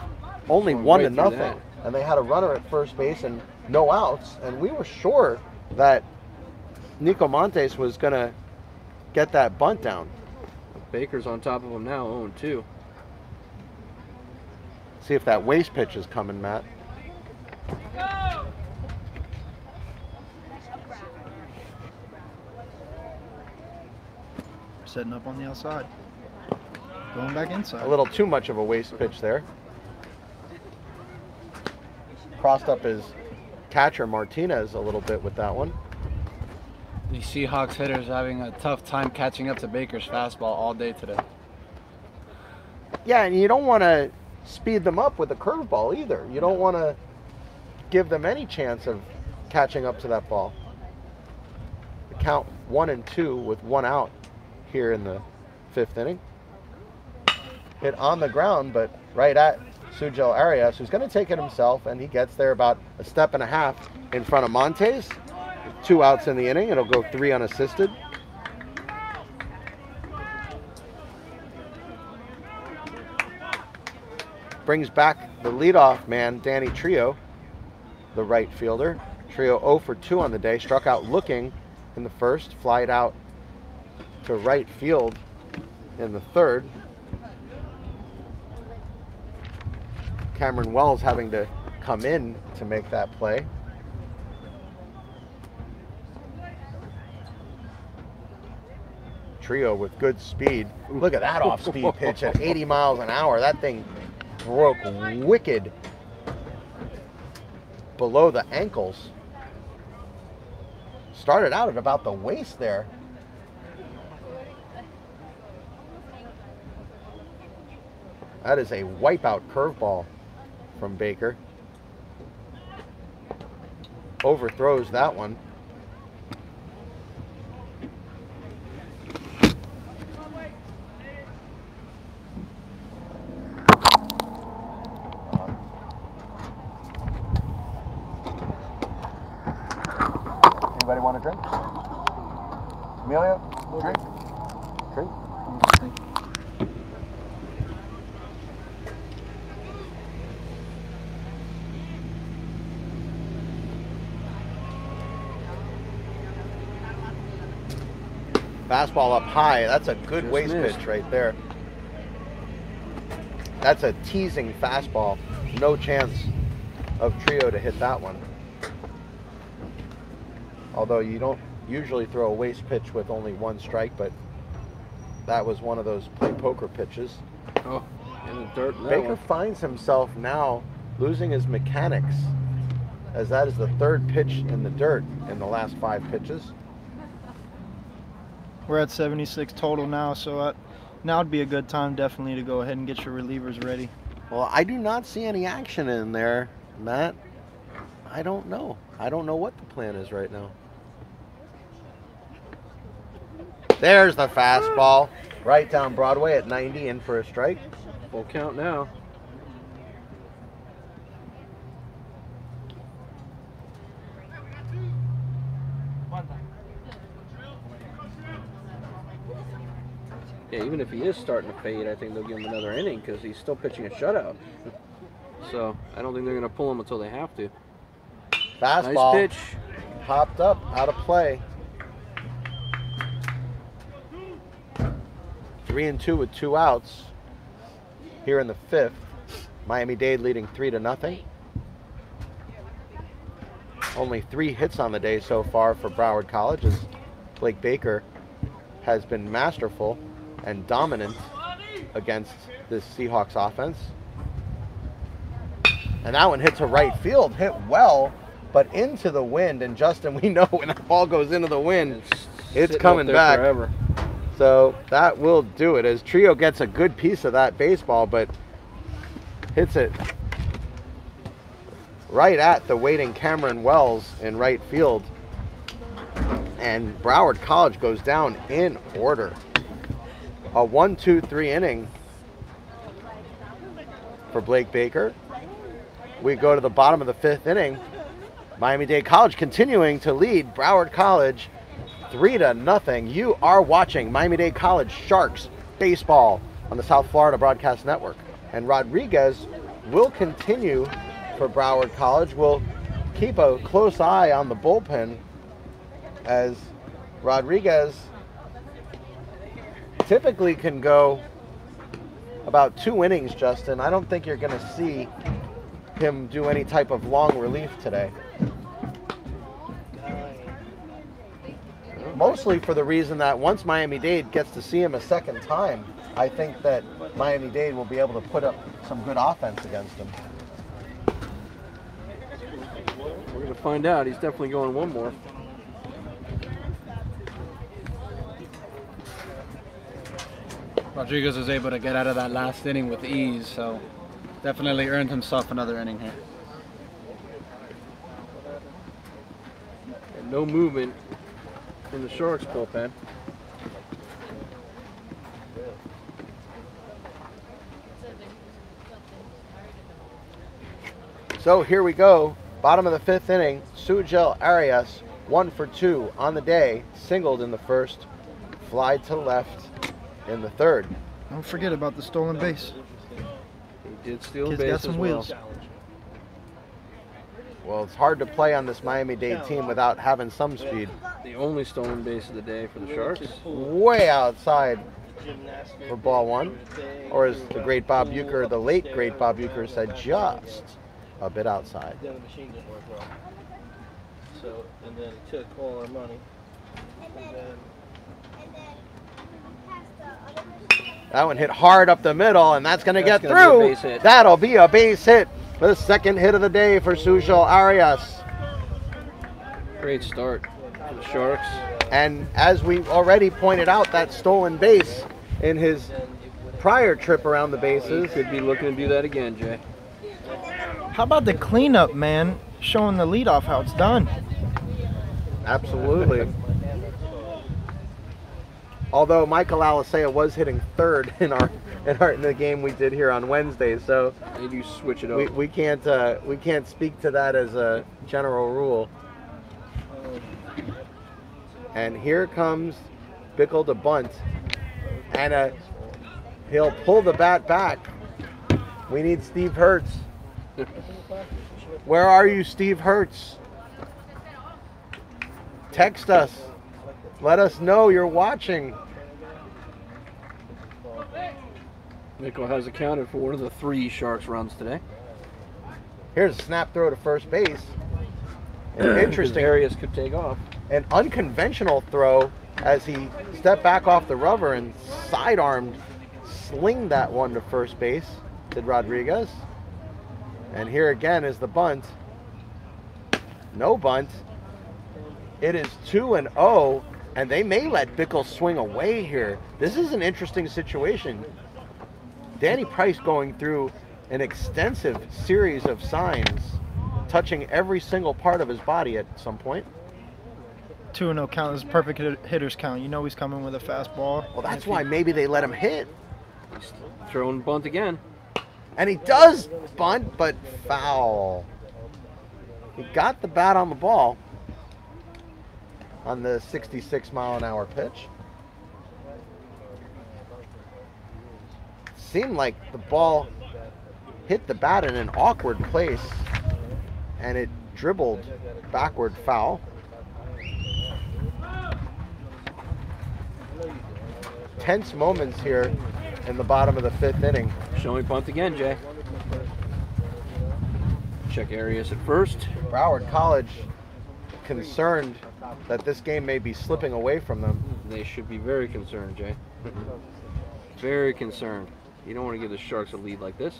Speaker 2: only 1-0,
Speaker 1: that.
Speaker 2: and they had a runner at first base and no outs, and we were sure that Nico Martinez was going to get that bunt down.
Speaker 1: Baker's on top of him now, 0-2.
Speaker 2: See if that waste pitch is coming, Matt.
Speaker 3: Setting up on the outside. Going back inside.
Speaker 2: A little too much of a waste pitch there. Crossed up his catcher Martinez a little bit with that one.
Speaker 7: The Seahawks hitters having a tough time catching up to Baker's fastball all day today.
Speaker 2: Yeah, and you don't want to speed them up with a curveball either. You don't want to give them any chance of catching up to that ball. The count 1-2 with 1 out here in the 5th inning. Hit on the ground, but right at Sujel Arias, who's going to take it himself, and he gets there about a step and a half in front of Montes. 2 outs in the inning. It'll go 3 unassisted. Brings back the leadoff man, Danny Trio, the right fielder. Trio 0 for 2 on the day. Struck out looking in the first. Flied out to right field in the third. Cameron Wells having to come in to make that play. Trio with good speed. Look at that off-speed pitch at 80 miles an hour. That thing broke wicked below the ankles. Started out at about the waist there. That is a wipeout curveball from Baker. Overthrows that one. Anybody want a drink? Amelia, drink? Drink? Fastball up high. That's a good
Speaker 1: Just
Speaker 2: waist
Speaker 1: missed.
Speaker 2: pitch right there. That's a teasing fastball. No chance of Trio to hit that one. Although you don't usually throw a waist pitch with only 1 strike, but that was one of those play poker pitches.
Speaker 1: Oh, in the dirt. in that
Speaker 2: Baker
Speaker 1: one.
Speaker 2: finds himself now losing his mechanics, as that is the 3rd pitch in the dirt in the last 5 pitches.
Speaker 3: We're at 76 total now, so now would be a good time definitely to go ahead and get your relievers ready.
Speaker 2: Well, I do not see any action in there, Matt. I don't know. I don't know what the plan is right now. There's the fastball. Right down Broadway at 90, in for a strike.
Speaker 1: Full count now. Yeah, even if he is starting to fade, I think they'll give him another inning because he's still pitching a shutout. So I don't think they're going to pull him until they have to.
Speaker 2: Fastball.
Speaker 1: Nice pitch.
Speaker 2: Popped up, out of play. 3-2 with 2 outs here in the 5th. Miami-Dade leading 3-0. Only 3 hits on the day so far for Broward College, as Blake Baker has been masterful and dominant against this Seahawks offense. And that one hit to right field, hit well, but into the wind. And Justin, we know when that ball goes into the wind, it's coming back.
Speaker 1: Forever.
Speaker 2: So that will do it, as Trio gets a good piece of that baseball, but hits it right at the waiting Cameron Wells in right field. And Broward College goes down in order. A 1-2-3 inning for Blake Baker. We go to the bottom of the 5th inning. Miami-Dade College continuing to lead Broward College 3-0. You are watching Miami-Dade College Sharks baseball on the South Florida Broadcast Network. And Rodriguez will continue for Broward College. We'll keep a close eye on the bullpen, as Rodriguez typically can go about 2 innings, Justin. I don't think you're going to see him do any type of long relief today. Mostly for the reason that once Miami-Dade gets to see him a second time, I think that Miami-Dade will be able to put up some good offense against him.
Speaker 1: We're going to find out. He's definitely going one more.
Speaker 7: Rodriguez was able to get out of that last inning with ease, so definitely earned himself another inning here.
Speaker 1: And no movement in the Sharks bullpen.
Speaker 2: So here we go. Bottom of the 5th inning. Sujel Arias, 1 for 2 on the day. Singled in the first. Fly to left in the third.
Speaker 3: Don't forget about the stolen base.
Speaker 1: He did steal a
Speaker 3: Kid's
Speaker 1: base
Speaker 3: got some
Speaker 1: as well.
Speaker 3: wheels.
Speaker 2: Well, it's hard to play on this Miami-Dade team without having some speed.
Speaker 1: The only stolen base of the day for the Sharks.
Speaker 2: Way outside for ball 1. Or as the great Bob Uecker, the late great Bob Uecker said, just a bit outside.
Speaker 6: Then the machine didn't work well. So, and then he took all our money. And then
Speaker 2: That one hit hard up the middle, and that's going to get
Speaker 1: That's gonna be a
Speaker 2: through.
Speaker 1: base hit.
Speaker 2: That'll be a base hit. The second hit of the day for Sujel Arias.
Speaker 1: Great start for the Sharks.
Speaker 2: And as we already pointed out, that stolen base in his prior trip around the bases.
Speaker 1: Could be looking to do that again, Jay.
Speaker 3: How about the cleanup, man? Showing the leadoff how it's done.
Speaker 2: Absolutely. Although Michael Alisea was hitting third in the game we did here on Wednesday, so
Speaker 1: Maybe you switch it up.
Speaker 2: we can't speak to that as a general rule. And here comes Bickle to bunt, and he'll pull the bat back. We need Steve Hertz. Where are you, Steve Hertz? Text us. Let us know you're watching.
Speaker 1: Nico has accounted for one of the 3 Sharks runs today.
Speaker 2: Here's a snap throw to first base. An interesting,
Speaker 1: Arias could take off.
Speaker 2: an unconventional throw as he stepped back off the rubber and sidearmed, sling that one to first base, did Rodriguez. And here again is the bunt. No bunt. It is 2-0, and they may let Bickle swing away here. This is an interesting situation. Danny Price going through an extensive series of signs, touching every single part of his body at some point.
Speaker 3: 2-0 count is perfect hitter's count. You know he's coming with a fastball.
Speaker 2: Well, that's why maybe they let him hit.
Speaker 1: Throwing bunt again.
Speaker 2: And he does bunt, but foul. He got the bat on the ball on the 66-mile-an-hour pitch. Seemed like the ball hit the bat in an awkward place, and it dribbled backward foul. Tense moments here in the bottom of the 5th inning.
Speaker 1: Showing bunt again, Jay. Check Arias at first.
Speaker 2: Broward College concerned that this game may be slipping away from them.
Speaker 1: They should be very concerned, Jay. Very concerned. You don't want to give the Sharks a lead like this.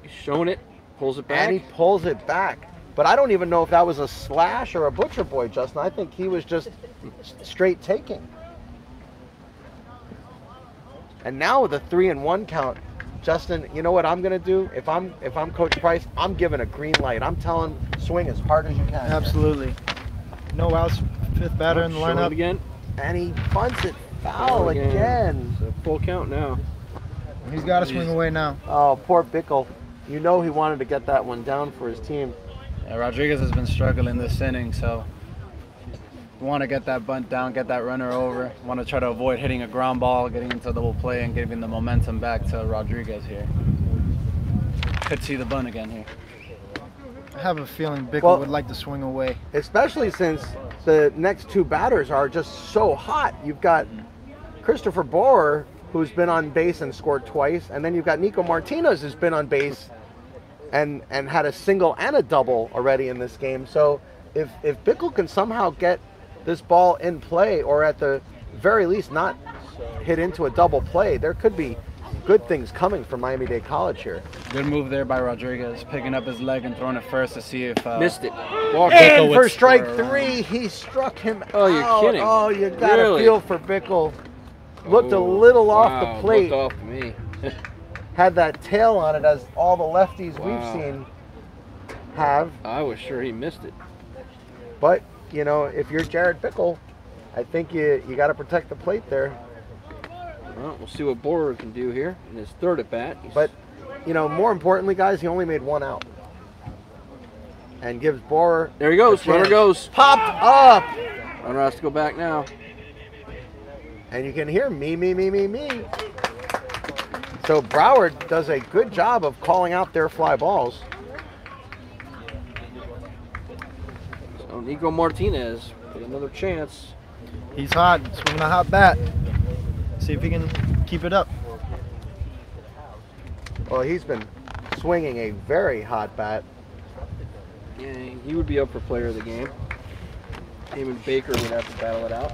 Speaker 1: He's showing it, pulls it back.
Speaker 2: And he pulls it back. But I don't even know if that was a slash or a butcher boy, Justin. I think he was just straight taking. And now with a 3-1 count, Justin, you know what I'm gonna do? If I'm Coach Price, I'm giving a green light. I'm telling swing as hard as you can.
Speaker 3: Absolutely. No outs, 5th batter in the
Speaker 1: Showing it
Speaker 3: lineup.
Speaker 1: again.
Speaker 2: And he bunts it foul again.
Speaker 1: So full count now.
Speaker 3: He's got to swing away now.
Speaker 2: Oh, poor Bickle. You know he wanted to get that one down for his team.
Speaker 7: Yeah, Rodriguez has been struggling this inning, so we want to get that bunt down, get that runner over. Want to try to avoid hitting a ground ball, getting into double play, and giving the momentum back to Rodriguez here. Could see the bunt again here.
Speaker 3: I have a feeling Bickle would like to swing away.
Speaker 2: Especially since the next 2 batters are just so hot. You've got Christopher Borer, who's been on base and scored twice, and then you've got Nico Martinez, who's been on base and had a single and a double already in this game. So if Bickle can somehow get this ball in play, or at the very least not hit into a double play, there could be good things coming from Miami-Dade College here.
Speaker 7: Good move there by Rodriguez, picking up his leg and throwing it first to see if
Speaker 1: Missed it.
Speaker 2: And for strike 3, he struck him
Speaker 1: Oh, you're
Speaker 2: out.
Speaker 1: kidding.
Speaker 2: Oh, you gotta
Speaker 1: Really?
Speaker 2: feel for Bickle. looked a little off
Speaker 1: wow,
Speaker 2: the plate.
Speaker 1: Looked off to me.
Speaker 2: Had that tail on it, as all the lefties
Speaker 1: Wow.
Speaker 2: we've seen have.
Speaker 1: I was sure he missed it.
Speaker 2: But, you know, if you're Jared Bickle, I think you got to protect the plate there.
Speaker 1: Well, we'll see what Borer can do here in his third at bat.
Speaker 2: But, you know, more importantly, guys, he only made one out. And gives Borer.
Speaker 1: There he goes. Runner goes.
Speaker 2: Popped up.
Speaker 1: Runner has to go back now.
Speaker 2: And you can hear me. So Broward does a good job of calling out their fly balls.
Speaker 1: So Nico Martinez with another chance.
Speaker 3: He's hot, swinging a hot bat. See if he can keep it up.
Speaker 2: Well, he's been swinging a very hot bat.
Speaker 1: Yeah, he would be up for player of the game. Him and Baker would have to battle it out.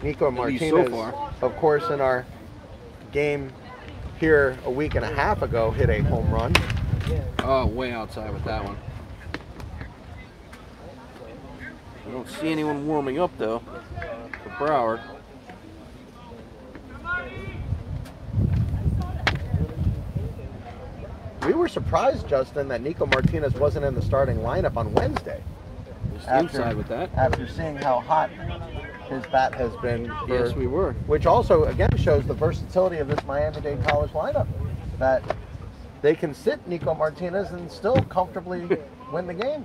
Speaker 2: Nico
Speaker 1: At least
Speaker 2: Martinez,
Speaker 1: so far.
Speaker 2: of course, in our game here a week and a half ago, hit a home run.
Speaker 1: Oh, way outside with that one. I don't see anyone warming up, though, for Broward.
Speaker 2: We were surprised, Justin, that Nico Martinez wasn't in the starting lineup on Wednesday.
Speaker 1: Just inside with that.
Speaker 2: After seeing how hot his bat has been.
Speaker 1: Yes, we were.
Speaker 2: Which also, again, shows the versatility of this Miami-Dade College lineup. That they can sit Nico Martinez and still comfortably win the game.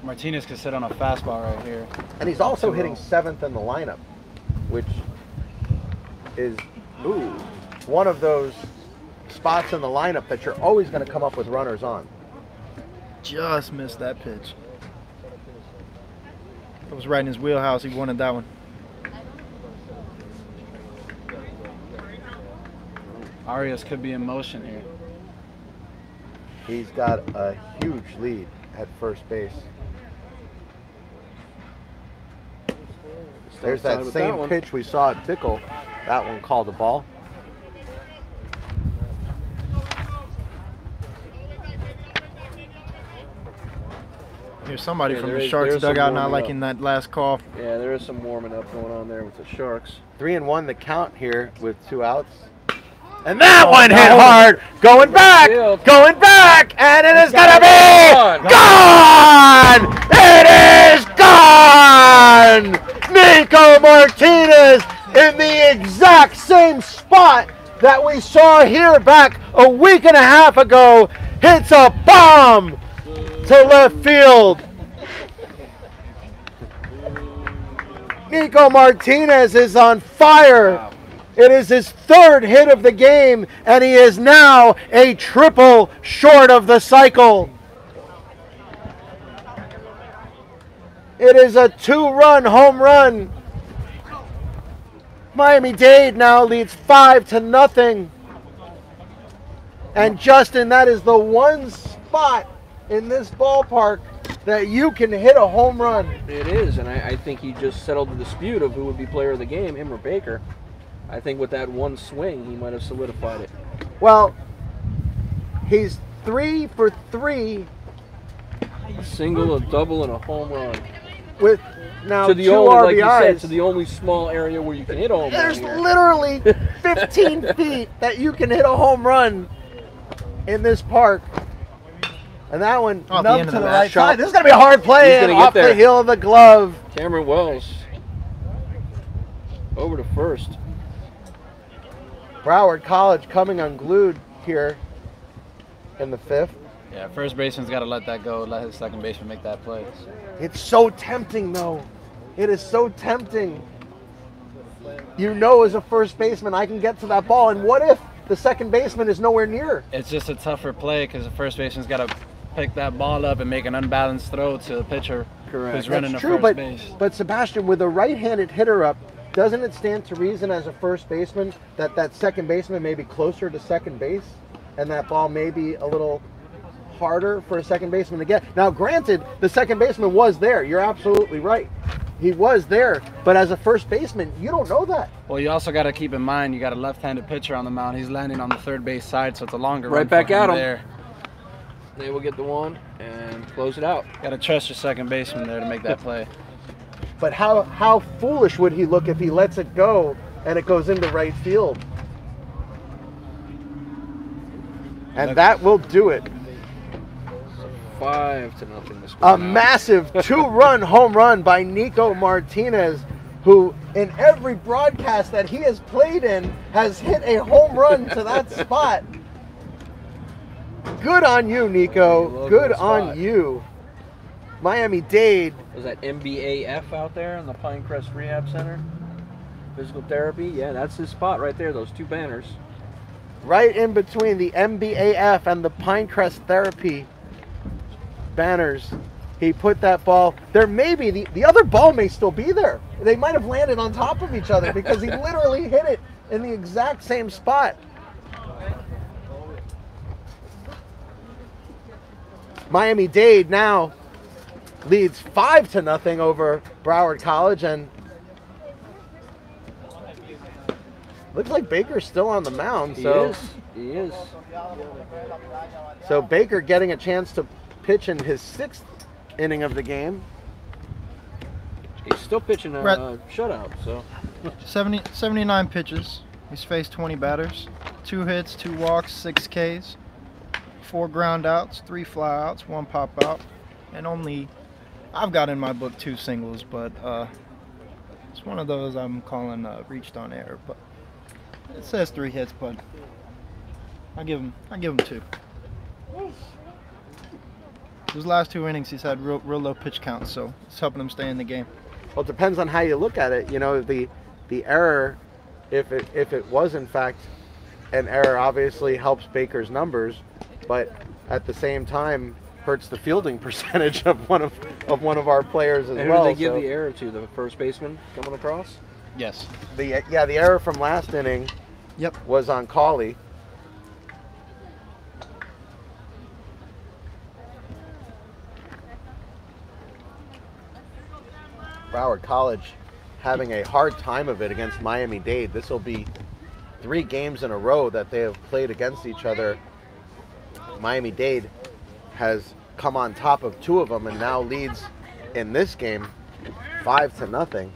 Speaker 7: Martinez could sit on a fastball right here.
Speaker 2: And he's also hitting 7th in the lineup, which is one of those spots in the lineup that you're always going to come up with runners on.
Speaker 3: Just missed that pitch. That was right in his wheelhouse. He wanted that one.
Speaker 7: Arias could be in motion here.
Speaker 2: He's got a huge lead at first base. There's that
Speaker 1: with
Speaker 2: same
Speaker 1: that one.
Speaker 2: pitch we saw at Bickle. That one called a ball.
Speaker 3: Here's somebody
Speaker 1: Yeah,
Speaker 3: from
Speaker 1: there
Speaker 3: the
Speaker 1: is-
Speaker 3: Sharks
Speaker 1: there's some
Speaker 3: dugout not
Speaker 1: warming
Speaker 3: liking that last call.
Speaker 1: Yeah, there is some warming up going on there with the Sharks.
Speaker 2: 3-1 the count here with 2 outs. And that one hit hard, going back, and it is gonna be gone! It is gone! Nico Martinez in the exact same spot that we saw here back a week and a half ago, hits a bomb to left field. Nico Martinez is on fire.
Speaker 1: Wow.
Speaker 2: It is his 3rd hit of the game, and he is now a triple short of the cycle. It is a 2-run home run. Miami-Dade now leads 5-0. And Justin, that is the one spot in this ballpark that you can hit a home run.
Speaker 1: It is, and I think he just settled the dispute of who would be player of the game, him or Baker. I think with that one swing, he might have solidified it.
Speaker 2: Well, he's 3 for 3
Speaker 1: A single, a double, and a home run.
Speaker 2: with now
Speaker 1: To the
Speaker 2: 2
Speaker 1: only,
Speaker 2: RBIs.
Speaker 1: like you said, to the only small area where you can hit a home run
Speaker 2: There's
Speaker 1: here.
Speaker 2: literally 15 feet that you can hit a home run in this park. And that one
Speaker 3: Off the
Speaker 2: nubbed
Speaker 3: end of
Speaker 2: to
Speaker 3: the
Speaker 2: the
Speaker 3: bat.
Speaker 2: right side. This is going to be a hard play
Speaker 1: He's gonna get
Speaker 2: off the
Speaker 1: there.
Speaker 2: heel of the glove.
Speaker 1: Cameron Wells over to first.
Speaker 2: Broward College coming unglued here in the 5th.
Speaker 7: Yeah, first baseman's got to let that go. Let his second baseman make that play.
Speaker 2: It's so tempting, though. It is so tempting. You know, as a first baseman, I can get to that ball. And what if the second baseman is nowhere near?
Speaker 7: It's just a tougher play because the first baseman's got to pick that ball up and make an unbalanced throw to the pitcher who's running
Speaker 2: That's
Speaker 7: the
Speaker 2: true,
Speaker 7: first base.
Speaker 2: but Sebastian, with a right-handed hitter up, doesn't it stand to reason as a first baseman that that second baseman may be closer to second base and that ball may be a little harder for a second baseman to get? Now, granted, the second baseman was there. You're absolutely right. He was there. But as a first baseman, you don't know that.
Speaker 7: Well, you also got to keep in mind you got a left-handed pitcher on the mound. He's landing on the third base side, so it's a longer
Speaker 1: Right
Speaker 7: run
Speaker 1: back
Speaker 7: for
Speaker 1: at him.
Speaker 7: there.
Speaker 1: They will get the one and close it out.
Speaker 7: Got to trust your second baseman there to make that play.
Speaker 2: But how foolish would he look if he lets it go and it goes into right field? And that will do it.
Speaker 1: 5-0 this
Speaker 2: A massive 2-run home run by Nico Martinez, who in every broadcast that he has played in has hit a home run to that spot. Good on you, Nico. Good on you. Miami-Dade.
Speaker 1: Was that MBAF out there in the Pinecrest Rehab Center? Physical therapy? Yeah, that's his spot right there, those two banners.
Speaker 2: Right in between the MBAF and the Pinecrest Therapy banners, he put that ball. There may be, the other ball may still be there. They might have landed on top of each other because he literally hit it in the exact same spot. Miami-Dade now leads 5-0 over Broward College, and looks like Baker's still on the mound. So
Speaker 1: He is.
Speaker 2: So Baker getting a chance to pitch in his 6th inning of the game.
Speaker 1: He's still pitching a shutout, so.
Speaker 3: 79 pitches. He's faced 20 batters, 2 hits, 2 walks, 6 Ks, 4 ground outs, 3 fly outs, 1 pop out, and only, I've got in my book 2 singles, but it's one of those I'm calling reached on air. But it says 3 hits, but I give him 2. His last 2 innings, he's had real low pitch counts, so it's helping him stay in the game.
Speaker 2: Well, it depends on how you look at it. You know, the error, if it was in fact an error, obviously helps Baker's numbers, but at the same time hurts the fielding percentage of one of our players as
Speaker 1: and
Speaker 2: well.
Speaker 1: Who did they give the error to? The first baseman coming across?
Speaker 7: Yes.
Speaker 2: The error from last inning.
Speaker 3: Yep.
Speaker 2: Was on Cauley. Broward College having a hard time of it against Miami-Dade. This will be 3 games in a row that they have played against each other. Miami-Dade has come on top of 2 of them and now leads in this game 5-0.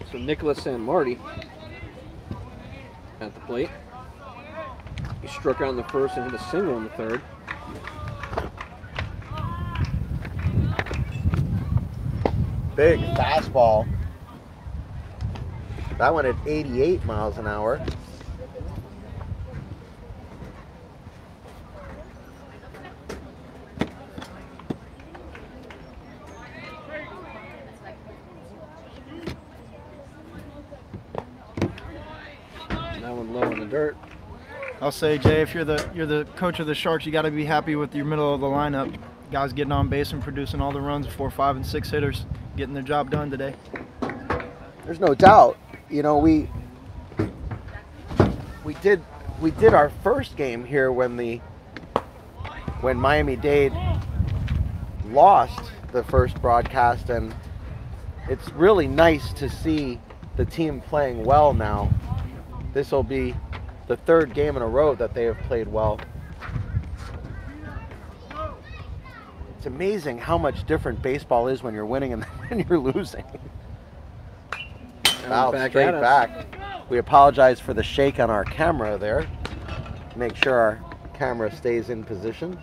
Speaker 1: So Nicholas Sanmardi at the plate. He struck out in the first and hit a single in the third.
Speaker 2: Big fastball. That one at 88 miles an hour.
Speaker 1: That one low in the dirt.
Speaker 3: I'll say, Jay, if you're the coach of the Sharks, you got to be happy with your middle of the lineup. Guys getting on base and producing all the runs before 5 and 6 hitters getting their job done today.
Speaker 2: There's no doubt. You know, we did our first game here when Miami-Dade lost the first broadcast, and it's really nice to see the team playing well now. This will be the 3rd game in a row that they have played well. It's amazing how much different baseball is when you're winning and when you're losing. Foul straight back. We apologize for the shake on our camera there. Make sure our camera stays in position.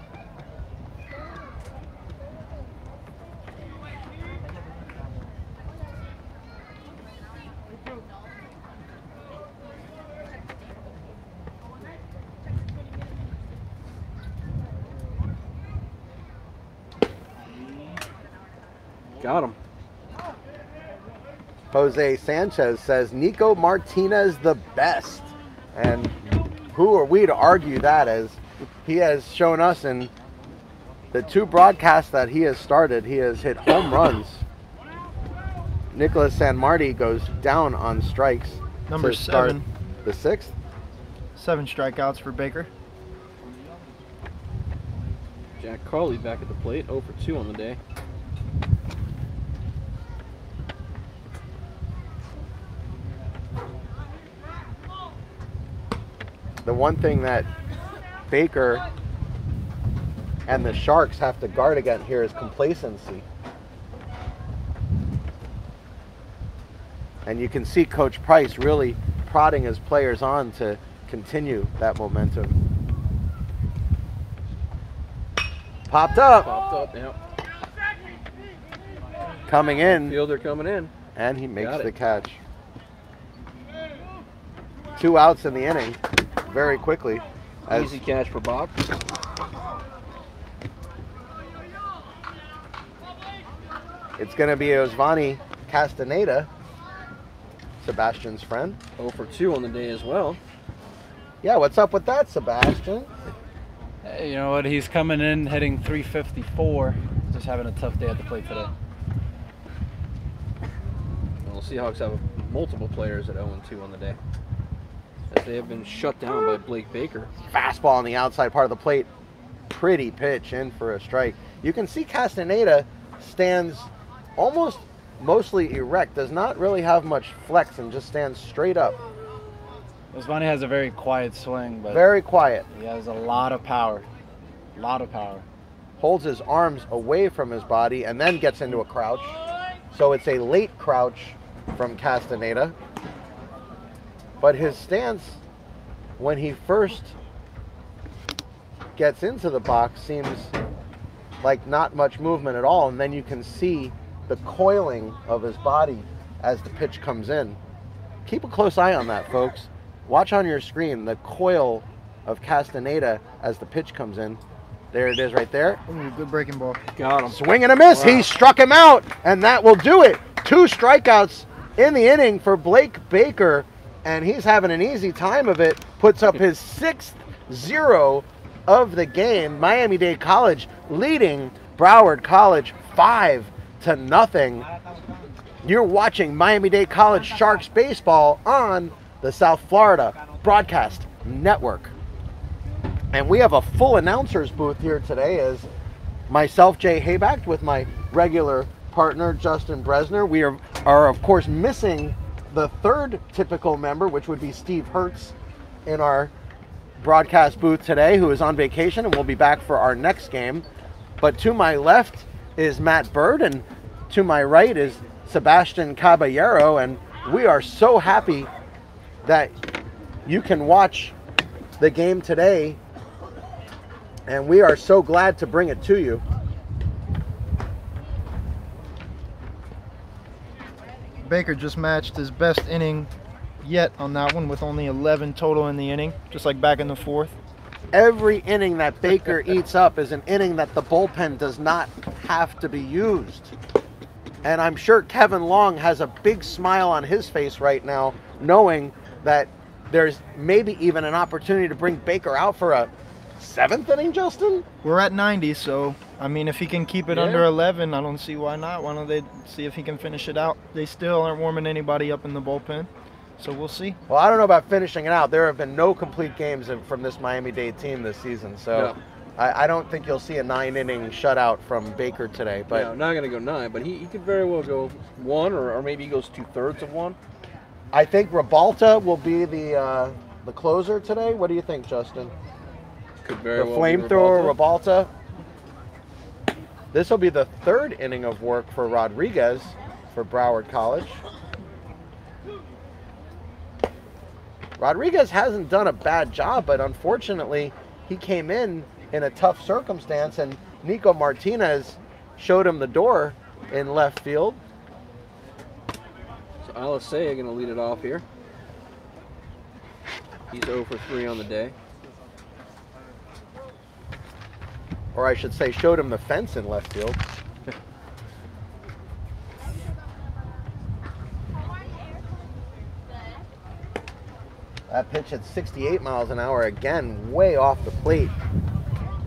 Speaker 1: Got him.
Speaker 2: Jose Sanchez says Nico Martinez the best. And who are we to argue that, as he has shown us in the 2 broadcasts that he has started, he has hit home runs. Nicholas Sanmardi goes down on strikes.
Speaker 3: Number 7.
Speaker 2: The 6th.
Speaker 3: 7 strikeouts for Baker.
Speaker 1: Jack Cauley back at the plate, 0 for 2 on the day.
Speaker 2: the one thing that Baker and the Sharks have to guard against here is complacency. And you can see Coach Price really prodding his players on to continue that momentum. Popped up.
Speaker 1: Popped up, yep.
Speaker 2: Coming in.
Speaker 1: Fielder coming in.
Speaker 2: And he makes the catch. 2 outs in the inning very quickly.
Speaker 1: Easy catch for Bob.
Speaker 2: It's going to be Osvani Castaneda, Sebastian's friend.
Speaker 1: 0 for 2 on the day as well.
Speaker 2: Yeah, what's up with that, Sebastian?
Speaker 7: Hey, you know what? He's coming in hitting 354. Just having a tough day at the plate today.
Speaker 1: Well, Seahawks have multiple players at 0-2 on the day, as they have been shut down by Blake Baker.
Speaker 2: Fastball on the outside part of the plate. Pretty pitch in for a strike. You can see Castaneda stands almost mostly erect, does not really have much flex and just stands straight up.
Speaker 7: Osvani has a very quiet swing, but
Speaker 2: Very quiet.
Speaker 7: he has a lot of power. A lot of power.
Speaker 2: Holds his arms away from his body and then gets into a crouch. So it's a late crouch from Castaneda. But his stance when he first gets into the box seems like not much movement at all, and then you can see the coiling of his body as the pitch comes in. Keep a close eye on that, folks. Watch on your screen the coil of Castaneda as the pitch comes in. There it is right there.
Speaker 3: Ooh, good breaking ball.
Speaker 1: Got him.
Speaker 2: Swing and a miss.
Speaker 1: Wow.
Speaker 2: He struck him out, and that will do it. 2 strikeouts in the inning for Blake Baker, and he's having an easy time of it. Puts up his 6th 0 of the game. Miami-Dade College leading Broward College 5-0. You're watching Miami-Dade College Sharks baseball on the South Florida Broadcast Network. And we have a full announcers booth here today as myself, Jay Hayback, with my regular partner, Justin Bresner. We are of course missing the 3rd typical member, which would be Steve Hertz, in our broadcast booth today, who is on vacation and will be back for our next game. But to my left is Matt Bird, and to my right is Sebastian Caballero, and we are so happy that you can watch the game today, and we are so glad to bring it to you.
Speaker 3: Baker just matched his best inning yet on that one with only 11 total in the inning, just like back in the 4th.
Speaker 2: Every inning that Baker eats up is an inning that the bullpen does not have to be used. And I'm sure Kevin Long has a big smile on his face right now, knowing that there's maybe even an opportunity to bring Baker out for a 7th inning, Justin?
Speaker 3: We're at 90, so, I mean, if he can keep it under 11, I don't see why not. Why don't they see if he can finish it out? They still aren't warming anybody up in the bullpen, so we'll see.
Speaker 2: Well, I don't know about finishing it out. There have been no complete games from this Miami-Dade team this season, so I don't think you'll see a 9-inning shutout from Baker today. But
Speaker 1: no, not going to go 9, but he could very well go 1, or maybe he goes 2/3 of 1.
Speaker 2: I think Ribalta will be the closer today. What do you think, Justin?
Speaker 1: Could very
Speaker 2: The
Speaker 1: well be
Speaker 2: flamethrower Ribalta. This will be the 3rd inning of work for Rodriguez for Broward College. Rodriguez hasn't done a bad job, but unfortunately he came in a tough circumstance, and Nico Martinez showed him the door in left field.
Speaker 1: So Alisea going to lead it off here. He's 0 for 3 on the day.
Speaker 2: Or I should say, showed him the fence in left field. That pitch at 68 miles an hour, again, way off the plate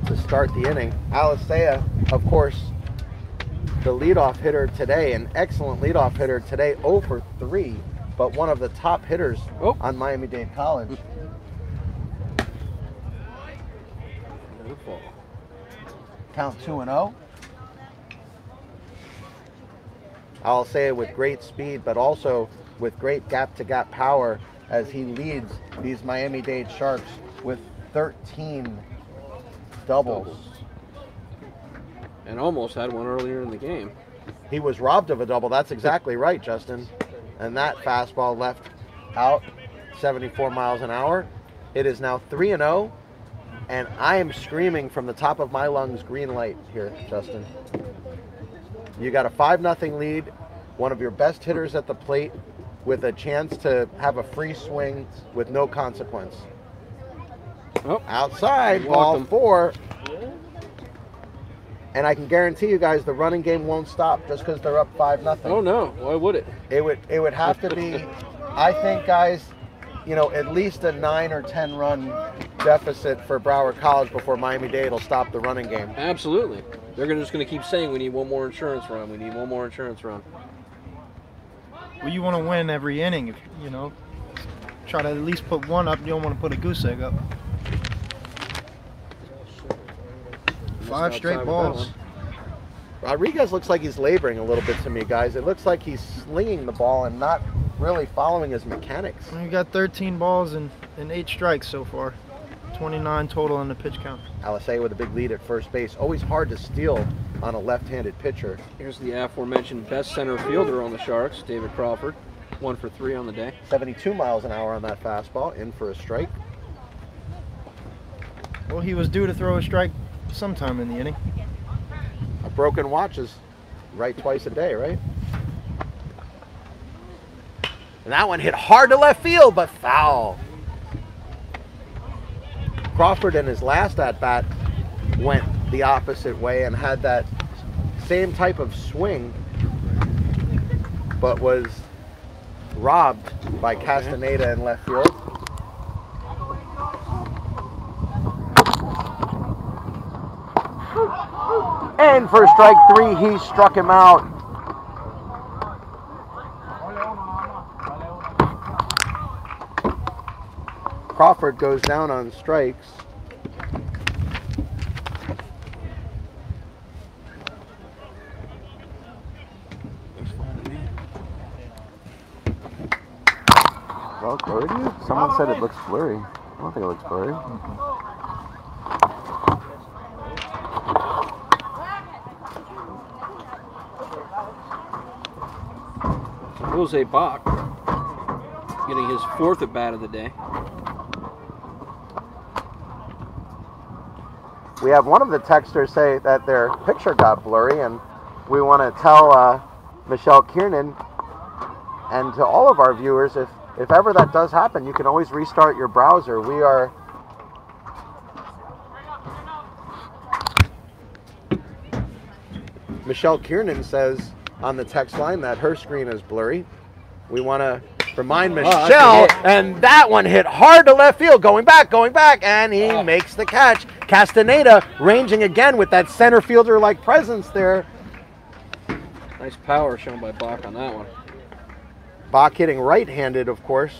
Speaker 2: to start the inning. Alisea, of course, the leadoff hitter today, an excellent leadoff hitter today, 0 for 3, but one of the top hitters on Miami-Dade College. Count 2-0. Alisea with great speed, but also with great gap-to-gap power. as he leads these Miami-Dade Sharks with 13 doubles.
Speaker 1: And almost had one earlier in the game.
Speaker 2: He was robbed of a double. That's exactly right, Justin. And that fastball left out 74 miles an hour. It is now 3-0, and I am screaming from the top of my lungs, green light here, Justin. You got a 5-0 lead, one of your best hitters at the plate with a chance to have a free swing with no consequence.
Speaker 1: Oh,
Speaker 2: outside, ball 4. And I can guarantee you guys the running game won't stop just because they're up 5-0.
Speaker 1: Oh no, why would it?
Speaker 2: It would have to be, I think, guys, you know, at least a 9 or 10 run deficit for Broward College before Miami-Dade will stop the running game.
Speaker 1: Absolutely. They're just going to keep saying we need one more insurance run. We need one more insurance run.
Speaker 3: Well, you want to win every inning, if, you know. Try to at least put one up. You don't want to put a goose egg up. 5 straight balls.
Speaker 2: Rodriguez looks like he's laboring a little bit to me, guys. It looks like he's slinging the ball and not really following his mechanics.
Speaker 3: You got 13 balls and 8 strikes so far. 29 total on the pitch count.
Speaker 2: Alisei with a big lead at first base. Always hard to steal on a left-handed pitcher.
Speaker 1: Here's the aforementioned best center fielder on the Sharks, David Crawford. 1 for 3 on the day.
Speaker 2: 72 miles an hour on that fastball, in for a strike.
Speaker 3: Well, he was due to throw a strike sometime in the inning.
Speaker 2: A broken watch is right twice a day, right? And that one hit hard to left field, but foul. Crawford in his last at-bat went the opposite way and had that same type of swing, but was robbed by Castaneda in left field. And for strike 3, he struck him out. Crawford goes down on strikes. Well, blurry to you? Someone said it looks blurry. I don't think it looks blurry.
Speaker 1: Jose Bach getting his 4th at bat of the day.
Speaker 2: We have one of the texters say that their picture got blurry, and we want to tell Michelle Kiernan and to all of our viewers, if ever that does happen, you can always restart your browser. We are Michelle Kiernan says on the text line that her screen is blurry. We want to remind Michelle, and that one hit hard to left field, going back, and he makes the catch. Castaneda ranging again with that center fielder-like presence there.
Speaker 1: Nice power shown by Bach on that one.
Speaker 2: Bach hitting right-handed, of course,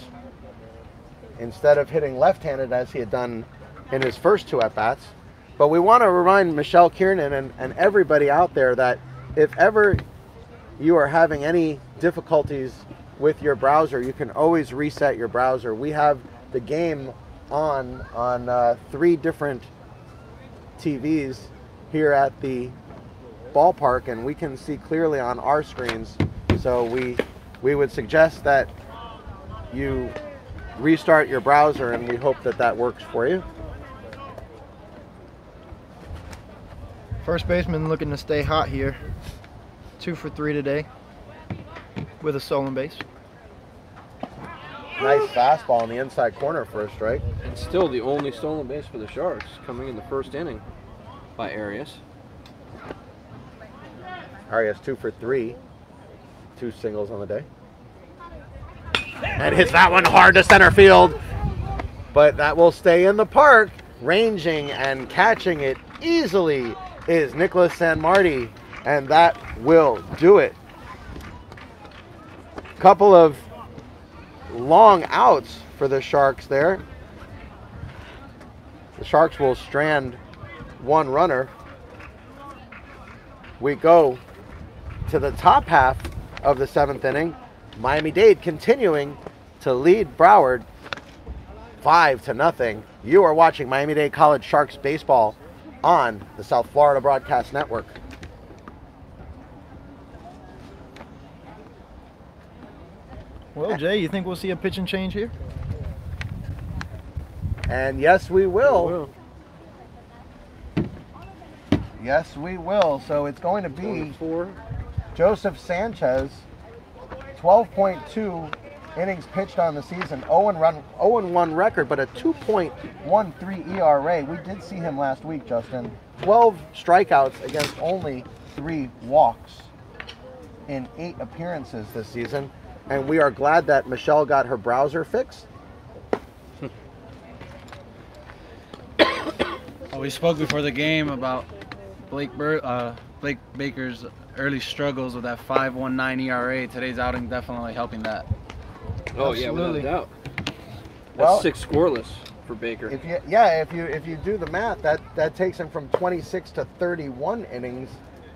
Speaker 2: instead of hitting left-handed as he had done in his first 2 at-bats. But we want to remind Michelle Kiernan and everybody out there that if ever you are having any difficulties with your browser, you can always reset your browser. We have the game on 3 different TVs here at the ballpark, and we can see clearly on our screens. So we would suggest that you restart your browser, and we hope that that works for you.
Speaker 3: First baseman looking to stay hot here. 2 for 3 today with a stolen base.
Speaker 2: Nice fastball in the inside corner for a strike.
Speaker 1: And still the only stolen base for the Sharks coming in the first inning by Arias.
Speaker 2: Arias 2 for 3. 2 singles on the day. And hits that one hard to center field. But that will stay in the park. Ranging and catching it easily is Nicholas Sanmarti. And that will do it. Couple of long outs for the Sharks there. The Sharks will strand 1 runner. We go to the top half of the 7th inning. Miami-Dade continuing to lead Broward 5-0. You are watching Miami-Dade College Sharks baseball on the South Florida Broadcast Network.
Speaker 3: Well, Jay, you think we'll see a pitching change here?
Speaker 2: And yes, we will. Yes, we will. So it's going to be Joseph Sanchez, 12.2 innings pitched on the season, 0-1 record, but a 2.13 ERA. We did see him last week, Justin. 12 strikeouts against only 3 walks in 8 appearances this season. And we are glad that Michelle got her browser fixed.
Speaker 7: We spoke before the game about Blake Baker's early struggles with that 5.19 ERA. Today's outing definitely helping that.
Speaker 1: Oh yeah, without a doubt. That's
Speaker 2: Well,
Speaker 1: 6 scoreless for Baker.
Speaker 2: If you do the math, that takes him from 26 to 31 innings,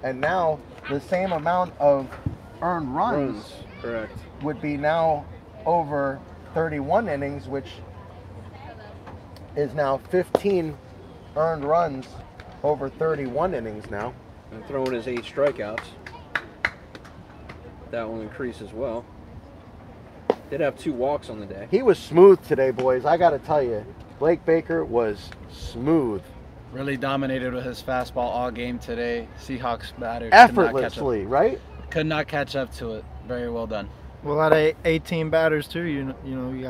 Speaker 2: and now the same amount of earned runs
Speaker 1: Correct.
Speaker 2: would be now over 31 innings, which is now 15 earned runs over 31 innings now.
Speaker 1: And throwing his 8 strikeouts, that will increase as well. Did have 2 walks on the day.
Speaker 2: He was smooth today, boys. I got to tell you, Blake Baker was smooth.
Speaker 7: Really dominated with his fastball all game today. Seahawks batter
Speaker 2: Effortlessly, right?
Speaker 7: could not catch up to it. Very well done.
Speaker 3: Well, out of 18 batters too, you know you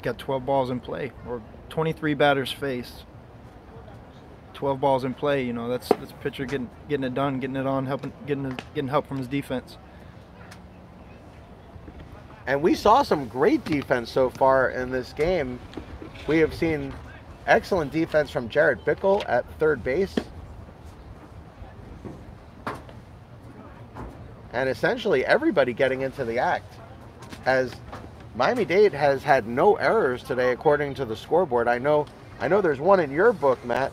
Speaker 3: got 12 balls in play, or 23 batters faced. 12 balls in play. You know, that's pitcher getting it done, getting it on, getting help from his defense.
Speaker 2: And we saw some great defense so far in this game. We have seen excellent defense from Jared Bickle at third base. And essentially everybody getting into the act, as Miami-Dade has had no errors today according to the scoreboard. I know there's one in your book, Matt,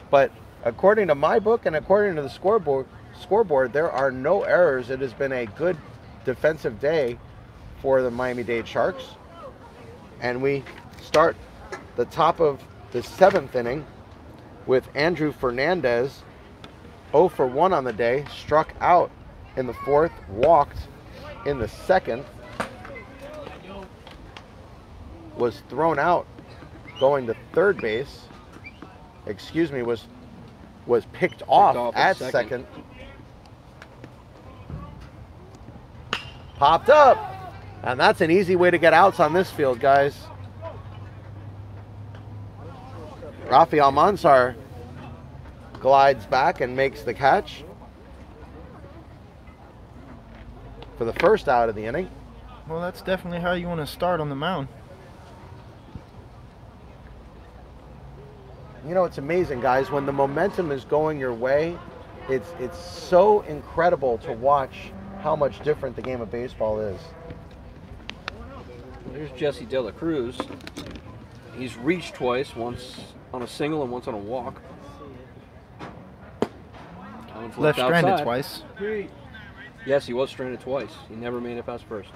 Speaker 2: but according to my book and according to the scoreboard, there are no errors. It has been a good defensive day for the Miami-Dade Sharks. And we start the top of the 7th inning with Andrew Fernandez, 0 for 1 on the day, struck out in the 4th, walked in the 2nd, was thrown out going to third base, was picked off at second. Popped up, and that's an easy way to get outs on this field, guys. Rafael Mansar glides back and makes the catch for the first out of the inning.
Speaker 3: Well, that's definitely how you want to start on the mound.
Speaker 2: You know, it's amazing, guys, when the momentum is going your way, it's so incredible to watch how much different the game of baseball is.
Speaker 1: There's Jesse De La Cruz. He's reached twice, once on a single and once on a walk.
Speaker 3: Left stranded twice.
Speaker 1: Yes, he was stranded twice. He never made it past first.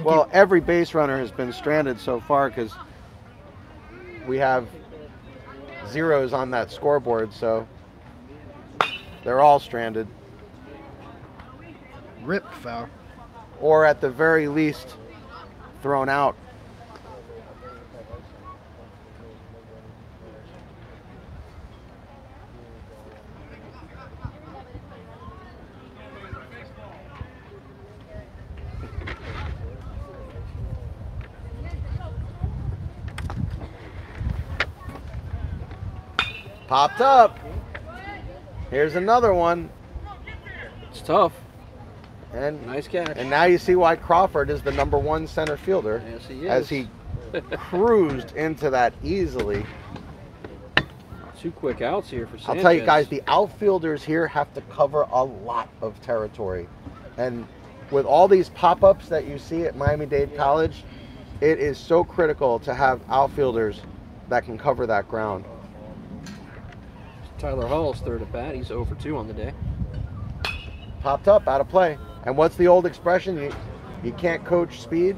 Speaker 2: Well, every base runner has been stranded so far because we have zeros on that scoreboard, so they're all stranded.
Speaker 3: Rip foul.
Speaker 2: Or at the very least, thrown out. Popped up. Here's another one.
Speaker 1: It's tough.
Speaker 2: And
Speaker 1: nice catch.
Speaker 2: And now you see why Crawford is the #1 center fielder.
Speaker 1: Yes, he is.
Speaker 2: As he cruised into that easily.
Speaker 1: 2 quick outs here for Sanchez.
Speaker 2: I'll tell you guys, the outfielders here have to cover a lot of territory. And with all these pop-ups that you see at Miami-Dade College, it is so critical to have outfielders that can cover that ground.
Speaker 1: Tyler Hall's third at bat. He's 0 for 2 on the day.
Speaker 2: Popped up, out of play. And what's the old expression? You can't coach speed.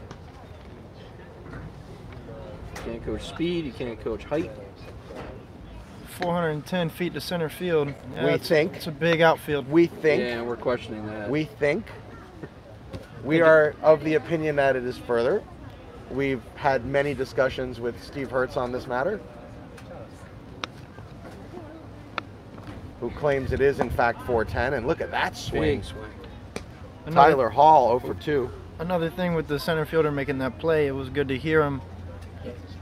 Speaker 1: You can't coach speed. You can't coach height.
Speaker 3: 410 feet to center field. Yeah, it's a big outfield.
Speaker 2: We think.
Speaker 1: Yeah, we're questioning that.
Speaker 2: We think. We are of the opinion that it is further. We've had many discussions with Steve Hertz on this matter, who claims it is in fact 410. And look at that swing.
Speaker 1: Big swing.
Speaker 2: Tyler Hall 0 for 2.
Speaker 3: Another thing with the center fielder making that play, it was good to hear him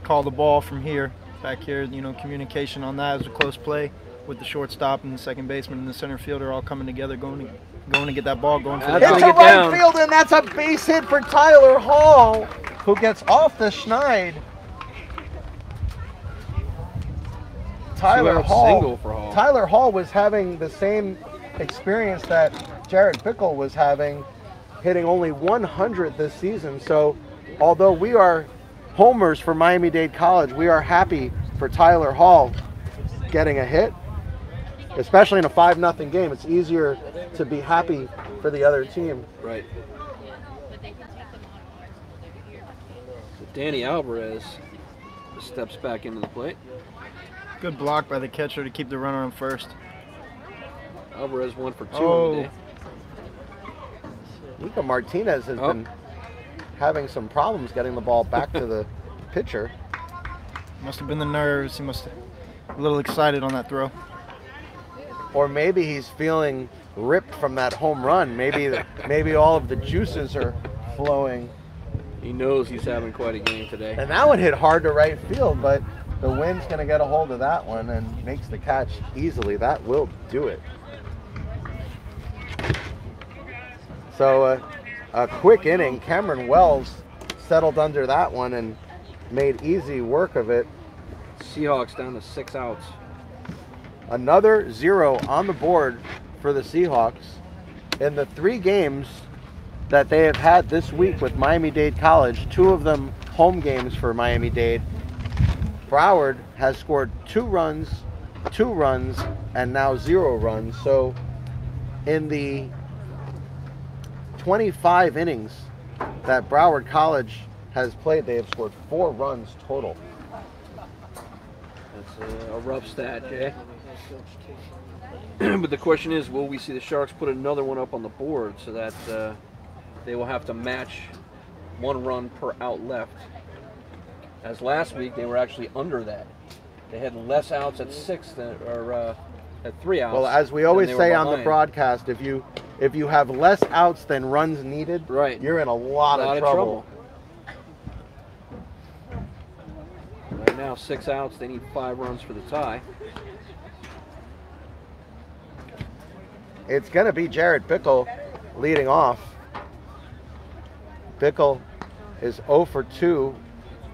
Speaker 3: call the ball from here. Back here, you know, communication on that. It was a close play with the shortstop and the second baseman and the center fielder all coming together, going to get that ball going for the
Speaker 2: It's
Speaker 3: out.
Speaker 2: a right field, and that's a base hit for Tyler Hall, who gets off the schneid.
Speaker 1: Two-out single for Hall.
Speaker 2: Tyler Hall was having the same experience that Jared Bickle was having, hitting only 100 this season. So, although we are homers for Miami-Dade College, we are happy for Tyler Hall getting a hit, especially in a 5-0 game. It's easier to be happy for the other team.
Speaker 1: Right. Danny Alvarez steps back into the plate.
Speaker 3: Good block by the catcher to keep the runner on first.
Speaker 1: Alvarez 1 for 2 on the day.
Speaker 2: Nico Martinez has been having some problems getting the ball back to the pitcher.
Speaker 3: Must have been the nerves. He must have a little excited on that throw.
Speaker 2: Or maybe he's feeling ripped from that home run. Maybe all of the juices are flowing.
Speaker 1: He knows he's having quite a game today.
Speaker 2: And that one hit hard to right field, but the wind's going to get a hold of that one and makes the catch easily. That will do it. So a quick inning. Cameron Wells settled under that one and made easy work of it.
Speaker 1: Seahawks down to 6 outs.
Speaker 2: Another 0 on the board for the Seahawks. In the 3 games that they have had this week with Miami-Dade College, 2 of them home games for Miami-Dade, Broward has scored 2 runs, and now 0 runs. So in the 25 innings that Broward College has played, they have scored 4 runs total.
Speaker 1: That's a rough stat, Jay. But the question is, will we see the Sharks put another one up on the board so that they will have to match 1 run per out left? As last week, they were actually under that. They had less outs at 6 than, or at 3 outs.
Speaker 2: Well, as we always say on the broadcast, if you have less outs than runs needed,
Speaker 1: right,
Speaker 2: you're in a lot of trouble.
Speaker 1: Right now, 6 outs. They need 5 runs for the tie.
Speaker 2: It's going to be Jared Bickle leading off. Bickle is 0 for 2,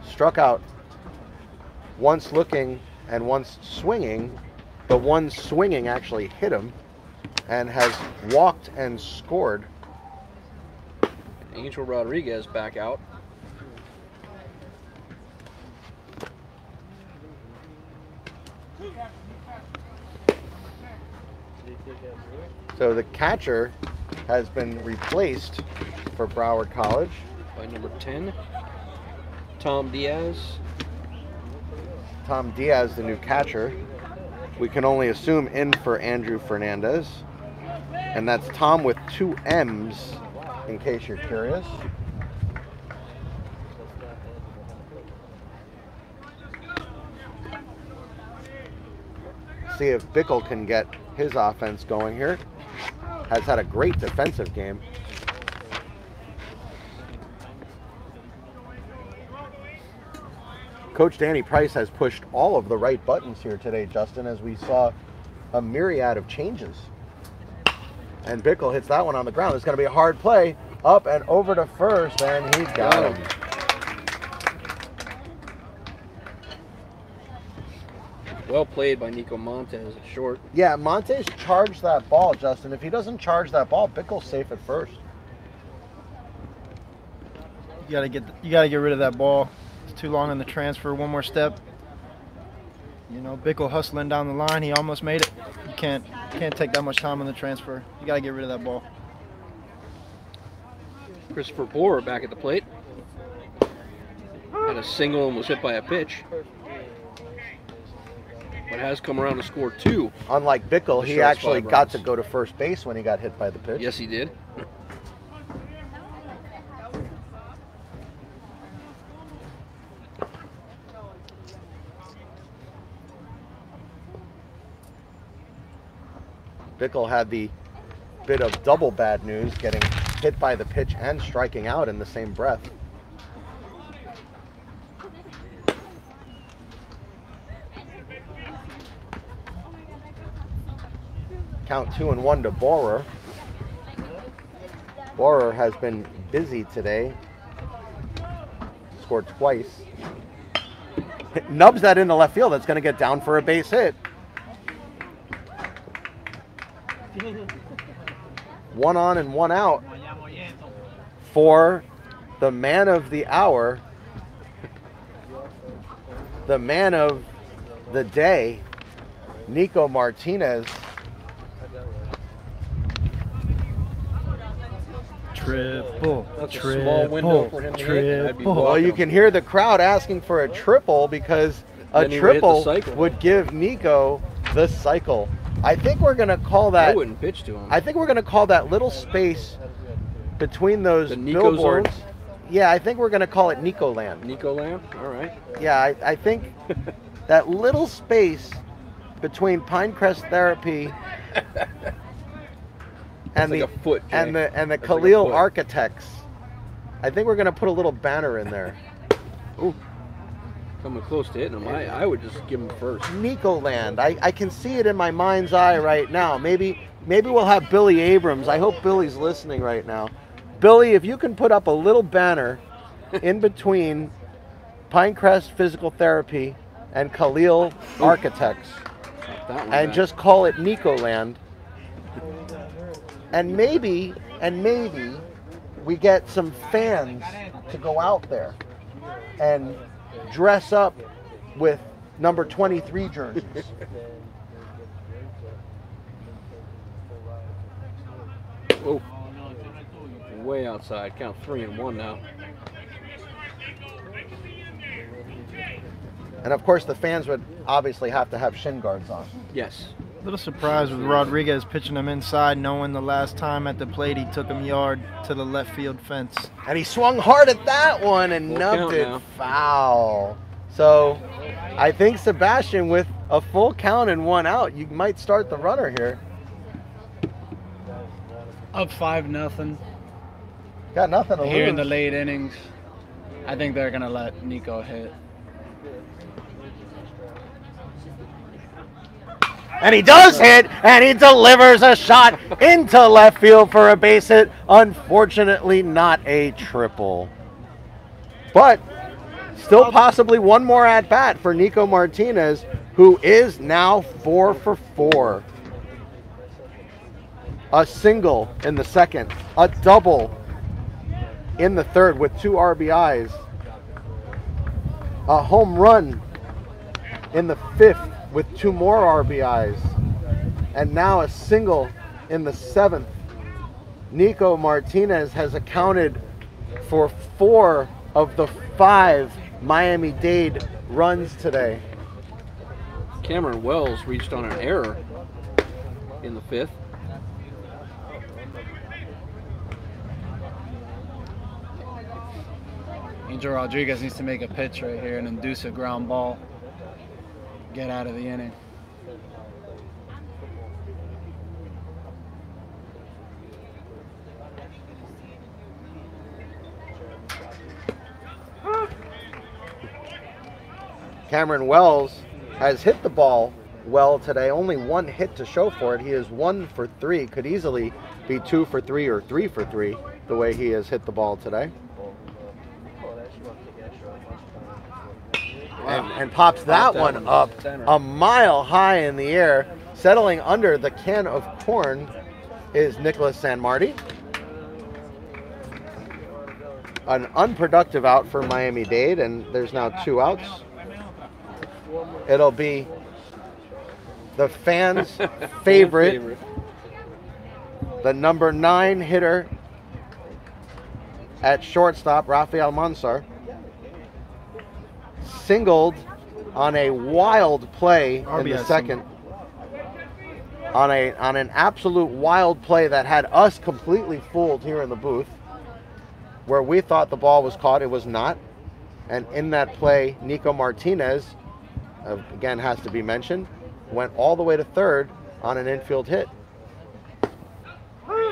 Speaker 2: struck out once looking and once swinging. The one swinging actually hit him and has walked and scored.
Speaker 1: Angel Rodriguez back out.
Speaker 2: So the catcher has been replaced for Broward College
Speaker 1: By number 10, Tom Diaz.
Speaker 2: Tom Diaz, the new catcher. We can only assume in for Andrew Fernandez. And that's Tom with 2 M's, in case you're curious. See if Bickle can get his offense going here. Has had a great defensive game. Coach Danny Price has pushed all of the right buttons here today, Justin, as we saw a myriad of changes. And Bickle hits that one on the ground. It's going to be a hard play. Up and over to first, and he's got him.
Speaker 1: Well played by Nico Martinez at short.
Speaker 2: Yeah, Montes charged that ball, Justin. If he doesn't charge that ball, Bickle's safe at first.
Speaker 3: You gotta get rid of that ball. It's too long in the transfer. One more step. You know, Bickle hustling down the line. He almost made it. You can't take that much time on the transfer. You gotta get rid of that ball.
Speaker 1: Christopher Borer back at the plate. Had a single and was hit by a pitch. But has come around to score 2.
Speaker 2: Unlike Bickle,
Speaker 1: The
Speaker 2: he
Speaker 1: Sharks
Speaker 2: actually
Speaker 1: 5
Speaker 2: got
Speaker 1: runs.
Speaker 2: to go to first base when he got hit by the pitch.
Speaker 1: Yes, he did.
Speaker 2: Bickle had the bit of double bad news, getting hit by the pitch and striking out in the same breath. Count 2-1 to Borer. Borer has been busy today. Scored twice. Nubs that into left field. That's going to get down for a base hit. 1 on and 1 out for the man of the hour, the man of the day, Nico Martinez.
Speaker 3: Triple.
Speaker 1: That's a small window for him to hit, and I'd be
Speaker 3: Triple.
Speaker 2: Well,
Speaker 1: walking
Speaker 2: you
Speaker 1: him.
Speaker 2: can hear the crowd asking for a triple because a
Speaker 1: Then he would hit the
Speaker 2: triple
Speaker 1: cycle.
Speaker 2: would give Nico the cycle. I think we're going to call
Speaker 1: I
Speaker 2: that.
Speaker 1: wouldn't pitch to him.
Speaker 2: I think we're going to call that little space between those
Speaker 1: The Nico
Speaker 2: billboards.
Speaker 1: zone?
Speaker 2: Yeah, I think we're going to call it Nico Land.
Speaker 1: Nico Lamb? All right.
Speaker 2: Yeah, I think that little space between Pinecrest Therapy and
Speaker 1: like
Speaker 2: the
Speaker 1: a foot, Jay.
Speaker 2: and the
Speaker 1: That's like a
Speaker 2: Khalil
Speaker 1: foot.
Speaker 2: Architects. I think we're going to put a little banner in there.
Speaker 1: Ooh. Coming close to hitting him. I would just give him first.
Speaker 2: Nico Land. I can see it in my mind's eye right now. Maybe we'll have Billy Abrams. I hope Billy's listening right now. Billy, if you can put up a little banner in between Pinecrest Physical Therapy and Khalil Architects,
Speaker 1: That one
Speaker 2: and
Speaker 1: back.
Speaker 2: just call it Nico Land, and maybe we get some fans to go out there and dress up with number 23 jerseys.
Speaker 1: Oh. Way outside. Count 3-1 now.
Speaker 2: And of course, the fans would obviously have to have shin guards on.
Speaker 1: Yes.
Speaker 3: A little surprised with Rodriguez pitching him inside, knowing the last time at the plate he took him yard to the left field fence.
Speaker 2: And he swung hard at that one and
Speaker 1: Full
Speaker 2: nubbed
Speaker 1: count
Speaker 2: it
Speaker 1: now.
Speaker 2: foul. So I think Sebastian, with a full count and 1 out, you might start the runner here.
Speaker 7: Up 5-0
Speaker 2: Got nothing to
Speaker 7: here in the
Speaker 2: lose.
Speaker 7: late innings. I think they're gonna let Nico hit.
Speaker 2: And he does hit, and he delivers a shot into left field for a base hit. Unfortunately, not a triple. But still possibly one more at bat for Nico Martinez, who is now 4 for 4. A single in the second, a double in the third with 2 RBIs, a home run in the fifth with 2 more RBIs, and now a single in the seventh. Nico Martinez has accounted for 4 of the 5 Miami-Dade runs today.
Speaker 1: Cameron Wells reached on an error in the 5th.
Speaker 7: Angel Rodriguez needs to make a pitch right here and induce a ground ball. Get out of the inning.
Speaker 2: Cameron Wells has hit the ball well today. Only 1 hit to show for it. He is 1 for 3. Could easily be 2 for 3 or 3 for 3 the way he has hit the ball today. And pops that one up a mile high in the air. Settling under the can of corn is Nicholas Sanmarti. An unproductive out for Miami-Dade, and there's now 2 outs. It'll be the fans' favorite, the number 9 hitter at shortstop, Rafael Mansar, singled on a wild play in the
Speaker 3: RBI
Speaker 2: second. On an absolute wild play that had us completely fooled here in the booth, where we thought the ball was caught. It was not. And in that play, Nico Martinez, again has to be mentioned, went all the way to third on an infield hit.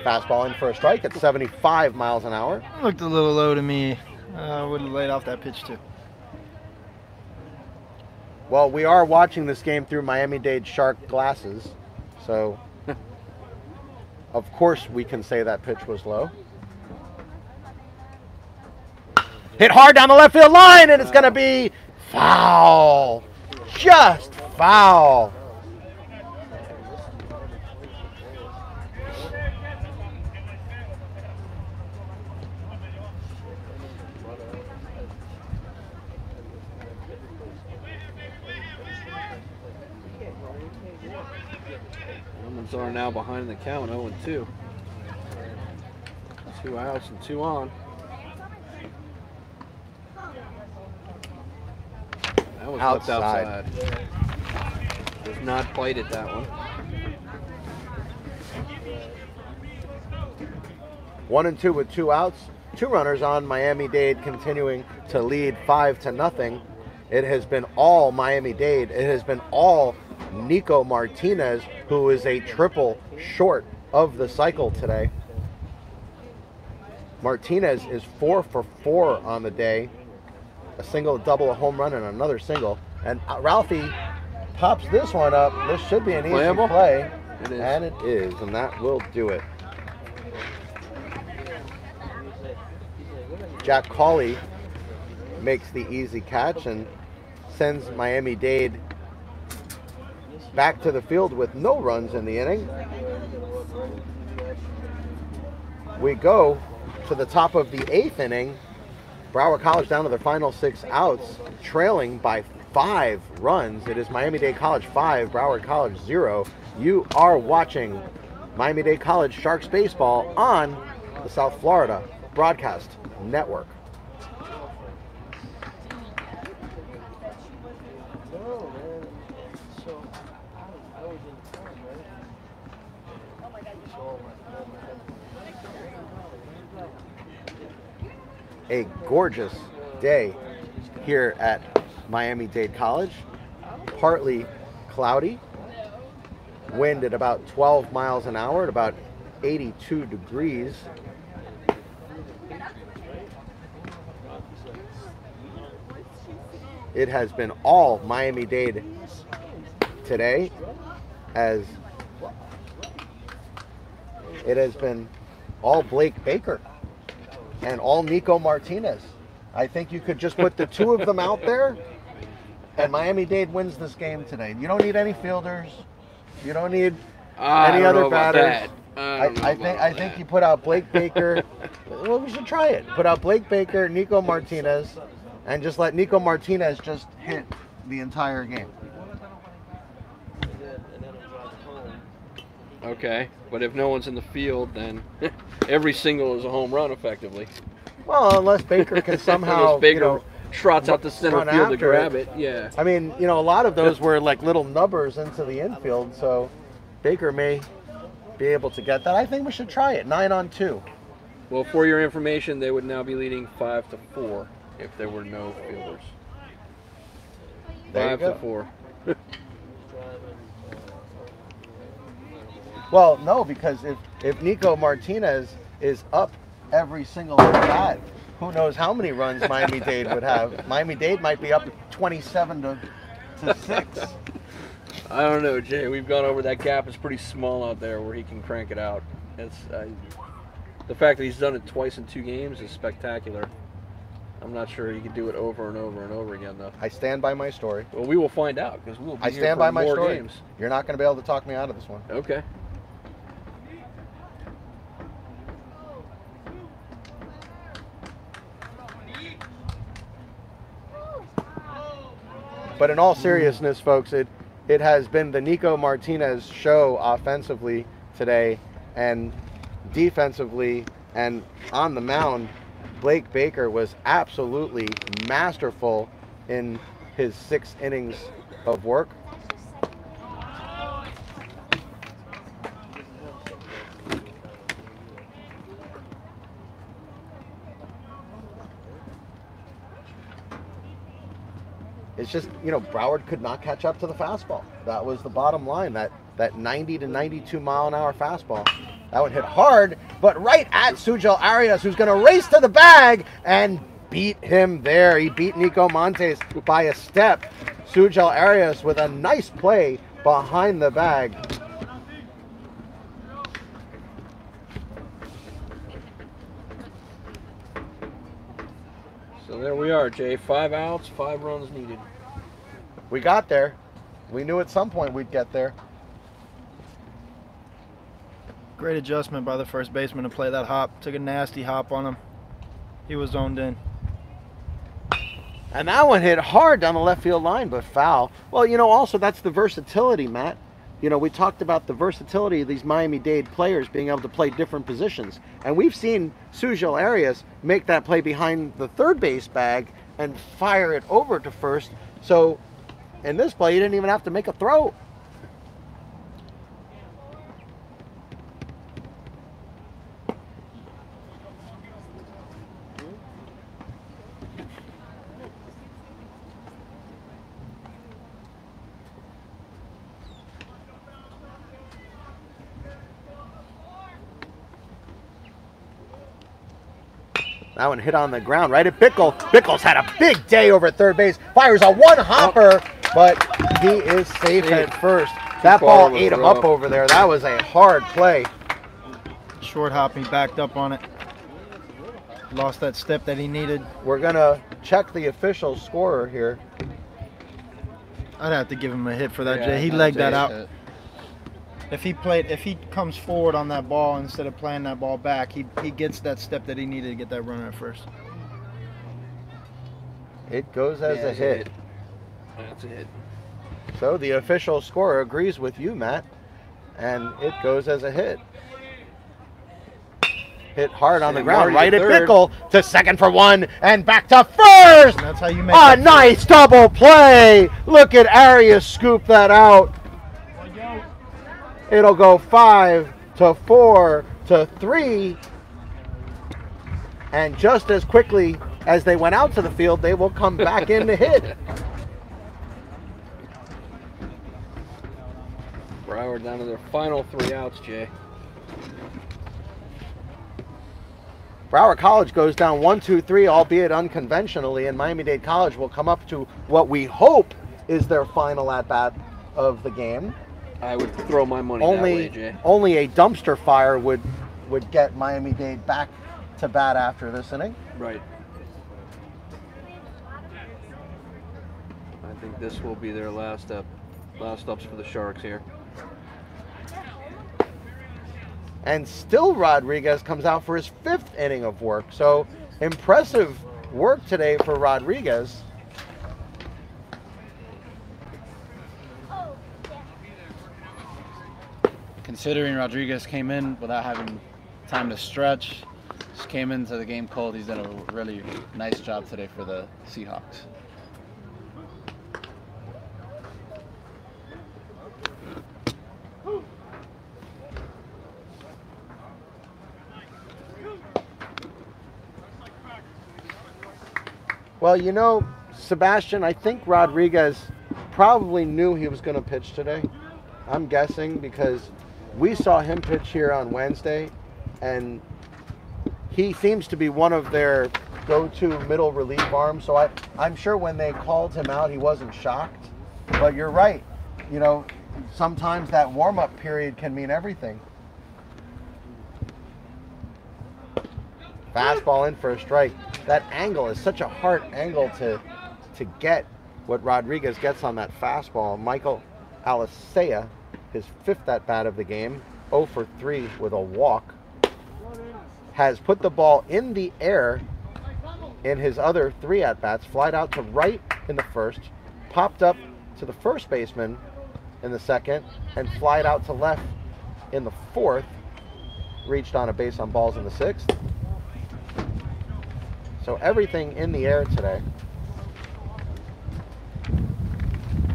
Speaker 2: Fastball in for a strike at 75 miles an hour.
Speaker 3: Looked a little low to me. I would have laid off that pitch too.
Speaker 2: Well, we are watching this game through Miami-Dade Shark glasses, so of course we can say that pitch was low. Hit hard down the left field line, and it's going to be foul. Just foul.
Speaker 1: Lemons are now behind the count, 0-2. 2 outs and 2 on. That was left outside. Does not bite at that one.
Speaker 2: 1-2 with 2 outs. 2 runners on. Miami-Dade continuing to lead 5-0. It has been all Miami-Dade. It has been all Nico Martinez, who is a triple short of the cycle today. Martinez is 4 for 4 on the day. A single, a double, a home run, and another single. And Ralphie pops this one up. This should be an easy
Speaker 1: Playable?
Speaker 2: play.
Speaker 1: It is.
Speaker 2: And it is, and that will do it. Jack Cawley makes the easy catch and sends Miami-Dade back to the field with no runs in the inning. We go to the top of the 8th inning. Broward College down to their final 6 outs, trailing by 5 runs. It is Miami-Dade College 5, Broward College 0. You are watching Miami-Dade College Sharks baseball on the South Florida Broadcast Network. A gorgeous day here at Miami-Dade College. Partly cloudy. Wind at about 12 miles an hour at about 82 degrees. It has been all Miami-Dade today, as it has been all Blake Baker and all Nico Martinez. I think you could just put the 2 of them out there, and Miami-Dade wins this game today. You don't need any fielders. You don't need any other batters. I think you put out Blake Baker. Well, we should try it. Put out Blake Baker, Nico Martinez, and just let Nico Martinez just hit the entire game.
Speaker 1: Okay, but if no one's in the field, then every single is a home run, effectively.
Speaker 2: Well, unless Baker can somehow,
Speaker 1: Unless Baker trots out the center
Speaker 2: run
Speaker 1: field to
Speaker 2: after
Speaker 1: grab it. Yeah.
Speaker 2: I mean, a lot of those were like little nubbers into the infield, so Baker may be able to get that. I think we should try it. 9-on-2.
Speaker 1: Well, for your information, they would now be leading 5-4 if there were no fielders.
Speaker 2: There you go.
Speaker 1: 5-4.
Speaker 2: Well, no, because if Nico Martinez is up every single at bat, who knows how many runs Miami-Dade would have. Miami-Dade might be up 27-6.
Speaker 1: I don't know, Jay. We've gone over that gap. Is pretty small out there where he can crank it out. It's the fact that he's done it twice in 2 games is spectacular. I'm not sure he can do it over and over and over again, though.
Speaker 2: I stand by my story.
Speaker 1: Well, we will find out because we'll be
Speaker 2: I
Speaker 1: here
Speaker 2: stand
Speaker 1: for
Speaker 2: by my
Speaker 1: more
Speaker 2: story.
Speaker 1: games.
Speaker 2: You're not going to be able to talk me out of this one.
Speaker 1: Okay.
Speaker 2: But in all seriousness, folks, it has been the Nico Martinez show offensively today, and defensively and on the mound. Blake Baker was absolutely masterful in his 6 innings of work. It's just, you know, Broward could not catch up to the fastball. That was the bottom line, that 90 to 92 mile an hour fastball. That one hit hard, but right at Sujal Arias, who's going to race to the bag and beat him there. He beat Nico Martinez by a step. Sujal Arias with a nice play behind the bag.
Speaker 1: So there we are, Jay. 5 outs, 5 runs needed.
Speaker 2: We got there. We knew at some point we'd get there.
Speaker 3: Great adjustment by the first baseman to play that hop. Took a nasty hop on him. He was zoned in.
Speaker 2: And that one hit hard down the left field line, but foul. Well, you know, also that's the versatility, Matt. You know, we talked about the versatility of these Miami-Dade players being able to play different positions. And we've seen Sujal Arias make that play behind the third base bag and fire it over to first. So in this play, you didn't even have to make a throw. That one hit on the ground right at Bickle. Bickle's had a big day over at third base. Fires a one-hopper, but he is safe at first. That ball ate him up over there. That was a hard play.
Speaker 3: Short hop, he backed up on it. Lost that step that he needed.
Speaker 2: We're going to check the official scorer here.
Speaker 3: I'd have to give him a hit for that, Jay. He legged that out. If he comes forward on that ball instead of playing that ball back, he gets that step that he needed to get that runner at first.
Speaker 2: It goes as a hit.
Speaker 1: That's a hit.
Speaker 2: So the official scorer agrees with you, Matt, and it goes as a hit. Hit hard on the ground, right at Bickle, to second for one, and back to first!
Speaker 3: And that's how you make
Speaker 2: a nice double play! Look at Arias scoop that out. It'll go 5 to 4 to 3. And just as quickly as they went out to the field, they will come back in to hit.
Speaker 1: Broward down to their final 3 outs, Jay.
Speaker 2: Broward College goes down 1-2-3, albeit unconventionally, and Miami-Dade College will come up to what we hope is their final at-bat of the game.
Speaker 1: I would throw my money that way, Jay.
Speaker 2: Only a dumpster fire would get Miami-Dade back to bat after this inning.
Speaker 1: Right. I think this will be their last ups for the Sharks here.
Speaker 2: And still Rodriguez comes out for his 5th inning of work. So impressive work today for Rodriguez.
Speaker 7: Considering Rodriguez came in without having time to stretch, just came into the game cold, he's done a really nice job today for the Seahawks.
Speaker 2: Well, you know, Sebastian, I think Rodriguez probably knew he was going to pitch today. I'm guessing because we saw him pitch here on Wednesday, and he seems to be one of their go-to middle relief arms. So I'm sure when they called him out, he wasn't shocked. But you're right. You know, sometimes that warm-up period can mean everything. Fastball in for a strike. That angle is such a hard angle to get what Rodriguez gets on that fastball. Michael Alisea, his 5th at-bat of the game, 0 for 3 with a walk, has put the ball in the air in his other 3 at-bats, flied out to right in the first, popped up to the first baseman in the second, and flied out to left in the 4th, reached on a base on balls in the 6th. So everything in the air today.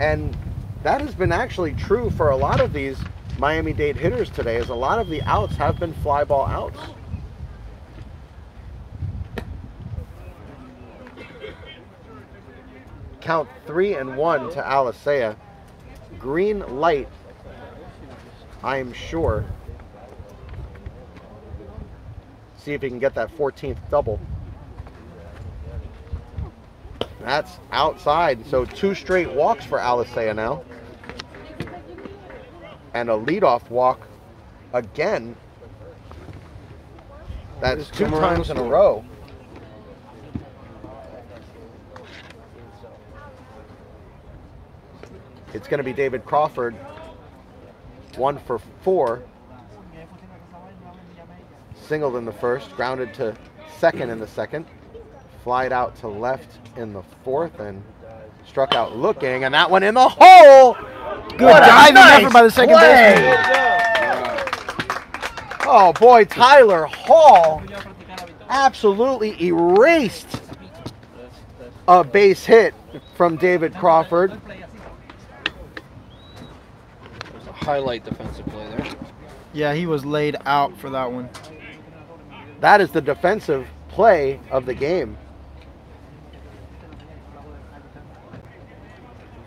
Speaker 2: And that has been actually true for a lot of these Miami-Dade hitters today, as a lot of the outs have been fly ball outs. Count 3-1 to Alicea. Green light, I am sure. See if he can get that 14th double. That's outside, so 2 straight walks for Alicea now. And a leadoff walk again. That's 2 times in a row. It's going to be David Crawford, 1 for 4. Singled in the first, grounded to second in the second, flied out to left in the fourth, and struck out looking, and that one in the hole.
Speaker 3: Good diving effort by the second baseman.
Speaker 2: Oh boy, Tyler Hall absolutely erased a base hit from David Crawford.
Speaker 1: There's a highlight defensive play there.
Speaker 3: Yeah, he was laid out for that one.
Speaker 2: That is the defensive play of the game.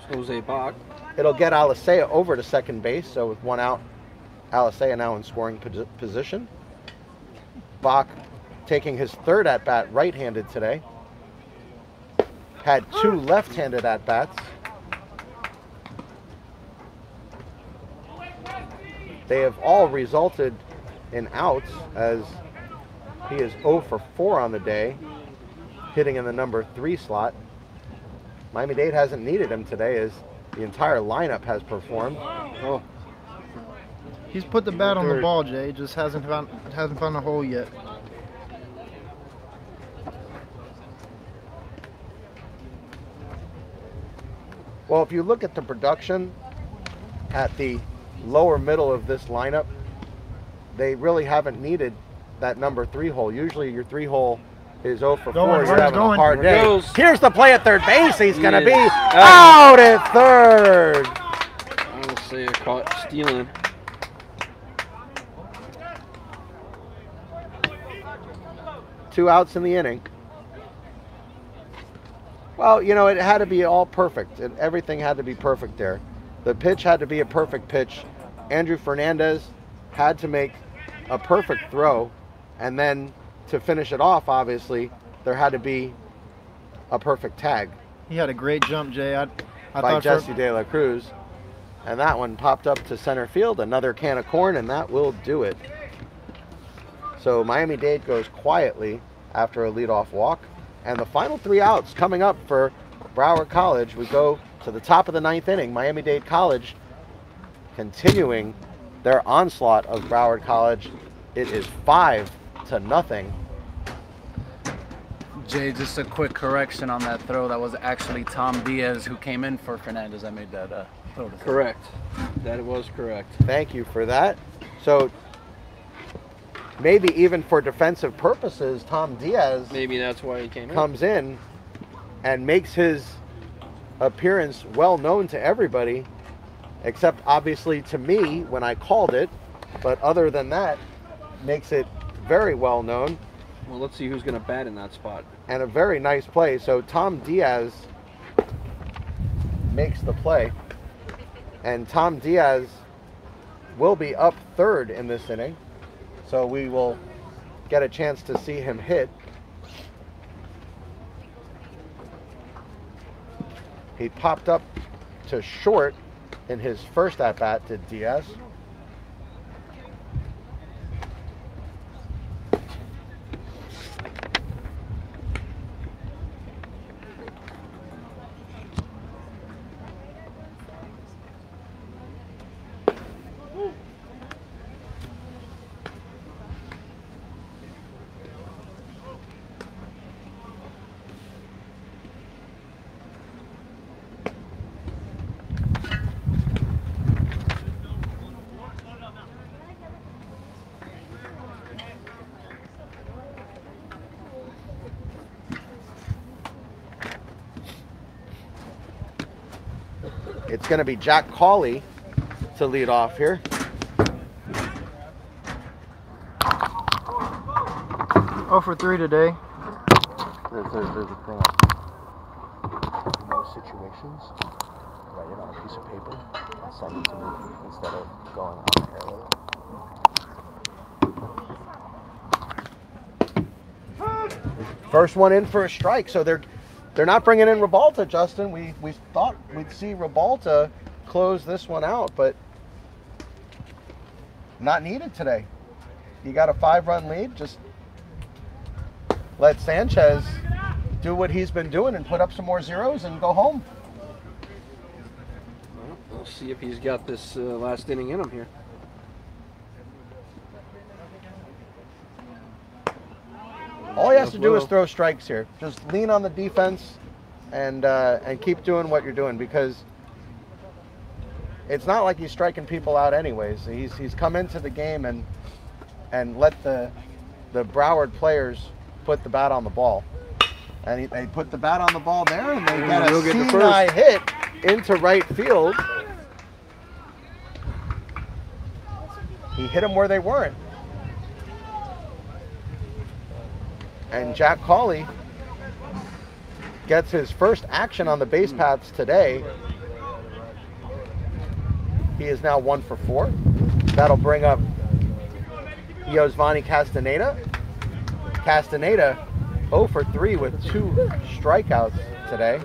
Speaker 1: Jose Bach.
Speaker 2: It'll get Alicea over to second base, so with 1 out, Alicea now in scoring position. Bach taking his 3rd at-bat right-handed today. Had 2 left-handed at-bats. They have all resulted in outs, as he is 0 for 4 on the day, hitting in the number 3 slot. Miami-Dade hasn't needed him today, as the entire lineup has performed.
Speaker 1: Oh,
Speaker 3: He's put the bat on the ball, Jay. Just hasn't found a hole yet.
Speaker 2: Well, if you look at the production at the lower middle of this lineup, they really haven't needed that number 3 hole. Usually your 3 hole is 0 for 4. You're having a hard day. Here's the play at third base. He's going to be out at third.
Speaker 1: I would say a caught stealing.
Speaker 2: Two outs in the inning. Well, you know, it had to be all perfect. Everything had to be perfect there. The pitch had to be a perfect pitch. Andrew Fernandez had to make a perfect throw, and then to finish it off, obviously, there had to be a perfect tag.
Speaker 3: He had a great jump, Jay. I
Speaker 2: by
Speaker 3: thought
Speaker 2: Jesse De La Cruz. And that one popped up to center field, another can of corn, and that will do it. So Miami-Dade goes quietly after a leadoff walk. And the final 3 outs coming up for Broward College. We go to the top of the 9th inning. Miami-Dade College continuing their onslaught of Broward College. It is 5-0.
Speaker 7: Jay, just a quick correction on that throw. That was actually Tom Diaz who came in for Fernandez that made that throw.
Speaker 1: Correct. That was correct.
Speaker 2: Thank you for that. So maybe even for defensive purposes, Tom Diaz
Speaker 1: Maybe that's why he came in.
Speaker 2: comes in and makes his appearance well known to everybody, except obviously to me when I called it. But other than that, makes it very well known.
Speaker 1: Well, let's see who's going to bat in that spot.
Speaker 2: And a very nice play. So Tom Diaz makes the play. And Tom Diaz will be up third in this inning. So we will get a chance to see him hit. He popped up to short in his first at-bat to Diaz. It's going to be Jack Cawley to lead off here.
Speaker 3: Oh for 3 today.
Speaker 2: There's a problem. In those situations, write it on a piece of paper and send it to me instead of going on the air with it. First one in for a strike, so they're not bringing in Ribalta, Justin. We thought we'd see Ribalta close this one out, but not needed today. You got a 5-run lead, just let Sanchez do what he's been doing and put up some more zeros and go home.
Speaker 1: Well, we'll see if he's got this last inning in him here.
Speaker 2: All he has to do is throw strikes here. Just lean on the defense and keep doing what you're doing, because it's not like he's striking people out anyways. He's come into the game and let the Broward players put the bat on the ball. And they put the bat on the ball there, and they get a C-high hit into right field. He hit them where they weren't. And Jack Cawley gets his first action on the base paths today. He is now 1 for 4. That'll bring up Yosvani Castaneda. Castaneda 0 for 3 with 2 strikeouts today.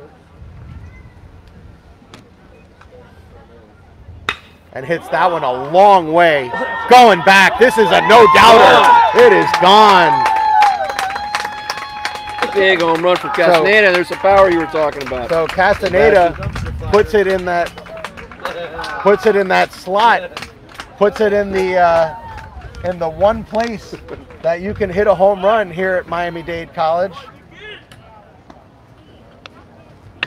Speaker 2: And hits that one a long way. Going back. This is a no-doubter. It is gone.
Speaker 1: Big home run for Castaneda. There's the power you were talking about.
Speaker 2: So Castaneda puts it in that slot, puts it in the one place that you can hit a home run here at Miami-Dade College,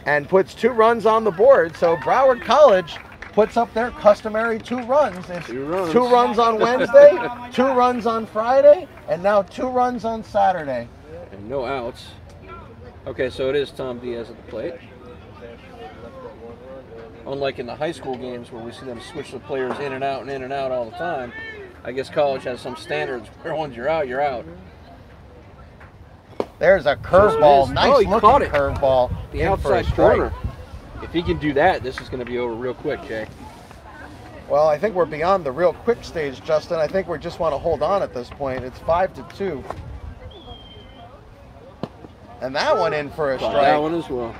Speaker 2: and puts 2 runs on the board. So Broward College puts up their customary 2 runs. It's 2 runs on Wednesday, 2 runs on Friday, and now 2 runs on Saturday.
Speaker 1: And no outs. Okay, so it is Tom Diaz at the plate. Unlike in the high school games where we see them switch the players in and out all the time, I guess college has some standards where once you're out, you're out.
Speaker 2: There's a curveball. Nice looking curveball.
Speaker 1: The outside corner. If he can do that, this is going to be over real quick, Jay.
Speaker 2: Well, I think we're beyond the real quick stage, Justin. I think we just want to hold on at this point. It's 5-2. And that one in for a strike.
Speaker 1: That one as well.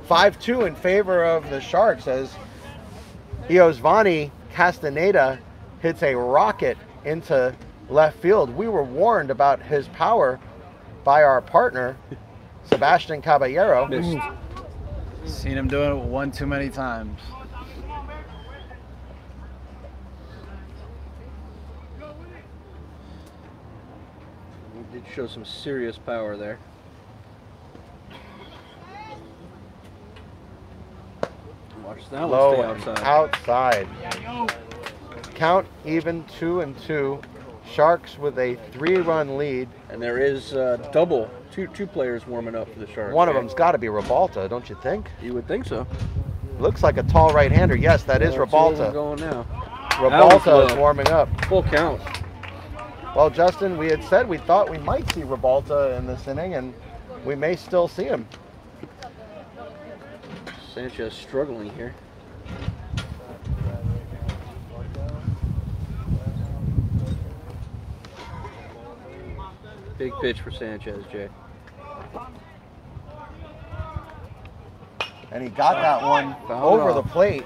Speaker 2: 5-2 in favor of the Sharks as Yosvani Castaneda hits a rocket into left field. We were warned about his power by our partner, Sebastian Caballero.
Speaker 1: Missed.
Speaker 7: Seen him doing it one too many times.
Speaker 1: He did show some serious power there. Watch that one stay outside.
Speaker 2: Count even 2-2. Sharks with a 3-run lead.
Speaker 1: And there is double, two players warming up for the Sharks.
Speaker 2: One of them's got to be Ribalta, don't you think?
Speaker 1: You would think so.
Speaker 2: Looks like a tall right-hander. Yes, that is Ribalta.
Speaker 1: Going now.
Speaker 2: Ribalta is warming up.
Speaker 1: Full count.
Speaker 2: Well, Justin, we had said we thought we might see Ribalta in this inning, and we may still see him.
Speaker 1: Sanchez struggling here. Big pitch for Sanchez, Jay.
Speaker 2: And he got that one over the plate.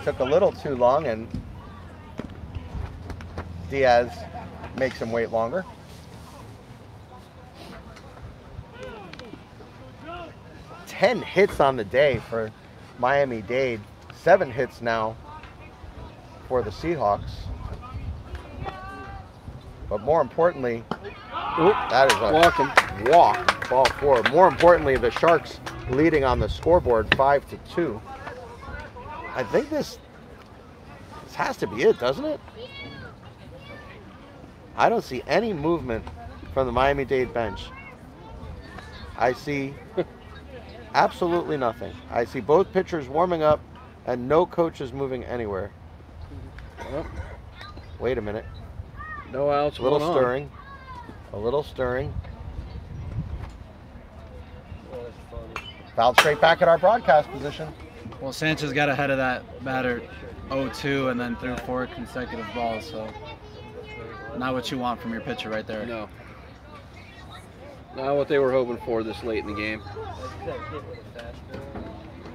Speaker 2: Took a little too long, and Diaz makes him wait longer. Ten hits on the day for Miami-Dade. 7 hits now for the Seahawks. But more importantly,
Speaker 1: Oop,
Speaker 2: that is a walk, ball 4. More importantly, the Sharks leading on the scoreboard 5-2. I think this has to be it, doesn't it? I don't see any movement from the Miami-Dade bench. I see absolutely nothing. I see both pitchers warming up and no coaches moving anywhere.
Speaker 1: Well,
Speaker 2: wait a minute.
Speaker 1: No outs.
Speaker 2: A little stirring. A little stirring. Fouled straight back at our broadcast position.
Speaker 7: Well, Sanchez got ahead of that batter 0-2 and then threw 4 consecutive balls, so not what you want from your pitcher right there.
Speaker 1: No. Not what they were hoping for this late in the game.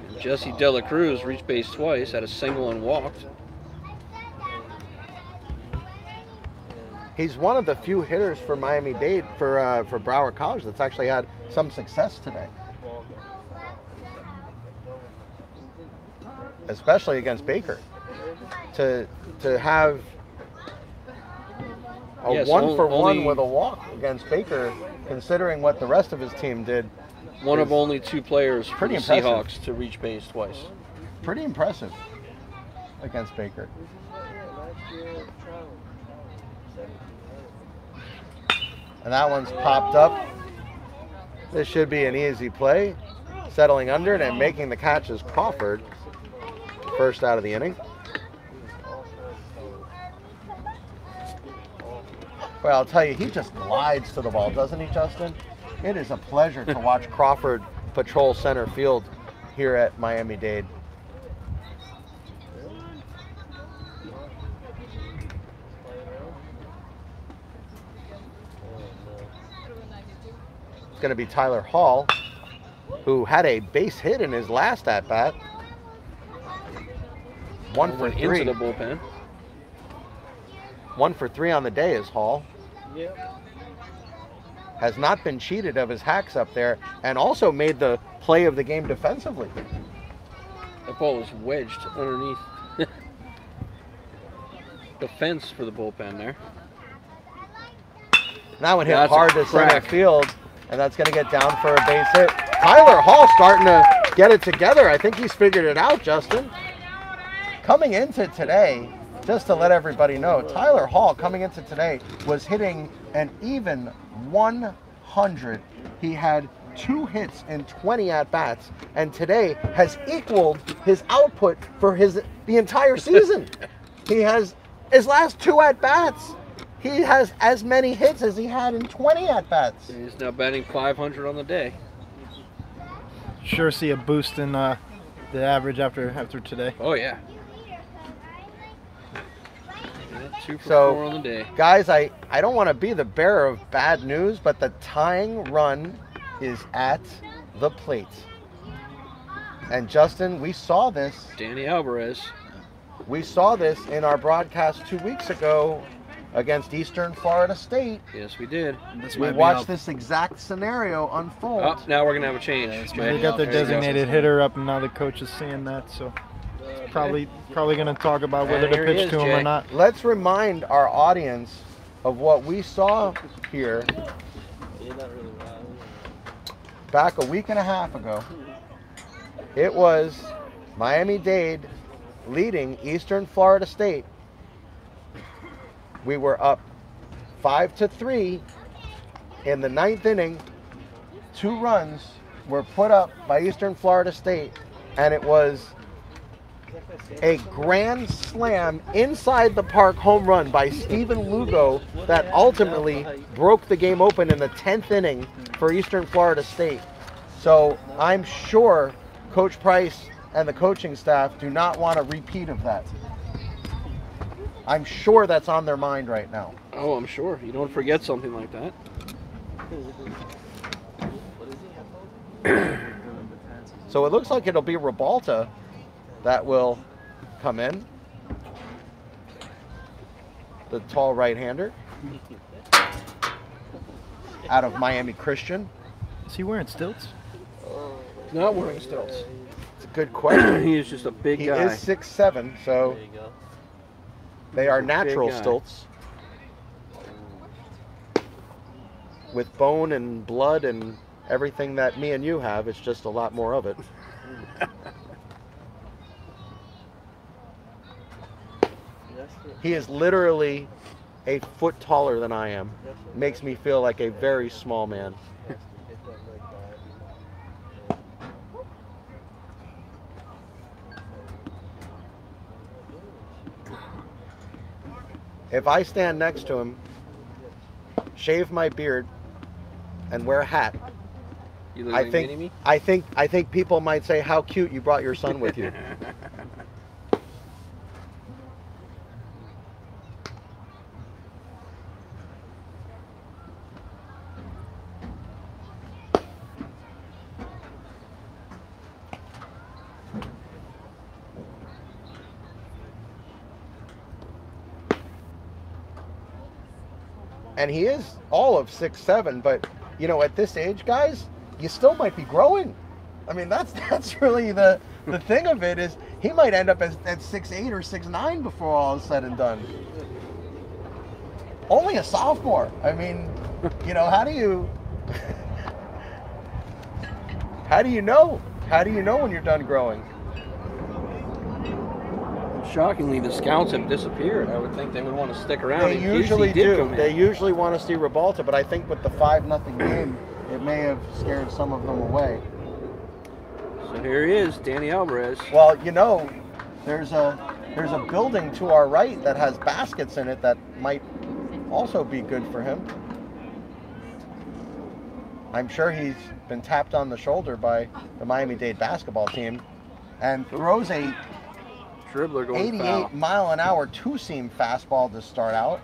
Speaker 1: And Jesse Dela Cruz reached base twice, had a single and walked.
Speaker 2: He's one of the few hitters for Miami-Dade, for Broward College, that's actually had some success today. Especially against Baker. To have a
Speaker 1: Yes,
Speaker 2: 1-for-1 with a walk against Baker, considering what the rest of his team did.
Speaker 1: One of only 2 players for
Speaker 2: pretty
Speaker 1: the
Speaker 2: impressive.
Speaker 1: Seahawks to reach base twice.
Speaker 2: Pretty impressive against Baker. And that one's popped up. This should be an easy play. Settling under it and making the catch is Crawford. First out of the inning. Well, I'll tell you, he just glides to the ball, doesn't he, Justin? It is a pleasure to watch Crawford patrol center field here at Miami-Dade. It's going to be Tyler Hall, who had a base hit in his last at-bat. 1 for 3.
Speaker 1: Into the bullpen.
Speaker 2: 1 for 3 on the day is Hall. Has not been cheated of his hacks up there, and also made the play of the game defensively.
Speaker 1: That ball was wedged underneath the fence for the bullpen there.
Speaker 2: That one hit
Speaker 1: That's
Speaker 2: hard
Speaker 1: a
Speaker 2: to center
Speaker 1: crack.
Speaker 2: field, and that's going to get down for a base hit. Tyler Hall starting to get it together. I think he's figured it out, Justin. Coming into today, just to let everybody know, Tyler Hall coming into today was hitting an even 100. He had 2 hits in 20 at-bats, and today has equaled his output for the entire season. He has his last 2 at-bats. He has as many hits as he had in 20 at-bats.
Speaker 1: He's now batting 500 on the day.
Speaker 3: Sure see a boost in the average after today.
Speaker 1: Oh, yeah. 2 for
Speaker 2: So,
Speaker 1: 4 on the day.
Speaker 2: Guys, I don't want to be the bearer of bad news, but the tying run is at the plate. And Justin, we saw this.
Speaker 1: Danny Alvarez.
Speaker 2: We saw this in our broadcast 2 weeks ago against Eastern Florida State.
Speaker 1: Yes, we did.
Speaker 7: This
Speaker 2: We
Speaker 7: might be
Speaker 2: watched
Speaker 7: help.
Speaker 2: this exact scenario unfold.
Speaker 1: Oh, now we're going to have a change.
Speaker 3: They got their
Speaker 1: There you go.
Speaker 3: designated hitter up, and now the coach is seeing that, so it's probably going to talk about whether
Speaker 1: And
Speaker 3: to
Speaker 1: here he
Speaker 3: pitch
Speaker 1: is,
Speaker 3: to him
Speaker 1: Jay.
Speaker 3: or not.
Speaker 2: Let's remind our audience of what we saw here back a week and a half ago. It was Miami-Dade leading Eastern Florida State. We were up 5-3 in the 9th inning. 2 runs were put up by Eastern Florida State, and it was a grand slam inside the park home run by Steven Lugo that ultimately broke the game open in the 10th inning for Eastern Florida State. So I'm sure Coach Price and the coaching staff do not want a repeat of that. I'm sure that's on their mind right now.
Speaker 1: Oh, I'm sure. You don't forget something like that.
Speaker 2: So it looks like it'll be Ribalta that will come in. The tall right-hander out of Miami Christian.
Speaker 3: Is he wearing stilts?
Speaker 1: He's not wearing stilts.
Speaker 2: It's a good question.
Speaker 1: He is just a big
Speaker 2: He
Speaker 1: guy.
Speaker 2: is 6'7", so
Speaker 6: There you go.
Speaker 2: they are
Speaker 1: Big
Speaker 2: natural
Speaker 1: guy.
Speaker 2: stilts. with bone and blood and everything that me and you have. It's just a lot more of it. He is literally a foot taller than I am. Makes me feel like a very small man. If I stand next to him, shave my beard, and wear a hat, I think people might say, "How cute! You brought your son with you." And he is all of 6'7", but you know, at this age, guys, you still might be growing. I mean, that's really the thing of it, is he might end up at 6'8" or 6'9" before all is said and done. Only a sophomore. I mean, you know, how do you know? How do you know when you're done growing?
Speaker 1: Shockingly, the scouts have disappeared. I would think they would want to stick around.
Speaker 2: They usually do. They usually want to see Ribalta, but I think with the 5-0 game, it may have scared some of them away.
Speaker 1: So here he is, Danny Alvarez.
Speaker 2: Well, you know, there's a building to our right that has baskets in it that might also be good for him. I'm sure he's been tapped on the shoulder by the Miami-Dade basketball team and throws a
Speaker 1: Dribbler going
Speaker 2: 88 mile an hour two-seam fastball to start out.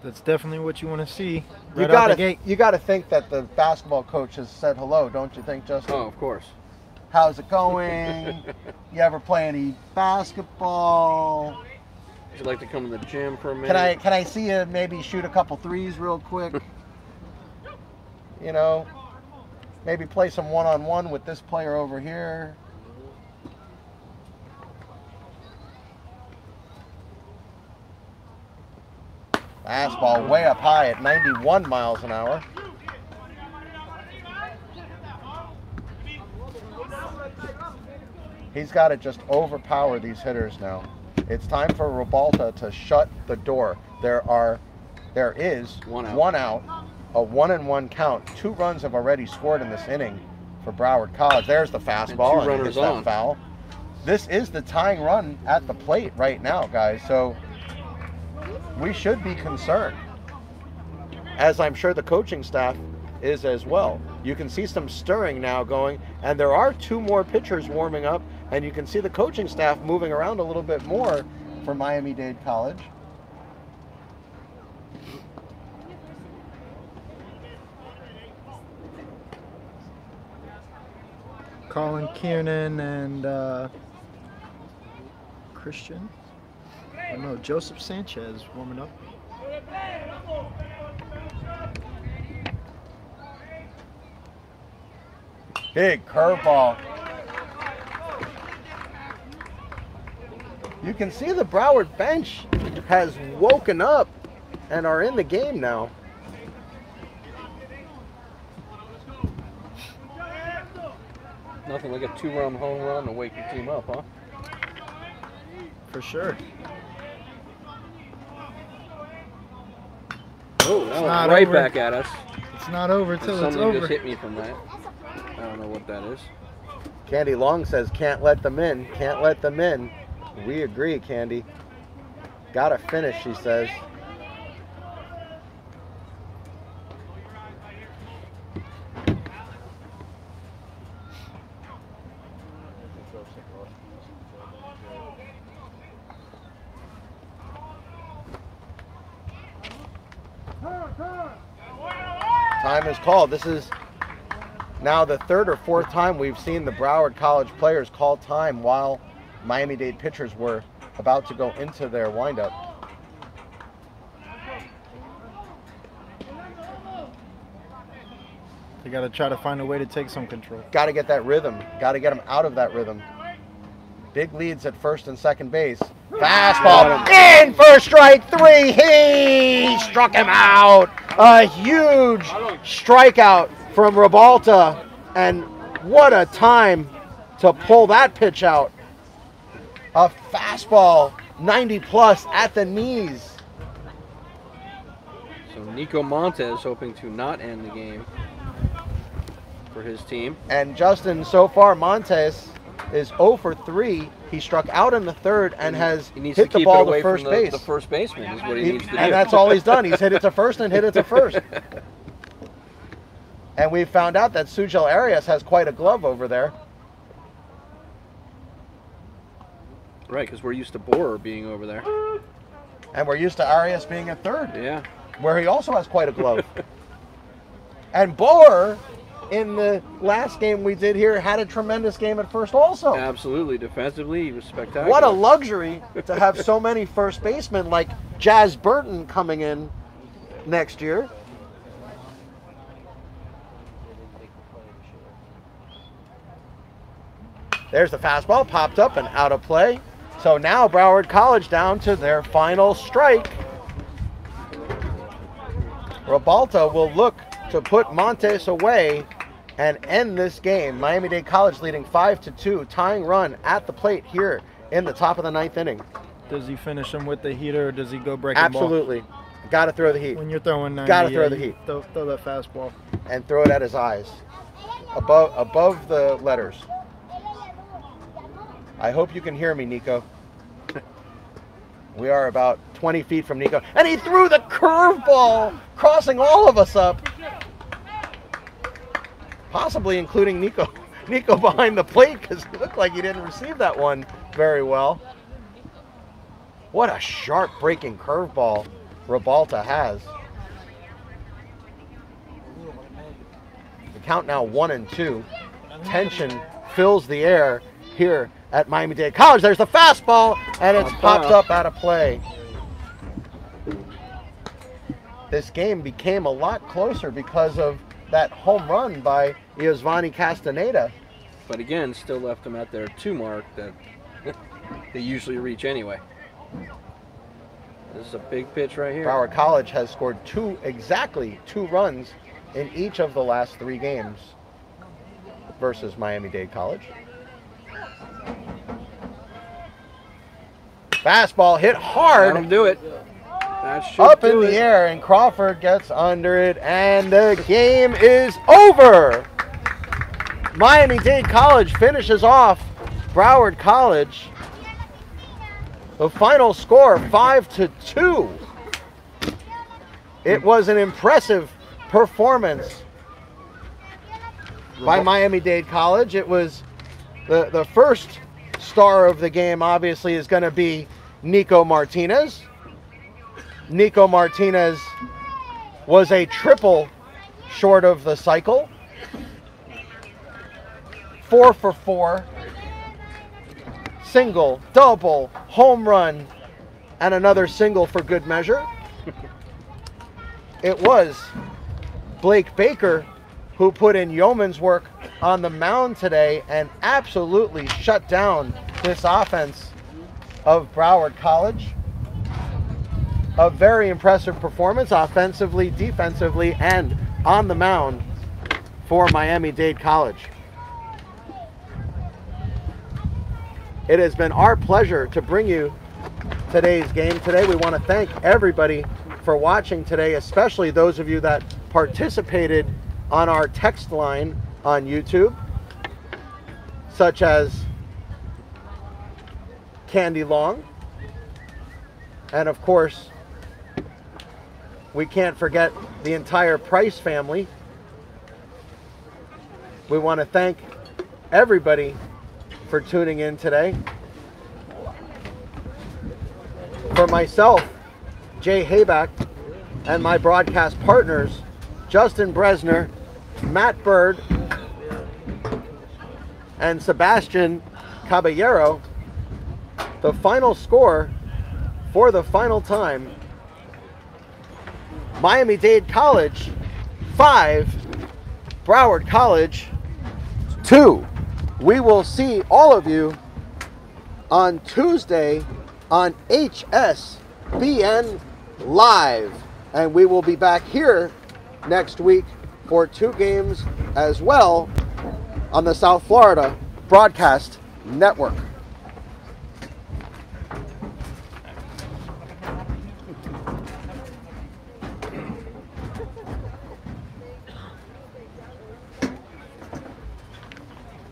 Speaker 3: That's definitely what you want to see. Right
Speaker 2: You
Speaker 3: out the gate.
Speaker 2: got to think that the basketball coach has said hello, don't you think, Justin?
Speaker 1: Oh, of course.
Speaker 2: How's it going? You ever play any basketball?
Speaker 1: Would you like to come to the gym for a minute?
Speaker 2: Can I see you maybe shoot a couple threes real quick? You know, maybe play some one-on-one with this player over here. Fastball way up high at 91 miles an hour. He's got to just overpower these hitters now. It's time for Ribalta to shut the door. There is one out, a 1-1 count. 2 runs have already scored in this inning for Broward College. There's the fastball, and he hits that foul. This is the tying run at the plate right now, guys. So we should be concerned, as I'm sure the coaching staff is as well. You can see some stirring now going, and there are 2 more pitchers warming up, and you can see the coaching staff moving around a little bit more for Miami-Dade College.
Speaker 3: Colin Kiernan and Christian. Oh no, Joseph Sanchez warming up.
Speaker 2: Big curveball. You can see the Broward bench has woken up and are in the game now.
Speaker 1: Nothing like a 2-run home run to wake your team up, huh?
Speaker 3: For sure.
Speaker 1: Oh, that was right back at us.
Speaker 3: It's not over till it's
Speaker 1: Something
Speaker 3: over.
Speaker 1: just hit me from that. I don't know what that is.
Speaker 2: Candy Long says, can't let them in, can't let them in. We agree, Candy. Gotta finish, she says. Time is called. This is now the 3rd or 4th time we've seen the Broward College players call time while Miami-Dade pitchers were about to go into their windup.
Speaker 3: They got to try to find a way to take some control.
Speaker 2: Got to get that rhythm. Got to get them out of that rhythm. Big leads at first and second base. Fastball in for strike 3. He struck him out. A huge strikeout from Ribalta. And what a time to pull that pitch out. A fastball 90 plus at the knees.
Speaker 1: So Nico Martinez hoping to not end the game for his team.
Speaker 2: And Justin, so far Montes is 0 for 3. He struck out in the third and has
Speaker 1: He needs
Speaker 2: hit
Speaker 1: to
Speaker 2: the
Speaker 1: keep
Speaker 2: ball
Speaker 1: it away
Speaker 2: to first
Speaker 1: from
Speaker 2: base.
Speaker 1: the first baseman is what he needs to do.
Speaker 2: And that's all he's done. He's hit it to first and hit it to first. And we found out that Sujel Arias has quite a glove over there.
Speaker 1: Right, because we're used to Borer being over there.
Speaker 2: And we're used to Arias being at third,
Speaker 1: Yeah.
Speaker 2: where he also has quite a glove. And Boer, in the last game we did here, had a tremendous game at first also.
Speaker 1: Absolutely. Defensively, he was spectacular.
Speaker 2: What a luxury to have so many first basemen like Jazz Burton coming in next year. There's the fastball, popped up and out of play. So now Broward College down to their final strike. Ribalta will look to put Montes away and end this game. Miami-Dade College leading 5-2, tying run at the plate here in the top of the 9th inning.
Speaker 3: Does he finish him with the heater or does he go breaking ball?
Speaker 2: Absolutely. Got to throw the heat.
Speaker 3: When you're throwing 90,
Speaker 2: Gotta throw the heat.
Speaker 3: Throw that fastball.
Speaker 2: And throw it at his eyes. Above the letters. I hope you can hear me, Nico. We are about 20 feet from Nico. And he threw the curveball, crossing all of us up. Possibly including Nico. Nico behind the plate, because it looked like he didn't receive that one very well. What a sharp breaking curveball Ribalta has. The count now 1-2. Tension fills the air here at Miami-Dade College. There's the fastball, and it's popped up out of play. This game became a lot closer because of that home run by Iosvani Castaneda.
Speaker 1: But again, still left them at their 2 mark that they usually reach anyway. This is a big pitch right here.
Speaker 2: Broward College has scored exactly two runs in each of the last 3 games versus Miami-Dade College. Fastball hit hard.
Speaker 1: Let him do it. That should
Speaker 2: Up
Speaker 1: do
Speaker 2: in the
Speaker 1: it.
Speaker 2: air, and Crawford gets under it, and the game is over. Miami-Dade College finishes off Broward College. The final score, 5-2. It was an impressive performance by Miami-Dade College. It was the first star of the game, obviously, is going to be Nico Martinez. Nico Martinez was a triple short of the cycle. 4 for 4. Single, double, home run, and another single for good measure. It was Blake Baker who put in yeoman's work on the mound today and absolutely shut down this offense of Broward College. A very impressive performance offensively, defensively, and on the mound for Miami-Dade College. It has been our pleasure to bring you today's game today. We want to thank everybody for watching today, especially those of you that participated on our text line on YouTube, such as Candy Long. And of course, we can't forget the entire Price family. We want to thank everybody for tuning in today. For myself, Jay Hayback, and my broadcast partners, Justin Bresner, Matt Bird, and Sebastian Caballero, the final score for the final time, Miami-Dade College 5, Broward College 2. We will see all of you on Tuesday on HSBN Live. And we will be back here next week for 2 games as well on the South Florida Broadcast Network.